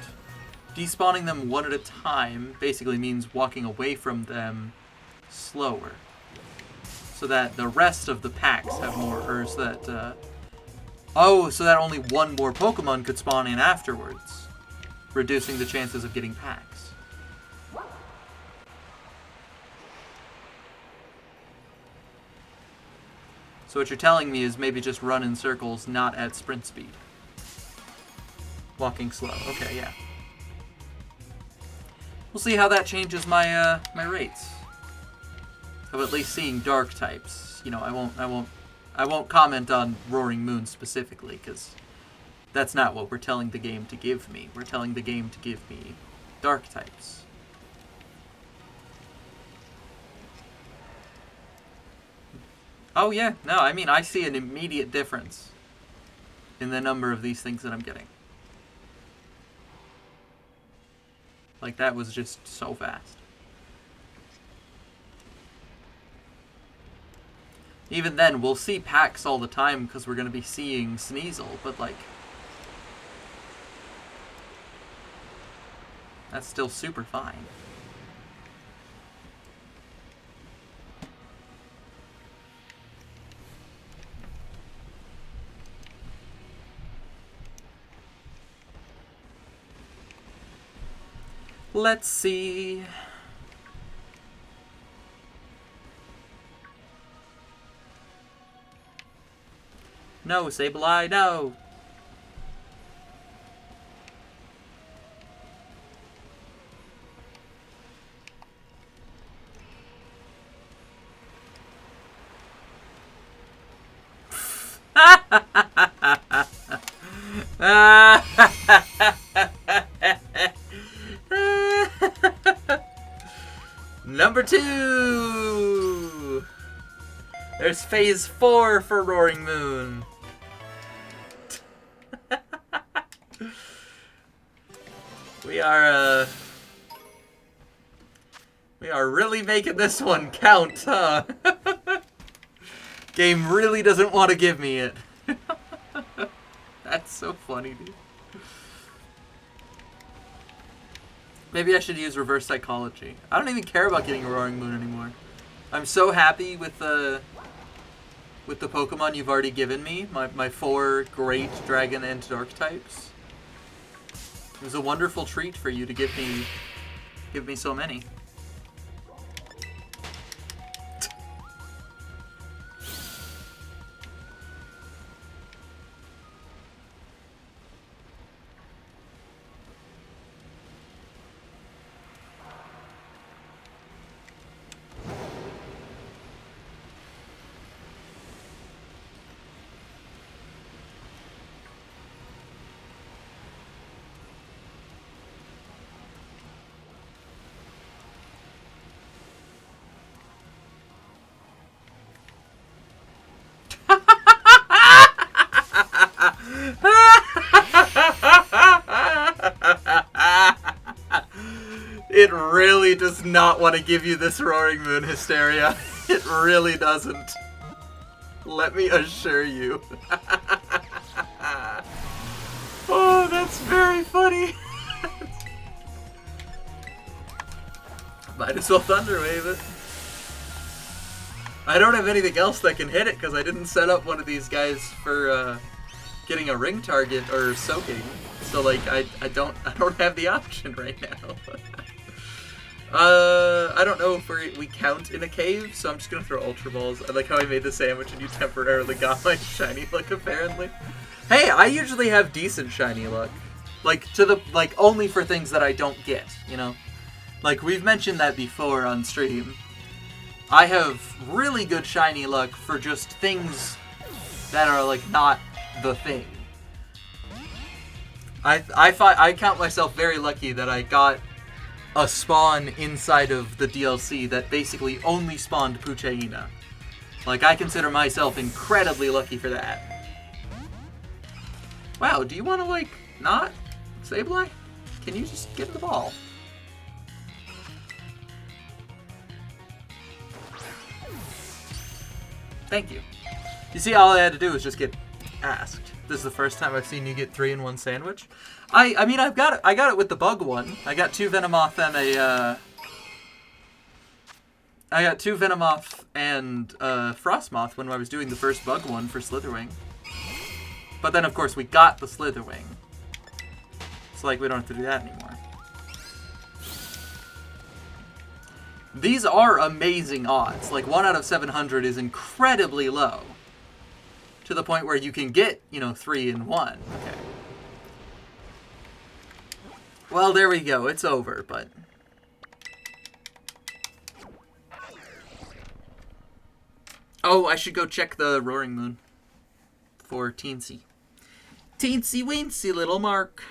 Despawning them one at a time basically means walking away from them slower. So that the rest of the packs have more, or so that, oh, so that only one more Pokemon could spawn in afterwards, reducing the chances of getting packs. So what you're telling me is maybe just run in circles, not at sprint speed. Walking slow. Okay, yeah. We'll see how that changes my my rates. Of at least seeing dark types. You know, I won't comment on Roaring Moon specifically, because that's not what we're telling the game to give me. We're telling the game to give me dark types. Oh yeah, no, I mean, I see an immediate difference in the number of these things that I'm getting. Like, that was just so fast. Even then, we'll see packs all the time because we're going to be seeing Sneasel, but like... that's still super fine. Let's see. No, Sableye, no! Number 2! There's phase 4 for Roaring Moon. We are really making this one count, huh? Game really doesn't want to give me it. That's so funny, dude. Maybe I should use reverse psychology. I don't even care about getting a Roaring Moon anymore. I'm so happy with the Pokemon you've already given me. My 4 great Dragon and Dark types. It was a wonderful treat for you to give me so many. does not want to give you this Roaring Moon hysteria. It really doesn't. Let me assure you. Oh, that's very funny. Might as well Thunderwave it. I don't have anything else that can hit it because I didn't set up one of these guys for getting a ring target or soaking. So like I don't have the option right now. I don't know if we count in a cave, so I'm just gonna throw Ultra Balls. I like how I made the sandwich and you temporarily got my shiny luck apparently. Hey, I usually have decent shiny luck. Like only for things that I don't get, you know? Like we've mentioned that before on stream. I have really good shiny luck for just things that are like not the thing. I count myself very lucky that I got a spawn inside of the DLC that basically only spawned Puchaina. Like, I consider myself incredibly lucky for that. Wow, do you want to, like, not Sableye? Can you just get the ball? Thank you. You see, all I had to do was just get asked. This is the first time I've seen you get 3-in-1 sandwich. I mean, I got it with the bug one. I got 2 Venomoth and a, I got 2 Venomoth and Frostmoth when I was doing the first bug one for Slitherwing. But then, of course, we got the Slitherwing. So, like, we don't have to do that anymore. These are amazing odds. Like, 1 out of 700 is incredibly low. To the point where you can get, you know, 3-in-1. Okay. Well, there we go. It's over, but... Oh, I should go check the Roaring Moon for Teensy. Teensy weensy little Mark.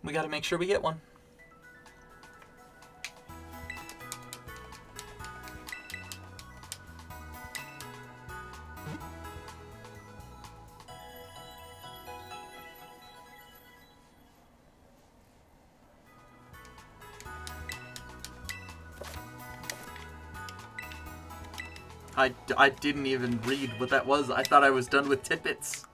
We gotta make sure we get one. I didn't even read what that was. I thought I was done with tidbits.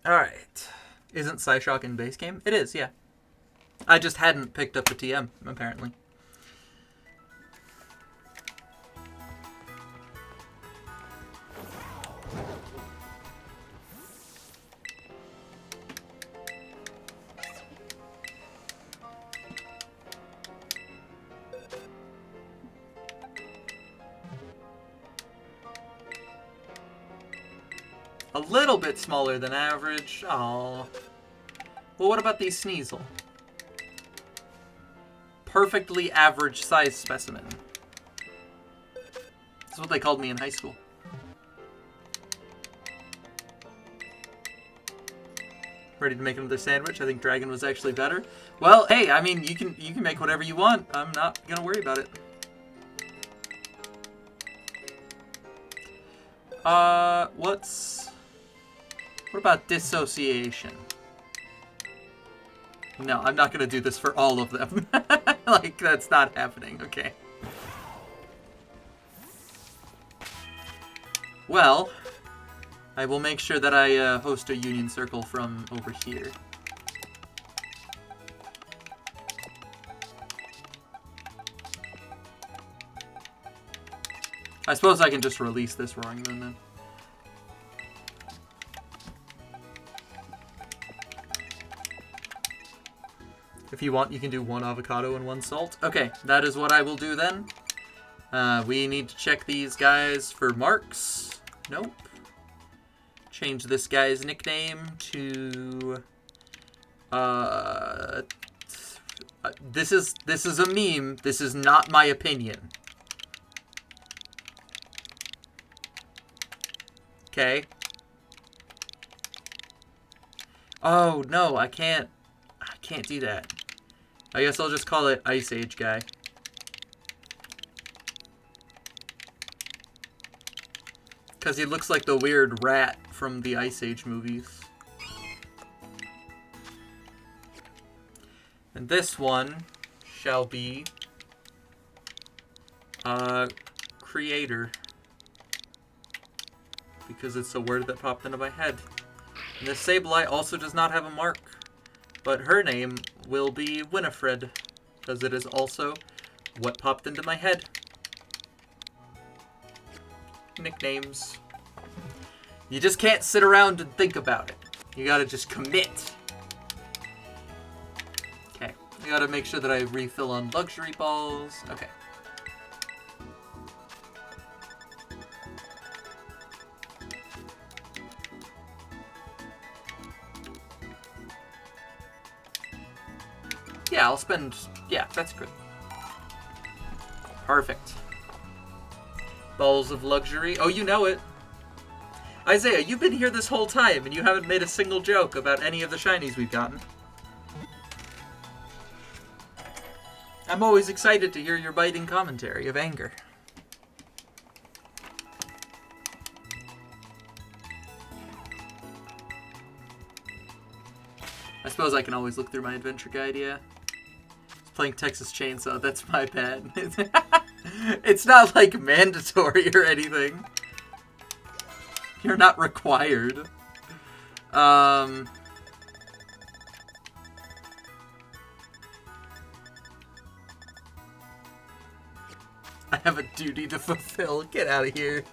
Alright. Isn't Psyshock in base game? It is, yeah. I just hadn't picked up the TM, apparently. A little bit smaller than average. Oh. Well, what about these Sneasel? Perfectly average size specimen. That's what they called me in high school. Ready to make another sandwich? I think Dragon was actually better. Well, hey, I mean, you can make whatever you want. I'm not gonna worry about it. What about dissociation? No, I'm not gonna do this for all of them. Like, that's not happening, okay. Well, I will make sure that I host a union circle from over here. I suppose I can just release this Roaring Moon then. If you want, you can do 1 avocado and 1 salt. Okay, that is what I will do then. We need to check these guys for marks. Nope. Change this guy's nickname to... This is a meme. This is not my opinion. Okay. Oh, no, I can't do that. I guess I'll just call it Ice Age guy. Because he looks like the weird rat from the Ice Age movies. And this one shall be creator. Because it's a word that popped into my head. And this Sableye also does not have a mark. But her name will be Winifred. Because it is also what popped into my head. Nicknames. You just can't sit around and think about it. You gotta just commit. Okay. I gotta make sure that I refill on luxury balls. Okay. Yeah, I'll spend... Yeah, that's good. Perfect. Balls of luxury. Oh, you know it. Isaiah, you've been here this whole time, and you haven't made a single joke about any of the shinies we've gotten. I'm always excited to hear your biting commentary of anger. I suppose I can always look through my adventure guide, yeah. Playing Texas Chainsaw, that's my bad. It's not like mandatory or anything. You're not required. I have a duty to fulfill. Get out of here.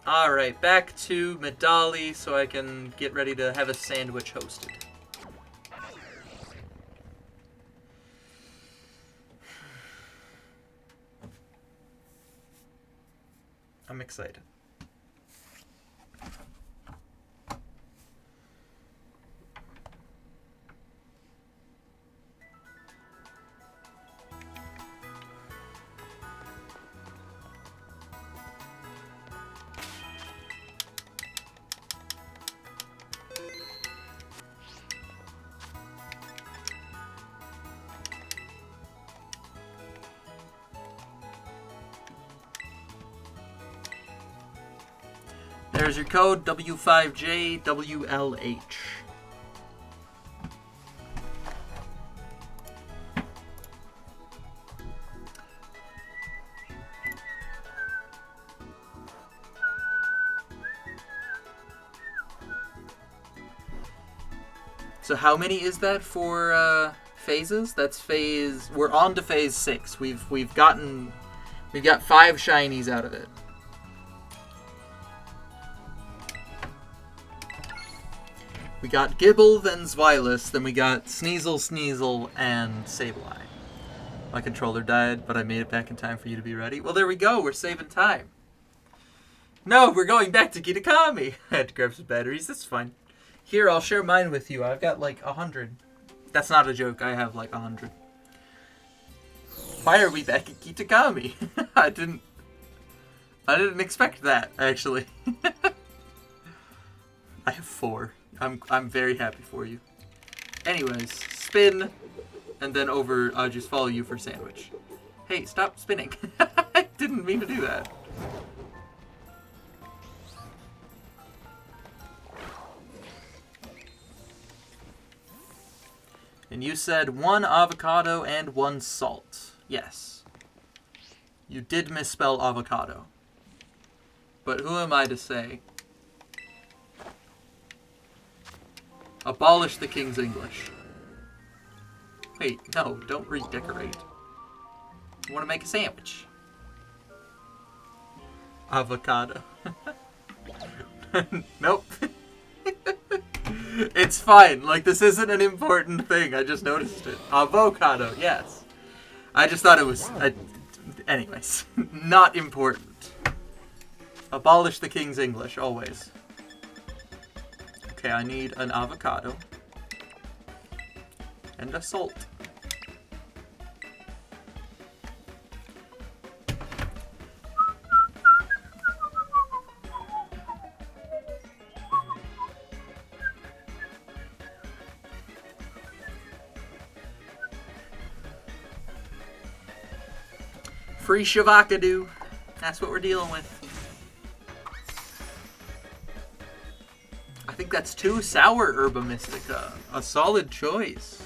Alright, back to Medali so I can get ready to have a sandwich hosted. I'm excited. There's your code, W5JWLH. So how many is that for phases? That's phase... We're on to phase 6. We've got 5 shinies out of it. We got Gibble, then Zweilous, then we got Sneasel, and Sableye. My controller died, but I made it back in time for you to be ready. Well, there we go. We're saving time. No, we're going back to Kitakami. I had to grab some batteries. That's fine. Here, I'll share mine with you. I've got like 100. That's not a joke. I have like 100. Why are we back at Kitakami? I didn't expect that, actually. I have 4. I'm very happy for you. Anyways, spin, and then over, I'll just follow you for sandwich. Hey, stop spinning. I didn't mean to do that. And you said 1 avocado and 1 salt. Yes. You did misspell avocado. But who am I to say? Abolish the King's English. Wait, no, don't redecorate. I want to make a sandwich. Avocado. Nope. It's fine. Like, this isn't an important thing. I just noticed it. Avocado, yes. I just thought it was... anyways, not important. Abolish the King's English, always. Okay, I need an avocado. And a salt. Free shavakadu. That's what we're dealing with. I think that's 2 sour Herba Mystica. A solid choice.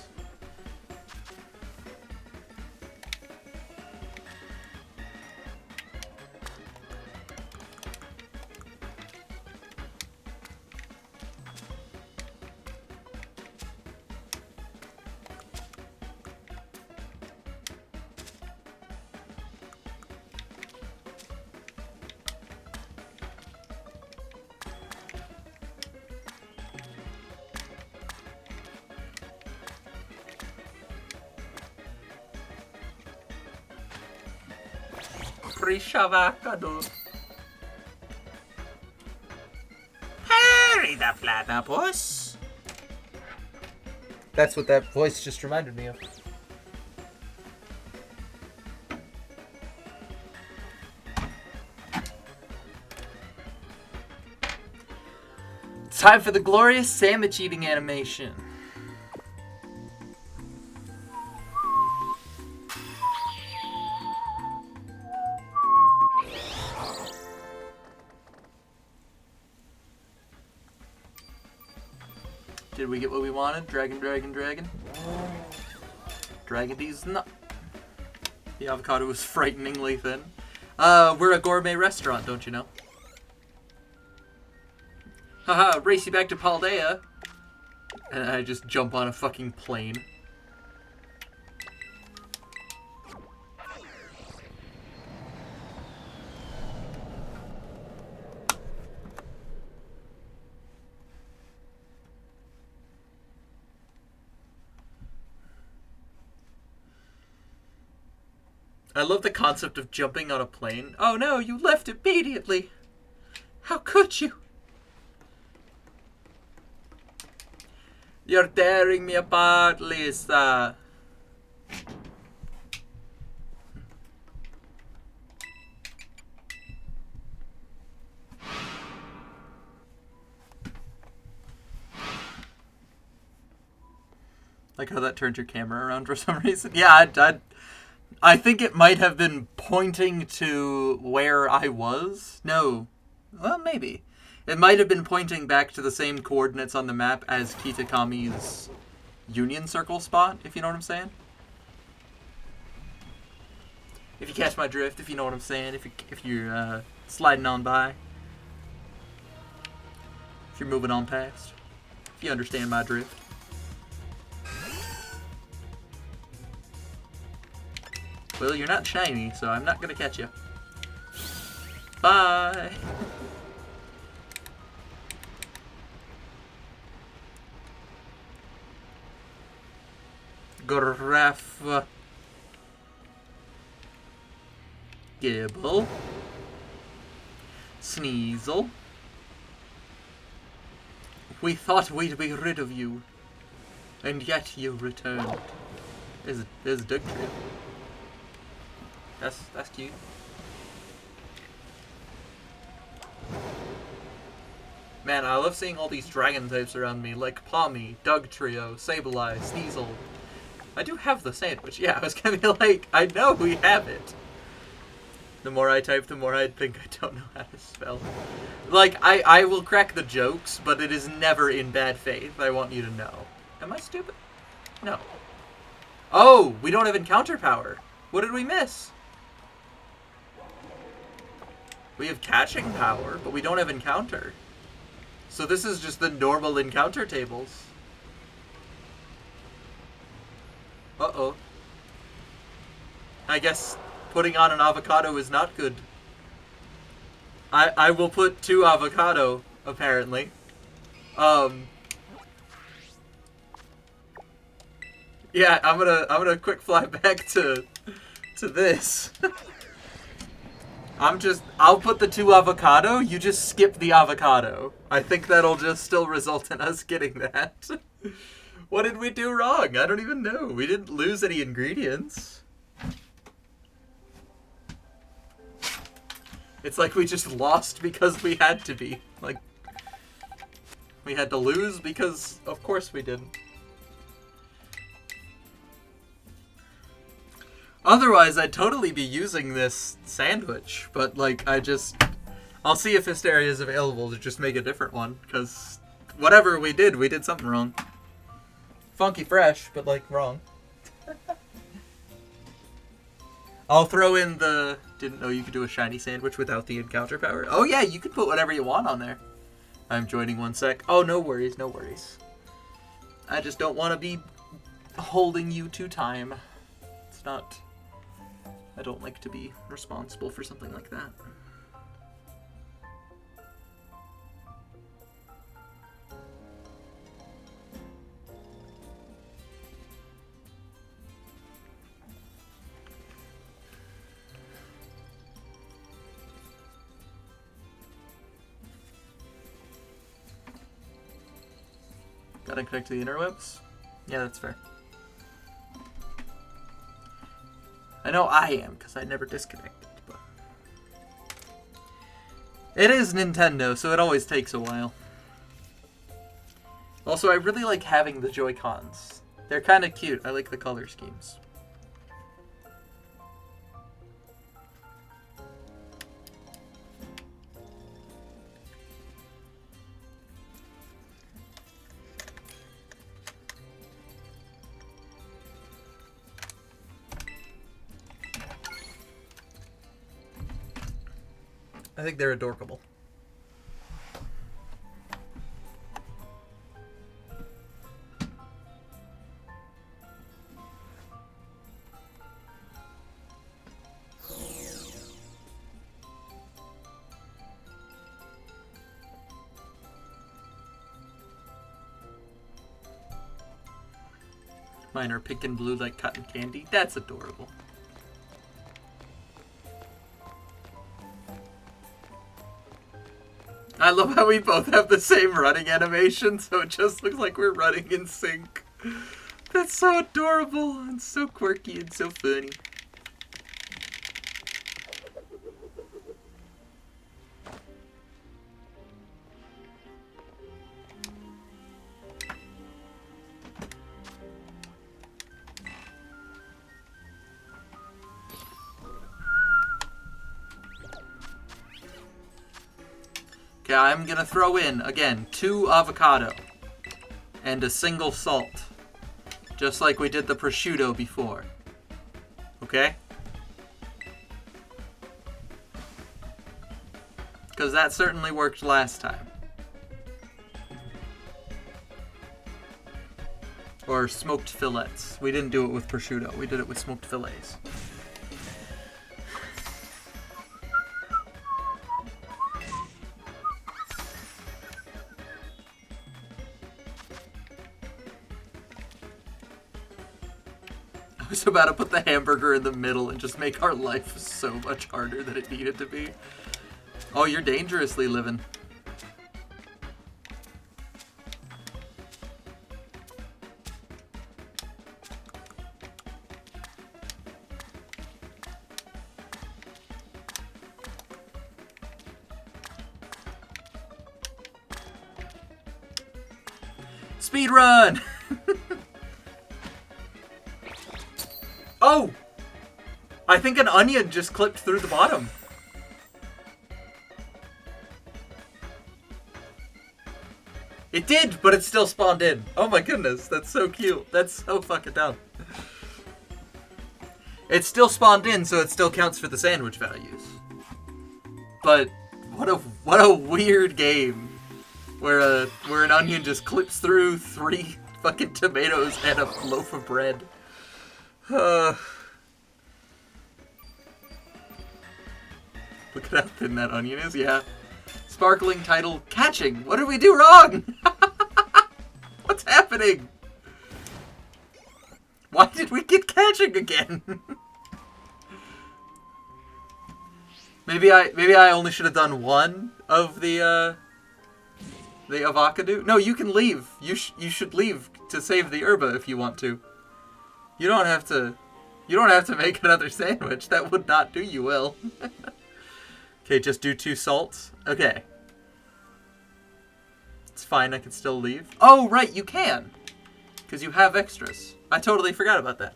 Shavakadu. Harry the Platypus. That's what that voice just reminded me of. Time for the glorious sandwich eating animation. Did we get what we wanted? Dragon, dragon, dragon. Dragon D's not. The avocado was frighteningly thin. We're a gourmet restaurant, don't you know? Haha, race you back to Paldea. And I just jump on a fucking plane. I love the concept of jumping on a plane. Oh no, you left immediately. How could you? You're tearing me apart, Lisa. Like how that turned your camera around for some reason. Yeah, I think it might have been pointing to where I was. No. Well, maybe. It might have been pointing back to the same coordinates on the map as Kitakami's Union Circle spot, if you know what I'm saying. If you catch my drift, if you know what I'm saying, if you're sliding on by. If you're moving on past. If you understand my drift. Well, you're not shiny, so I'm not gonna catch you. Bye! Graph. Gibble. Sneasel. We thought we'd be rid of you, and yet you returned. There's Doug Tree. That's cute. Man, I love seeing all these dragon types around me, like Palmy, Doug Trio, Sableye, Sneasel. I do have the sandwich. Yeah, I was gonna be like, I know we have it. The more I type, the more I think I don't know how to spell. Like, I will crack the jokes, but it is never in bad faith. I want you to know. Am I stupid? No. Oh, we don't have encounter power. What did we miss? We have catching power, but we don't have encounter. So this is just the normal encounter tables. Uh-oh. I guess putting on an avocado is not good. I will put 2 avocado, apparently. Yeah, I'm gonna quick fly back to this. I'll put the 2 avocado, you just skip the avocado. I think that'll just still result in us getting that. What did we do wrong? I don't even know. We didn't lose any ingredients. It's like we just lost because we had to be. Like, we had to lose because, of course we did. Otherwise, I'd totally be using this sandwich, but, like, I'll see if Hysteria is available to just make a different one, because whatever we did something wrong. Funky fresh, but, like, wrong. I'll throw in the... Didn't know you could do a shiny sandwich without the encounter power. Oh, yeah, you can put whatever you want on there. I'm joining 1 sec. Oh, no worries, no worries. I just don't want to be holding you to time. It's not... I don't like to be responsible for something like that. Gotta connect to the interwebs? Yeah, that's fair. I know I am, because I never disconnected, but... It is Nintendo, so it always takes a while. Also, I really like having the Joy-Cons. They're kind of cute. I like the color schemes. I think they're adorable. Mine are pink and blue like cotton candy. That's adorable. I love how we both have the same running animation, so it just looks like we're running in sync. That's so adorable and so quirky and so funny. Okay, I'm gonna throw in, again, 2 avocado and a single salt. Just like we did the prosciutto before. Okay? Because that certainly worked last time. Or smoked fillets. We didn't do it with prosciutto, we did it with smoked fillets. I was about to put the hamburger in the middle and just make our life so much harder than it needed to be. Oh, you're dangerously living. Speed run! Oh! I think an onion just clipped through the bottom. It did, but it still spawned in. Oh my goodness, that's so cute. That's so fucking dumb. It still spawned in, so it still counts for the sandwich values. But what a weird game where an onion just clips through 3 fucking tomatoes and a loaf of bread. Look at how thin that onion is, yeah. Sparkling title, catching. What did we do wrong? What's happening? Why did we get catching again? Maybe I only should have done one of the avocado. No, you can leave. You should leave to save the herba if you want to. You don't have to. You don't have to make another sandwich. That would not do you well. Okay, just do 2 salts. Okay. It's fine. I can still leave. Oh, right, you can. Because you have extras. I totally forgot about that.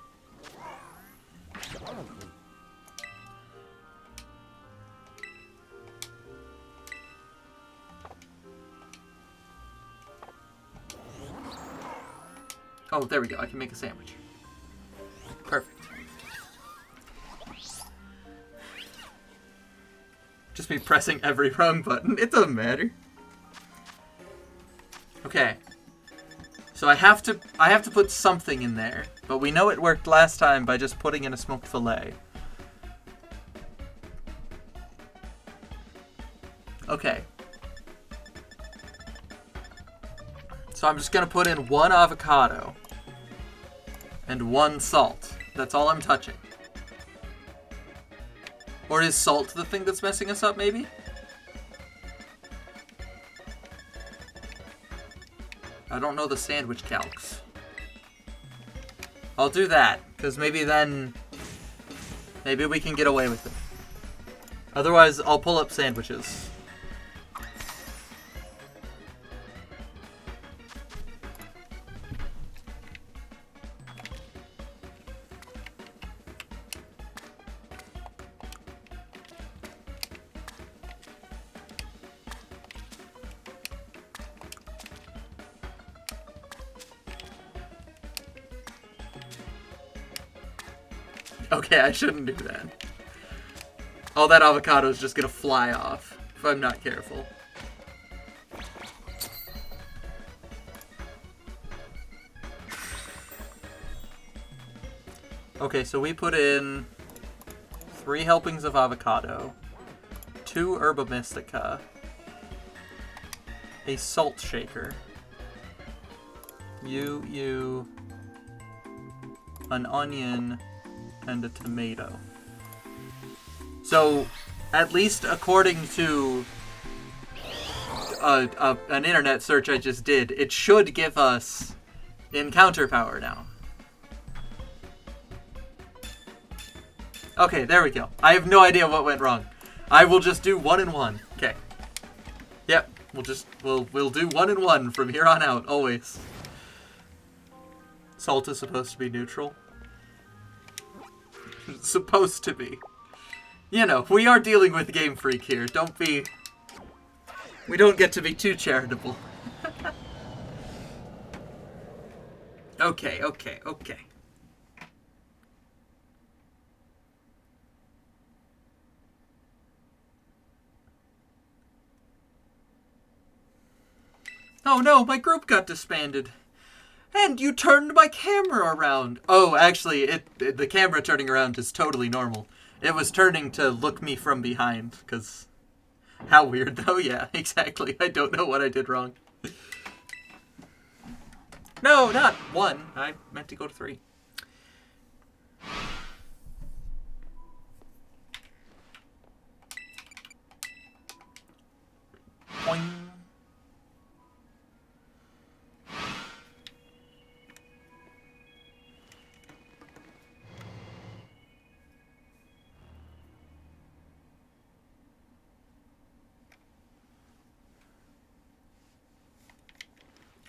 Oh, there we go. I can make a sandwich. Perfect. Just me pressing every wrong button. It doesn't matter. Okay. So I have to put something in there, but we know it worked last time by just putting in a smoked fillet. Okay. So I'm just gonna put in 1 avocado and 1 salt. That's all I'm touching. Or is salt the thing that's messing us up, maybe? I don't know the sandwich calcs. I'll do that, because maybe then... maybe we can get away with it. Otherwise, I'll pull up sandwiches. Okay, I shouldn't do that. All that avocado is just gonna fly off if I'm not careful. Okay, so we put in 3 helpings of avocado, 2 herba mystica, a salt shaker, an onion, and a tomato. So, at least according to an internet search I just did, it should give us encounter power now. Okay, there we go. I have no idea what went wrong. I will just do 1 and 1. Okay. Yep, we'll do 1 and 1 from here on out, always. Salt is supposed to be neutral. Supposed to be. You know, we are dealing with Game Freak here. We don't get to be too charitable. Okay. Oh no, my group got disbanded. And you turned my camera around. Oh, actually, the camera turning around is totally normal. It was turning to look me from behind, because... how weird, though. Yeah, exactly. I don't know what I did wrong. No, not 1. I meant to go to 3. Boing.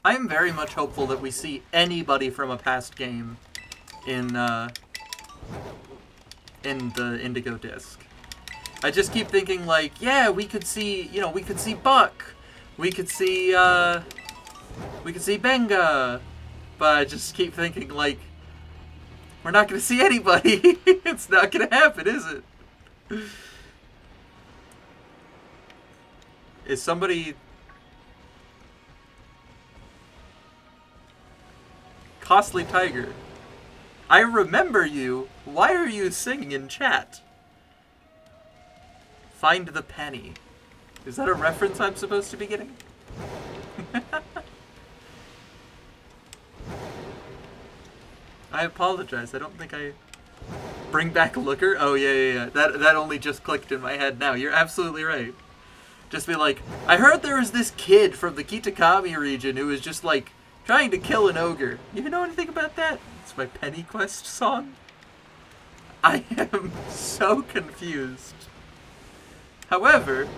I am very much hopeful that we see anybody from a past game in the Indigo Disc. I just keep thinking, like, yeah, we could see Buck, we could see Benga, but I just keep thinking, like, we're not gonna see anybody. It's not gonna happen, is it? Is somebody... Costly Tiger. I remember you. Why are you singing in chat? Find the penny. Is that a reference I'm supposed to be getting? I apologize. I don't think I Bring back Looker? Oh, yeah. That only just clicked in my head now. You're absolutely right. Just be like, I heard there was this kid from the Kitakami region who was just, like, trying to kill an ogre. You know anything about that? It's my Penny Quest song. I am so confused. However,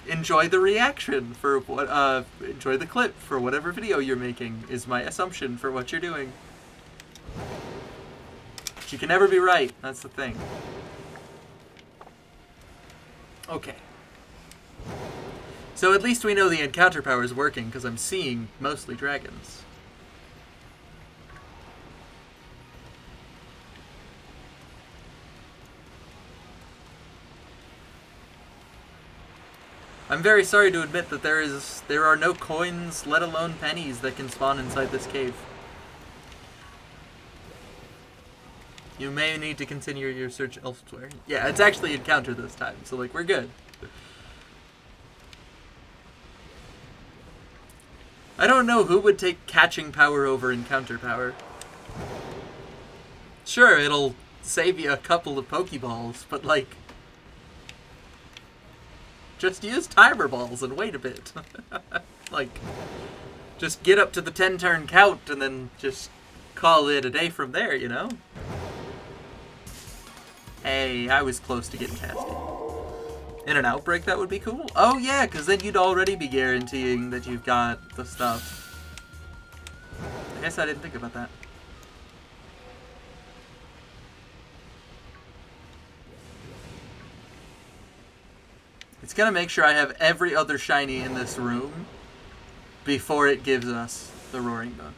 enjoy the reaction for what, enjoy the clip for whatever video you're making, is my assumption for what you're doing. But you can never be right, that's the thing. Okay. So at least we know the encounter power is working, because I'm seeing mostly dragons. I'm very sorry to admit that there are no coins, let alone pennies, that can spawn inside this cave. You may need to continue your search elsewhere. Yeah, it's actually encounter this time, so like we're good. I don't know who would take catching power over encounter power. Sure, it'll save you a couple of Pokeballs, but like, just use timer balls and wait a bit. Like, just get up to the 10-turn count and then just call it a day from there, you know? Hey, I was close to getting past it. In an outbreak, that would be cool. Oh yeah, because then you'd already be guaranteeing that you've got the stuff. I guess I didn't think about that. It's gonna make sure I have every other shiny in this room before it gives us the Roaring Bone.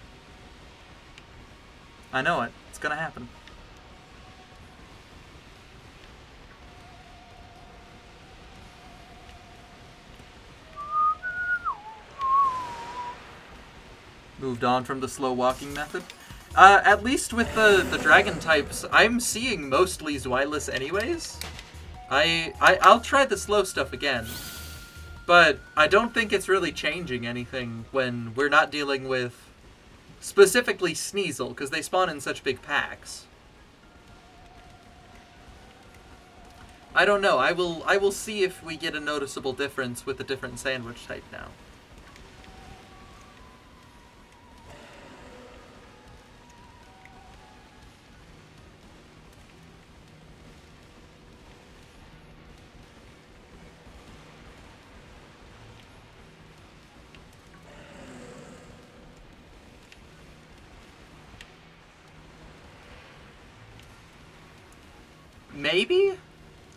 I know it. It's gonna happen. Moved on from the slow walking method. At least with the dragon types, I'm seeing mostly Zweilous anyways. I'll try the slow stuff again. But I don't think it's really changing anything when we're not dealing with specifically Sneasel, because they spawn in such big packs. I don't know. I will see if we get a noticeable difference with the different sandwich type now. Maybe?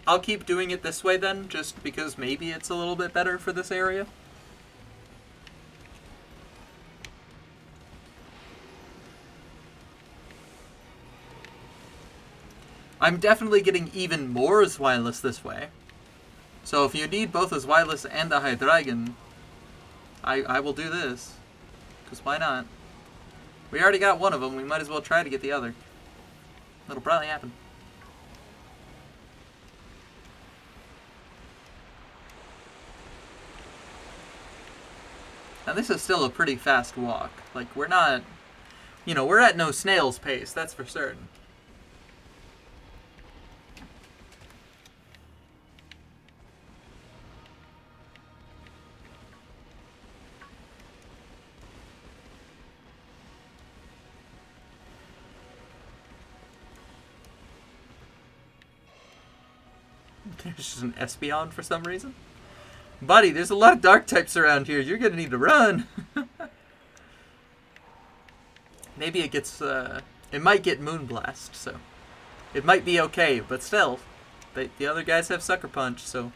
I'll keep doing it this way then, just because maybe it's a little bit better for this area. I'm definitely getting even more Zweilous this way. So if you need both a Zweilous and a Hydreigon, I will do this. Because why not? We already got one of them, we might as well try to get the other. That'll probably happen. Now this is still a pretty fast walk. Like, we're not, you know, we're at no snail's pace, that's for certain. There's just an Espeon for some reason. Buddy, there's a lot of dark types around here. You're gonna need to run. Maybe it gets, it might get Moonblast, so it might be okay, but still, the other guys have Sucker Punch, so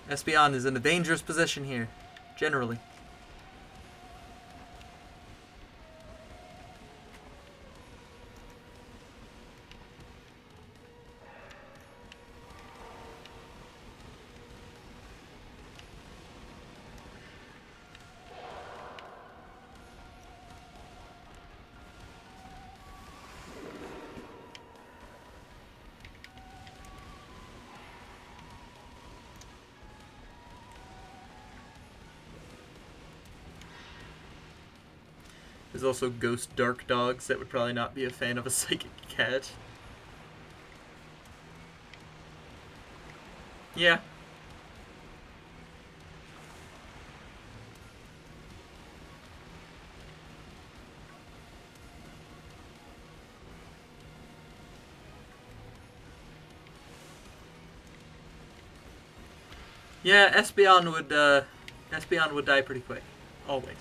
Espeon is in a dangerous position here, generally. There's also ghost dark dogs that would probably not be a fan of a psychic cat. Yeah. Yeah, Espeon would die pretty quick. Always.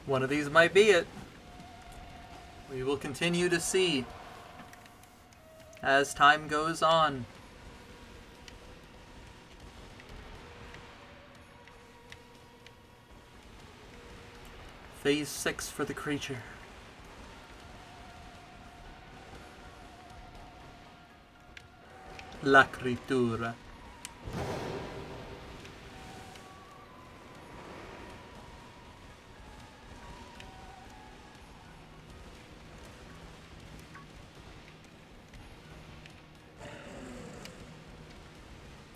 One of these might be it. We will continue to see as time goes on. Phase 6 for the creature. La criatura.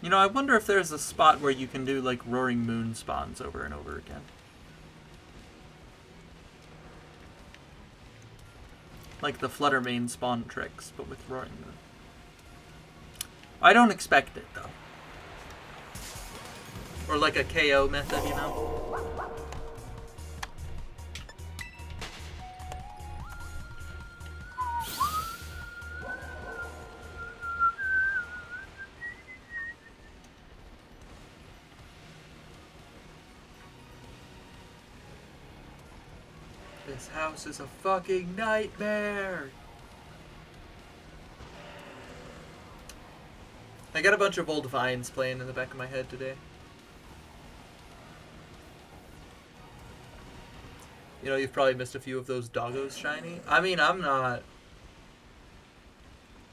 You know, I wonder if there's a spot where you can do, like, Roaring Moon spawns over and over again. Like the Fluttermane spawn tricks, but with Roaring Moon. I don't expect it, though. Or like a KO method, you know? This house is a fucking nightmare! I got a bunch of old vines playing in the back of my head today. You know, you've probably missed a few of those doggos shiny. I mean, I'm not...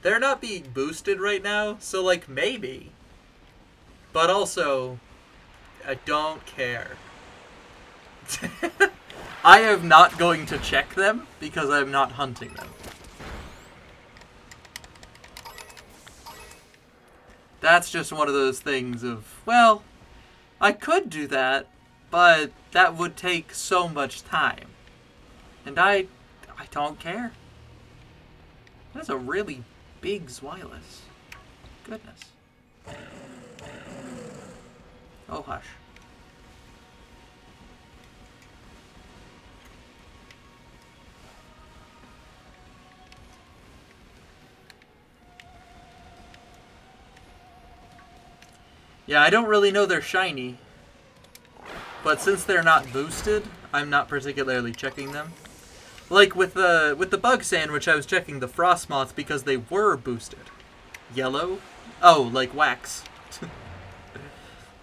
They're not being boosted right now, so, like, maybe. But also, I don't care. I am not going to check them because I'm not hunting them. That's just one of those things of, well, I could do that, but that would take so much time. And I don't care. That's a really big Zweilous. Goodness. Oh, hush. Yeah, I don't really know they're shiny. But since they're not boosted, I'm not particularly checking them. Like with the bug sandwich, I was checking the frost moths because they were boosted. Yellow? Oh, like wax.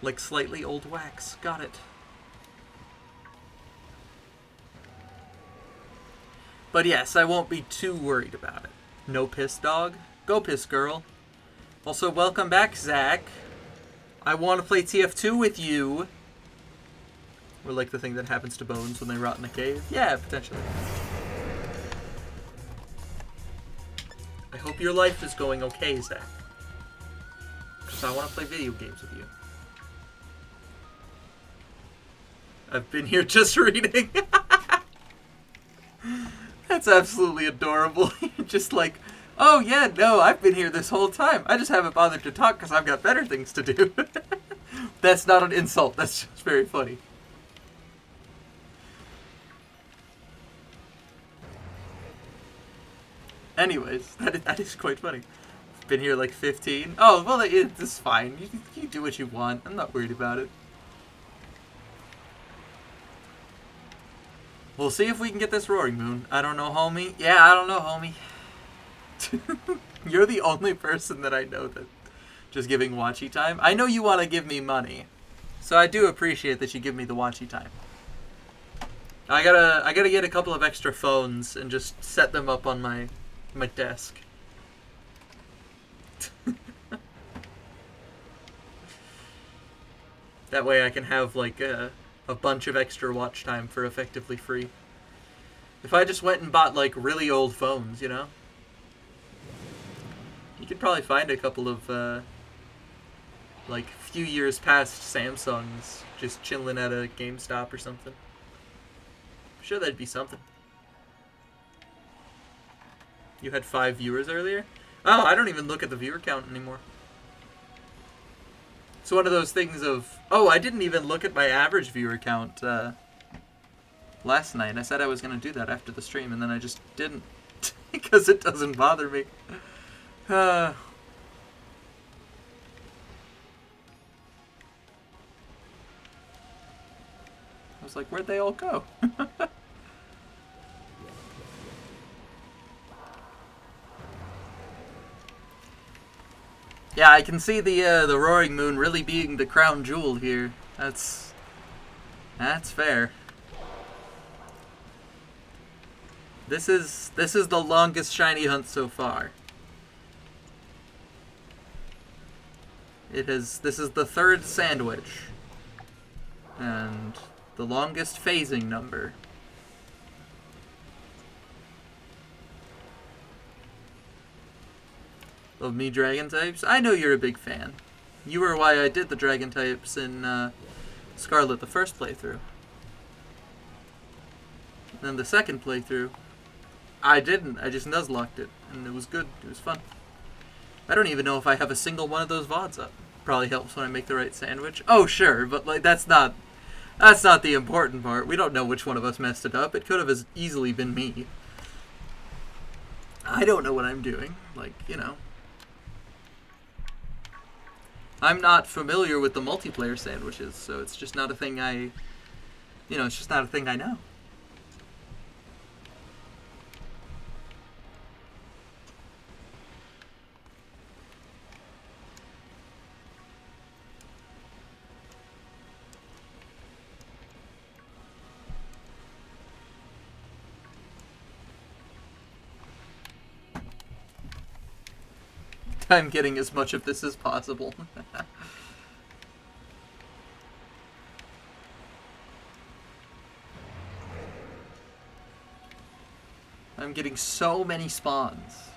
Like slightly old wax. Got it. But yes, I won't be too worried about it. No piss dog? Go piss girl. Also, welcome back, Zach. I want to play TF2 with you. Or like the thing that happens to bones when they rot in a cave. Yeah, potentially. I hope your life is going okay, Zach. Because I want to play video games with you. I've been here just reading. That's absolutely adorable. Just like, oh yeah, no, I've been here this whole time. I just haven't bothered to talk because I've got better things to do. That's not an insult. That's just very funny. Anyways, that is quite funny. Been here like 15. Oh, well, it's fine. You do what you want. I'm not worried about it. We'll see if we can get this Roaring Moon. I don't know, homie. Yeah, I don't know, homie. You're the only person that I know that just giving watchy time. I know you want to give me money, so I do appreciate that you give me the watchy time. I gotta get a couple of extra phones and just set them up on my desk. That way I can have like a bunch of extra watch time for effectively free. If I just went and bought like really old phones, you know, you could probably find a couple of like few years past Samsungs just chilling at a GameStop or something. I'm sure that'd be something. You had 5 viewers earlier? Oh, I don't even look at the viewer count anymore. It's one of those things of, oh, I didn't even look at my average viewer count last night. I said I was going to do that after the stream, and then I just didn't. Because it doesn't bother me. I was like, where'd they all go? Yeah, I can see the Roaring Moon really being the crown jewel here. That's fair. This is the longest shiny hunt so far. This is the 3rd sandwich. And the longest phasing number. Of me dragon types? I know you're a big fan. You were why I did the dragon types in Scarlet the first playthrough. And then the second playthrough, I didn't. I just nuzlocked it, and it was good. It was fun. I don't even know if I have a single one of those VODs up. Probably helps when I make the right sandwich. Oh, sure, but like that's not the important part. We don't know which one of us messed it up. It could have as easily been me. I don't know what I'm doing. Like, you know. I'm not familiar with the multiplayer sandwiches, so it's just not a thing it's just not a thing I know. I'm getting as much of this as possible. I'm getting so many spawns.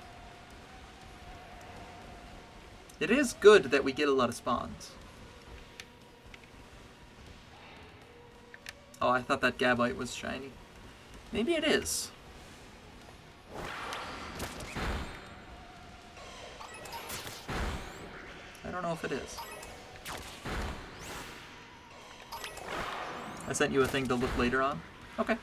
It is good that we get a lot of spawns. Oh, I thought that Gabite was shiny. Maybe it is. I don't know if it is. I sent you a thing to look later on. Okay.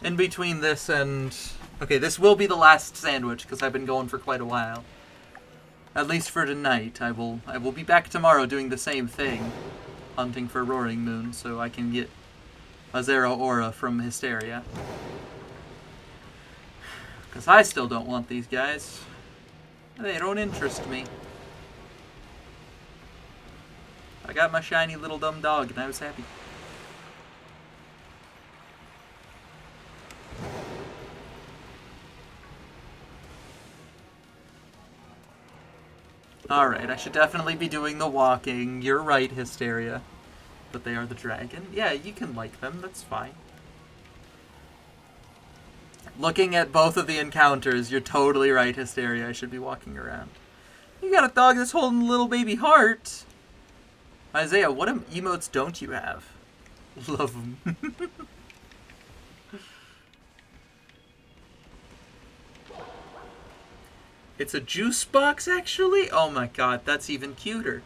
In between this and... Okay, this will be the last sandwich, because I've been going for quite a while. At least for tonight. I will be back tomorrow doing the same thing. Hunting for Roaring Moon, so I can get a Zero Aura from Hysteria. Because I still don't want these guys. They don't interest me. I got my shiny little dumb dog, and I was happy. Alright, I should definitely be doing the walking. You're right, Hysteria. But they are the dragon. Yeah, you can like them, that's fine. Looking at both of the encounters, you're totally right, Hysteria. I should be walking around. You got a dog that's holding a little baby heart. Isaiah, what emotes don't you have? Love them. It's a juice box, actually? Oh my god, that's even cuter.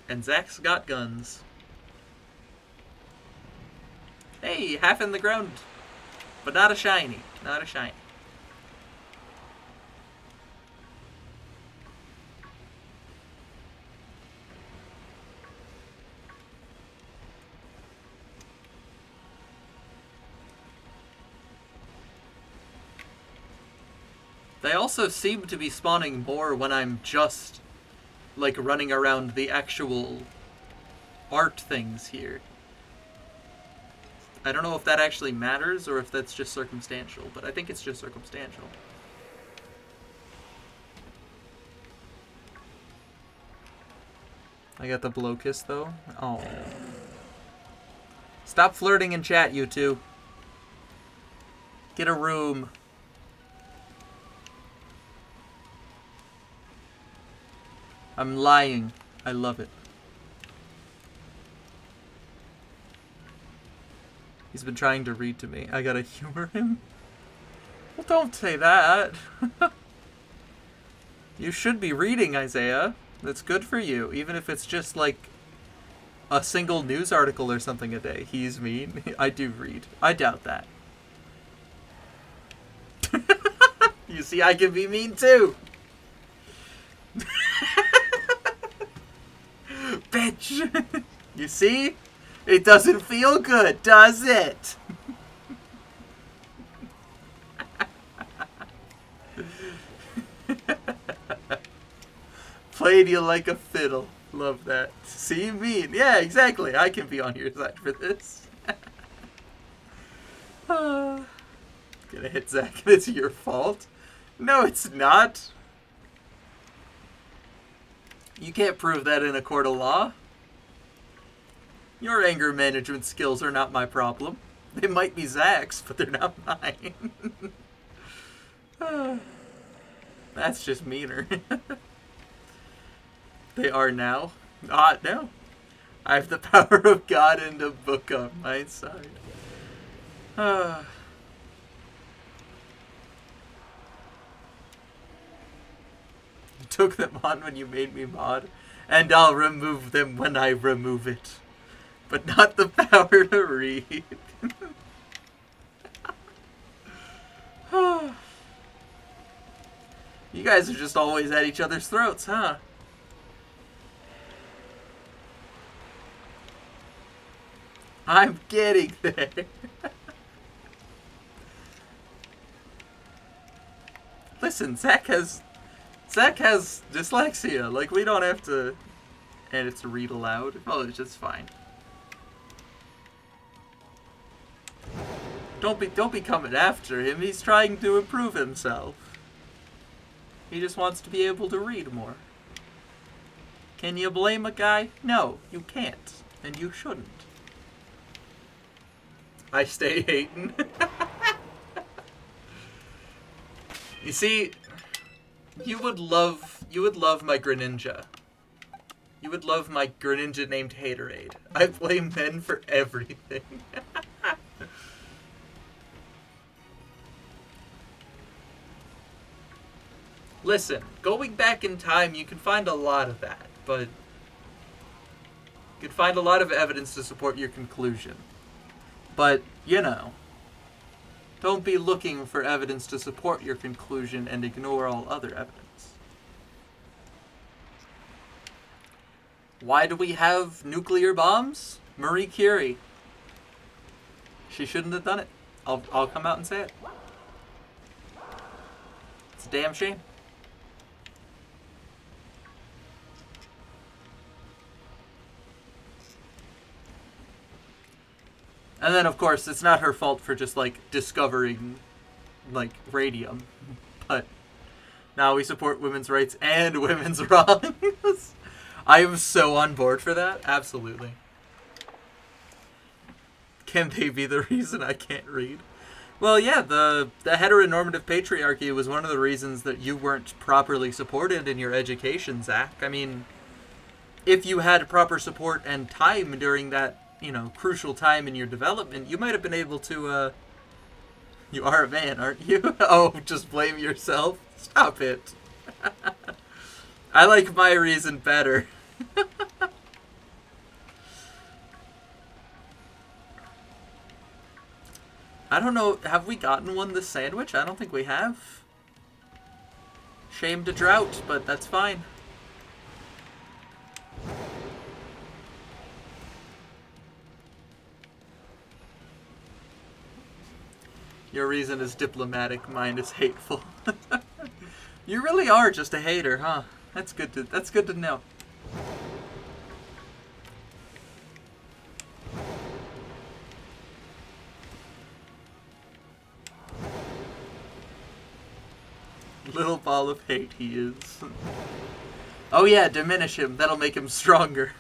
And Zach's got guns. Hey, half in the ground. But not a shiny. Not a shiny. They also seem to be spawning more when I'm just, like, running around the actual art things here. I don't know if that actually matters or if that's just circumstantial, but I think it's just circumstantial. I got the blow kiss, though. Oh. Stop flirting in chat, you two. Get a room. I'm lying. I love it. He's been trying to read to me. I gotta humor him? Well, don't say that. You should be reading, Isaiah. That's good for you, even if it's just like a single news article or something a day. He's mean. I do read. I doubt that. You see, I can be mean too. Bitch. You see? It doesn't feel good, does it? Played you like a fiddle. Love that. See, mean. Yeah, exactly. I can be on your side for this. Gonna hit Zach and it's your fault. No, it's not. You can't prove that in a court of law. Your anger management skills are not my problem. They might be Zach's, but they're not mine. That's just meaner. They are now. No. I have the power of God and a book on my side. You took them on when you made me mod, and I'll remove them when I remove it. But not the power to read. You guys are just always at each other's throats, huh? I'm getting there. Listen, Zach has dyslexia. Like, we don't have to and it's read aloud. Oh, it's just fine. Don't be coming after him. He's trying to improve himself. He just wants to be able to read more. Can you blame a guy? No, you can't. And you shouldn't. I stay hating. You see, you would love my Greninja. You would love my Greninja named Haterade. I blame men for everything. Listen, going back in time, you can find a lot of that, but you can find a lot of evidence to support your conclusion. But, you know, don't be looking for evidence to support your conclusion and ignore all other evidence. Why do we have nuclear bombs? Marie Curie. She shouldn't have done it. I'll come out and say it. It's a damn shame. And then, of course, it's not her fault for just, like, discovering, like, radium. But now we support women's rights and women's wrongs. I am so on board for that. Absolutely. Can they be the reason I can't read? Well, yeah, the heteronormative patriarchy was one of the reasons that you weren't properly supported in your education, Zach. I mean, if you had proper support and time during that, you know, crucial time in your development, you might have been able to, You are a man, aren't you? Oh, just blame yourself? Stop it. I like my reason better. I don't know, have we gotten one this sandwich? I don't think we have. Shame to drought, but that's fine. Your reason is diplomatic, mine is hateful. You really are just a hater, huh? That's good to know. Little ball of hate he is. Oh yeah, diminish him. That'll make him stronger.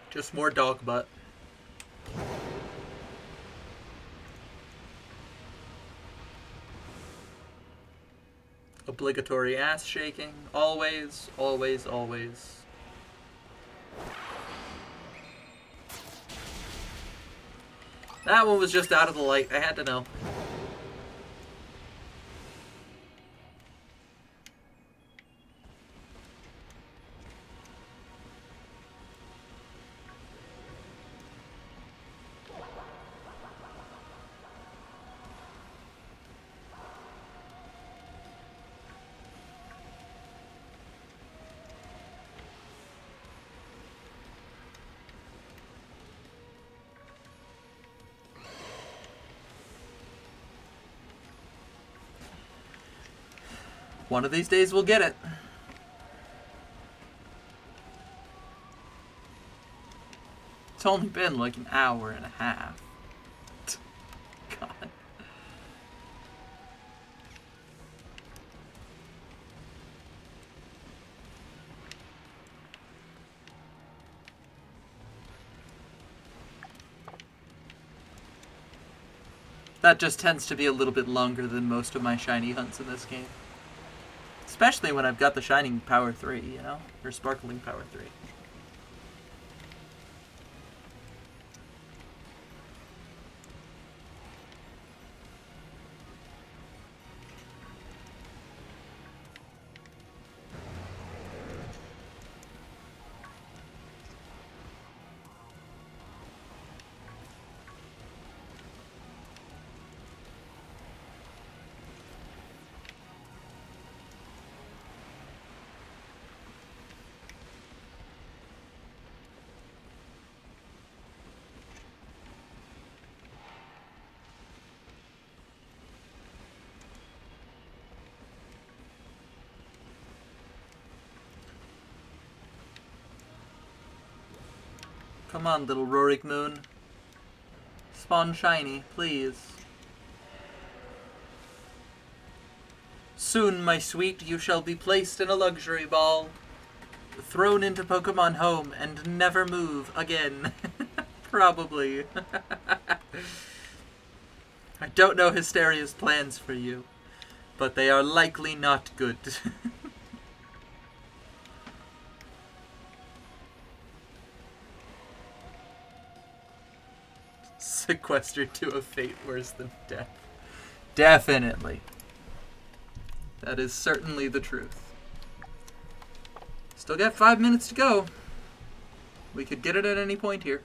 Just more dog butt. Obligatory ass shaking. Always, always, always. That one was just out of the light. I had to know. One of these days we'll get it. It's only been like an hour and a half. God. That just tends to be a little bit longer than most of my shiny hunts in this game. Especially when I've got the Shining Power 3, you know? Or Sparkling Power 3. Come on, little Rorik Moon. Spawn shiny, please. Soon, my sweet, you shall be placed in a luxury ball, thrown into Pokemon Home, and never move again. Probably. I don't know Hysteria's plans for you, but they are likely not good. Sequestered to a fate worse than death. Definitely. That is certainly the truth. Still got 5 minutes to go. We could get it at any point here.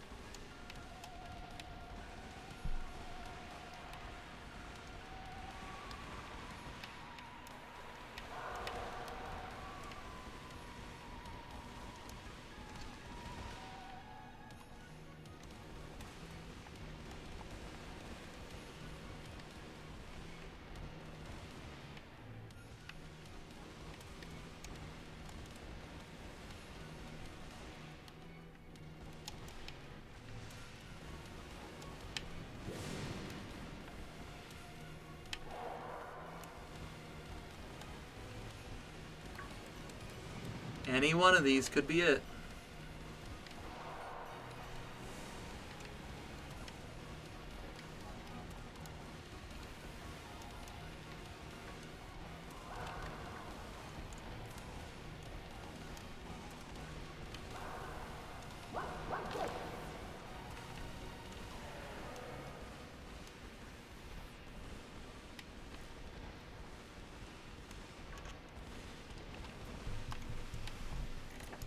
Any one of these could be it.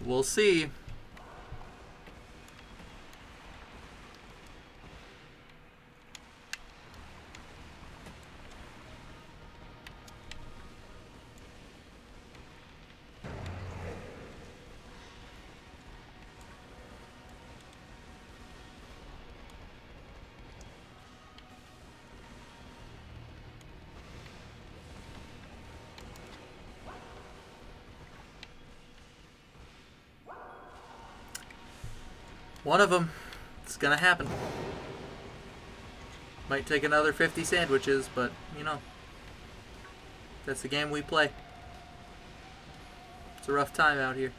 We'll see. One of them. It's gonna happen. Might take another 50 sandwiches, but, you know, that's the game we play. It's a rough time out here.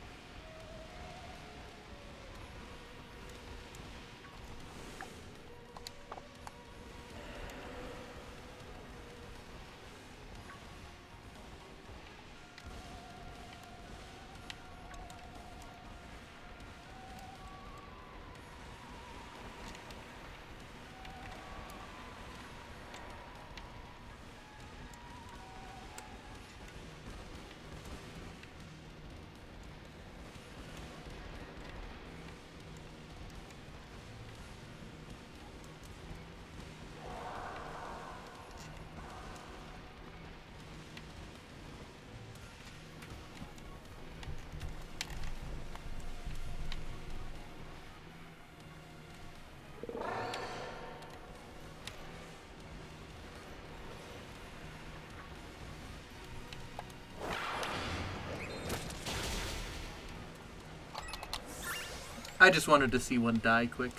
I just wanted to see one die quick.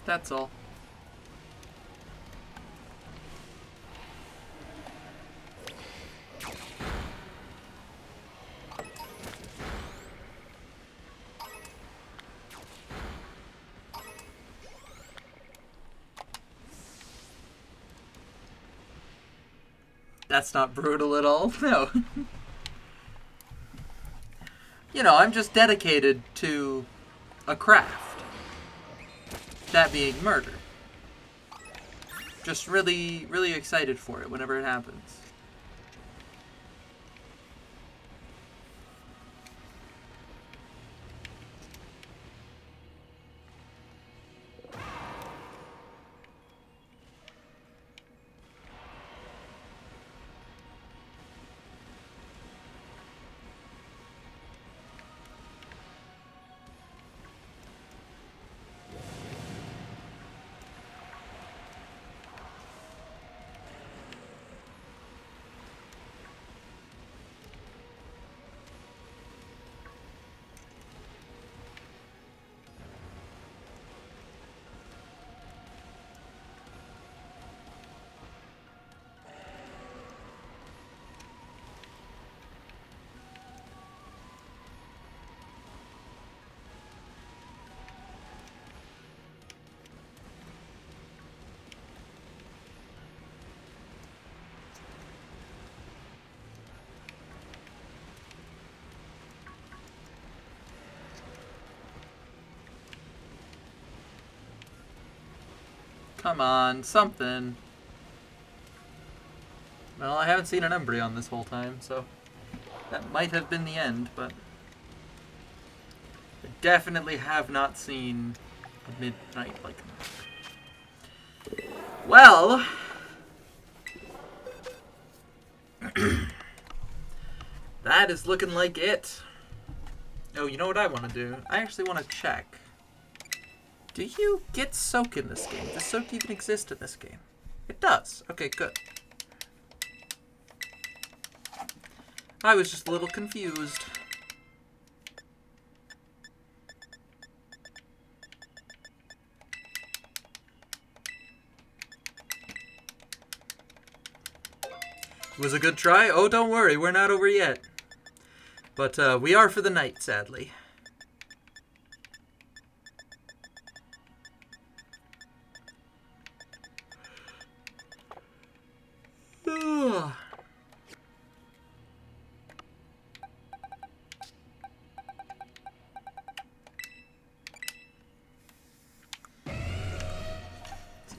That's all. That's not brutal at all. No. You know, I'm just dedicated to a craft. That being murder. Just really, really excited for it whenever it happens. Come on, something. Well, I haven't seen an Umbreon this whole time, so that might have been the end, but I definitely have not seen a midnight like that. Well, that is looking like it. Oh, you know what I want to do? I actually want to check. Do you get soak in this game? Does soak even exist in this game? It does. Okay, good. I was just a little confused. It was a good try. Oh, don't worry. We're not over yet. But we are for the night, sadly.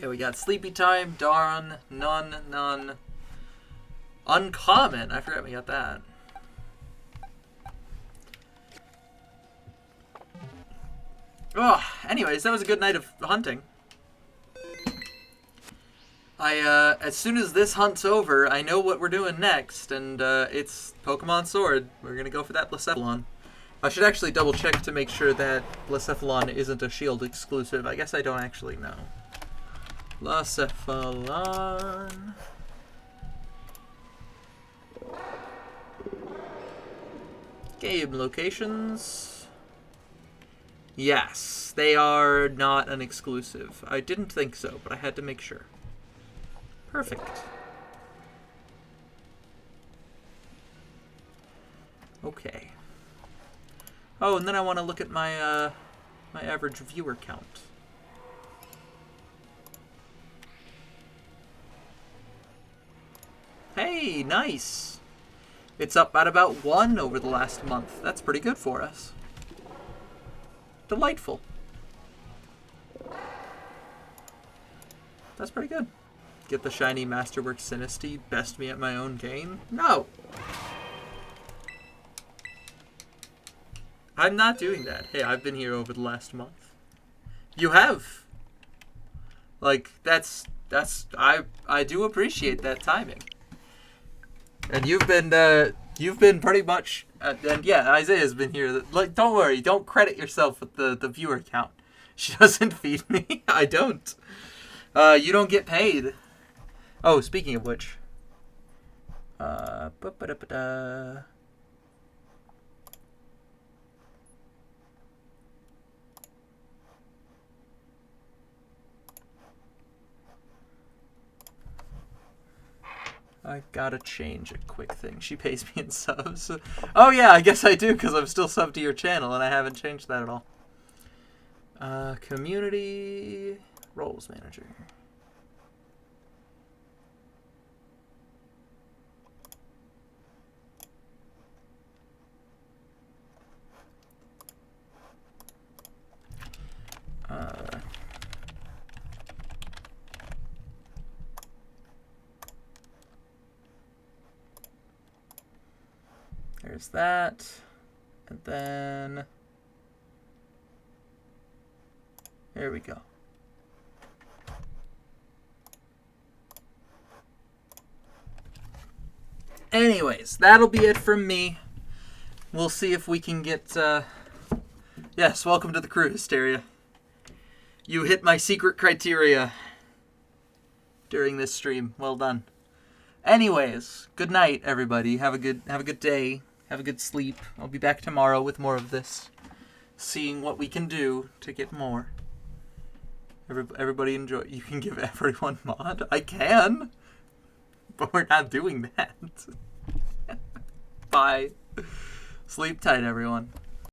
Yeah, we got Sleepy Time, Dawn, None. Uncommon. I forgot we got that. Oh, anyways, that was a good night of hunting. As soon as this hunt's over, I know what we're doing next, and it's Pokemon Sword. We're gonna go for that Blacephalon. I should actually double check to make sure that Blacephalon isn't a Shield exclusive. I guess I don't actually know. Blacephalon. Game locations. Yes, they are not an exclusive. I didn't think so, but I had to make sure. Perfect. Okay. Oh, and then I want to look at my my average viewer count. Hey, nice. It's up at about 1 over the last month. That's pretty good for us. Delightful. That's pretty good. Get the shiny Masterwork Sinisty, best me at my own game? No! I'm not doing that. Hey, I've been here over the last month. You have. Like, I do appreciate that timing. And you've been pretty much, and yeah, Isaiah's been here. Like, don't worry, don't credit yourself with the viewer count. She doesn't feed me. I don't. You don't get paid. Oh, speaking of which. I gotta change a quick thing. She pays me in subs. Oh yeah, I guess I do, because I'm still subbed to your channel, and I haven't changed that at all. Community roles manager. There's that. And then there we go. Anyways, that'll be it from me. We'll see if we can get yes, welcome to the crew, Hysteria. You hit my secret criteria during this stream. Well done. Anyways, good night, everybody. Have a good day. Have a good sleep. I'll be back tomorrow with more of this, seeing what we can do to get more. Everybody enjoy. You can give everyone mod. I can, but we're not doing that. Bye. Sleep tight, everyone.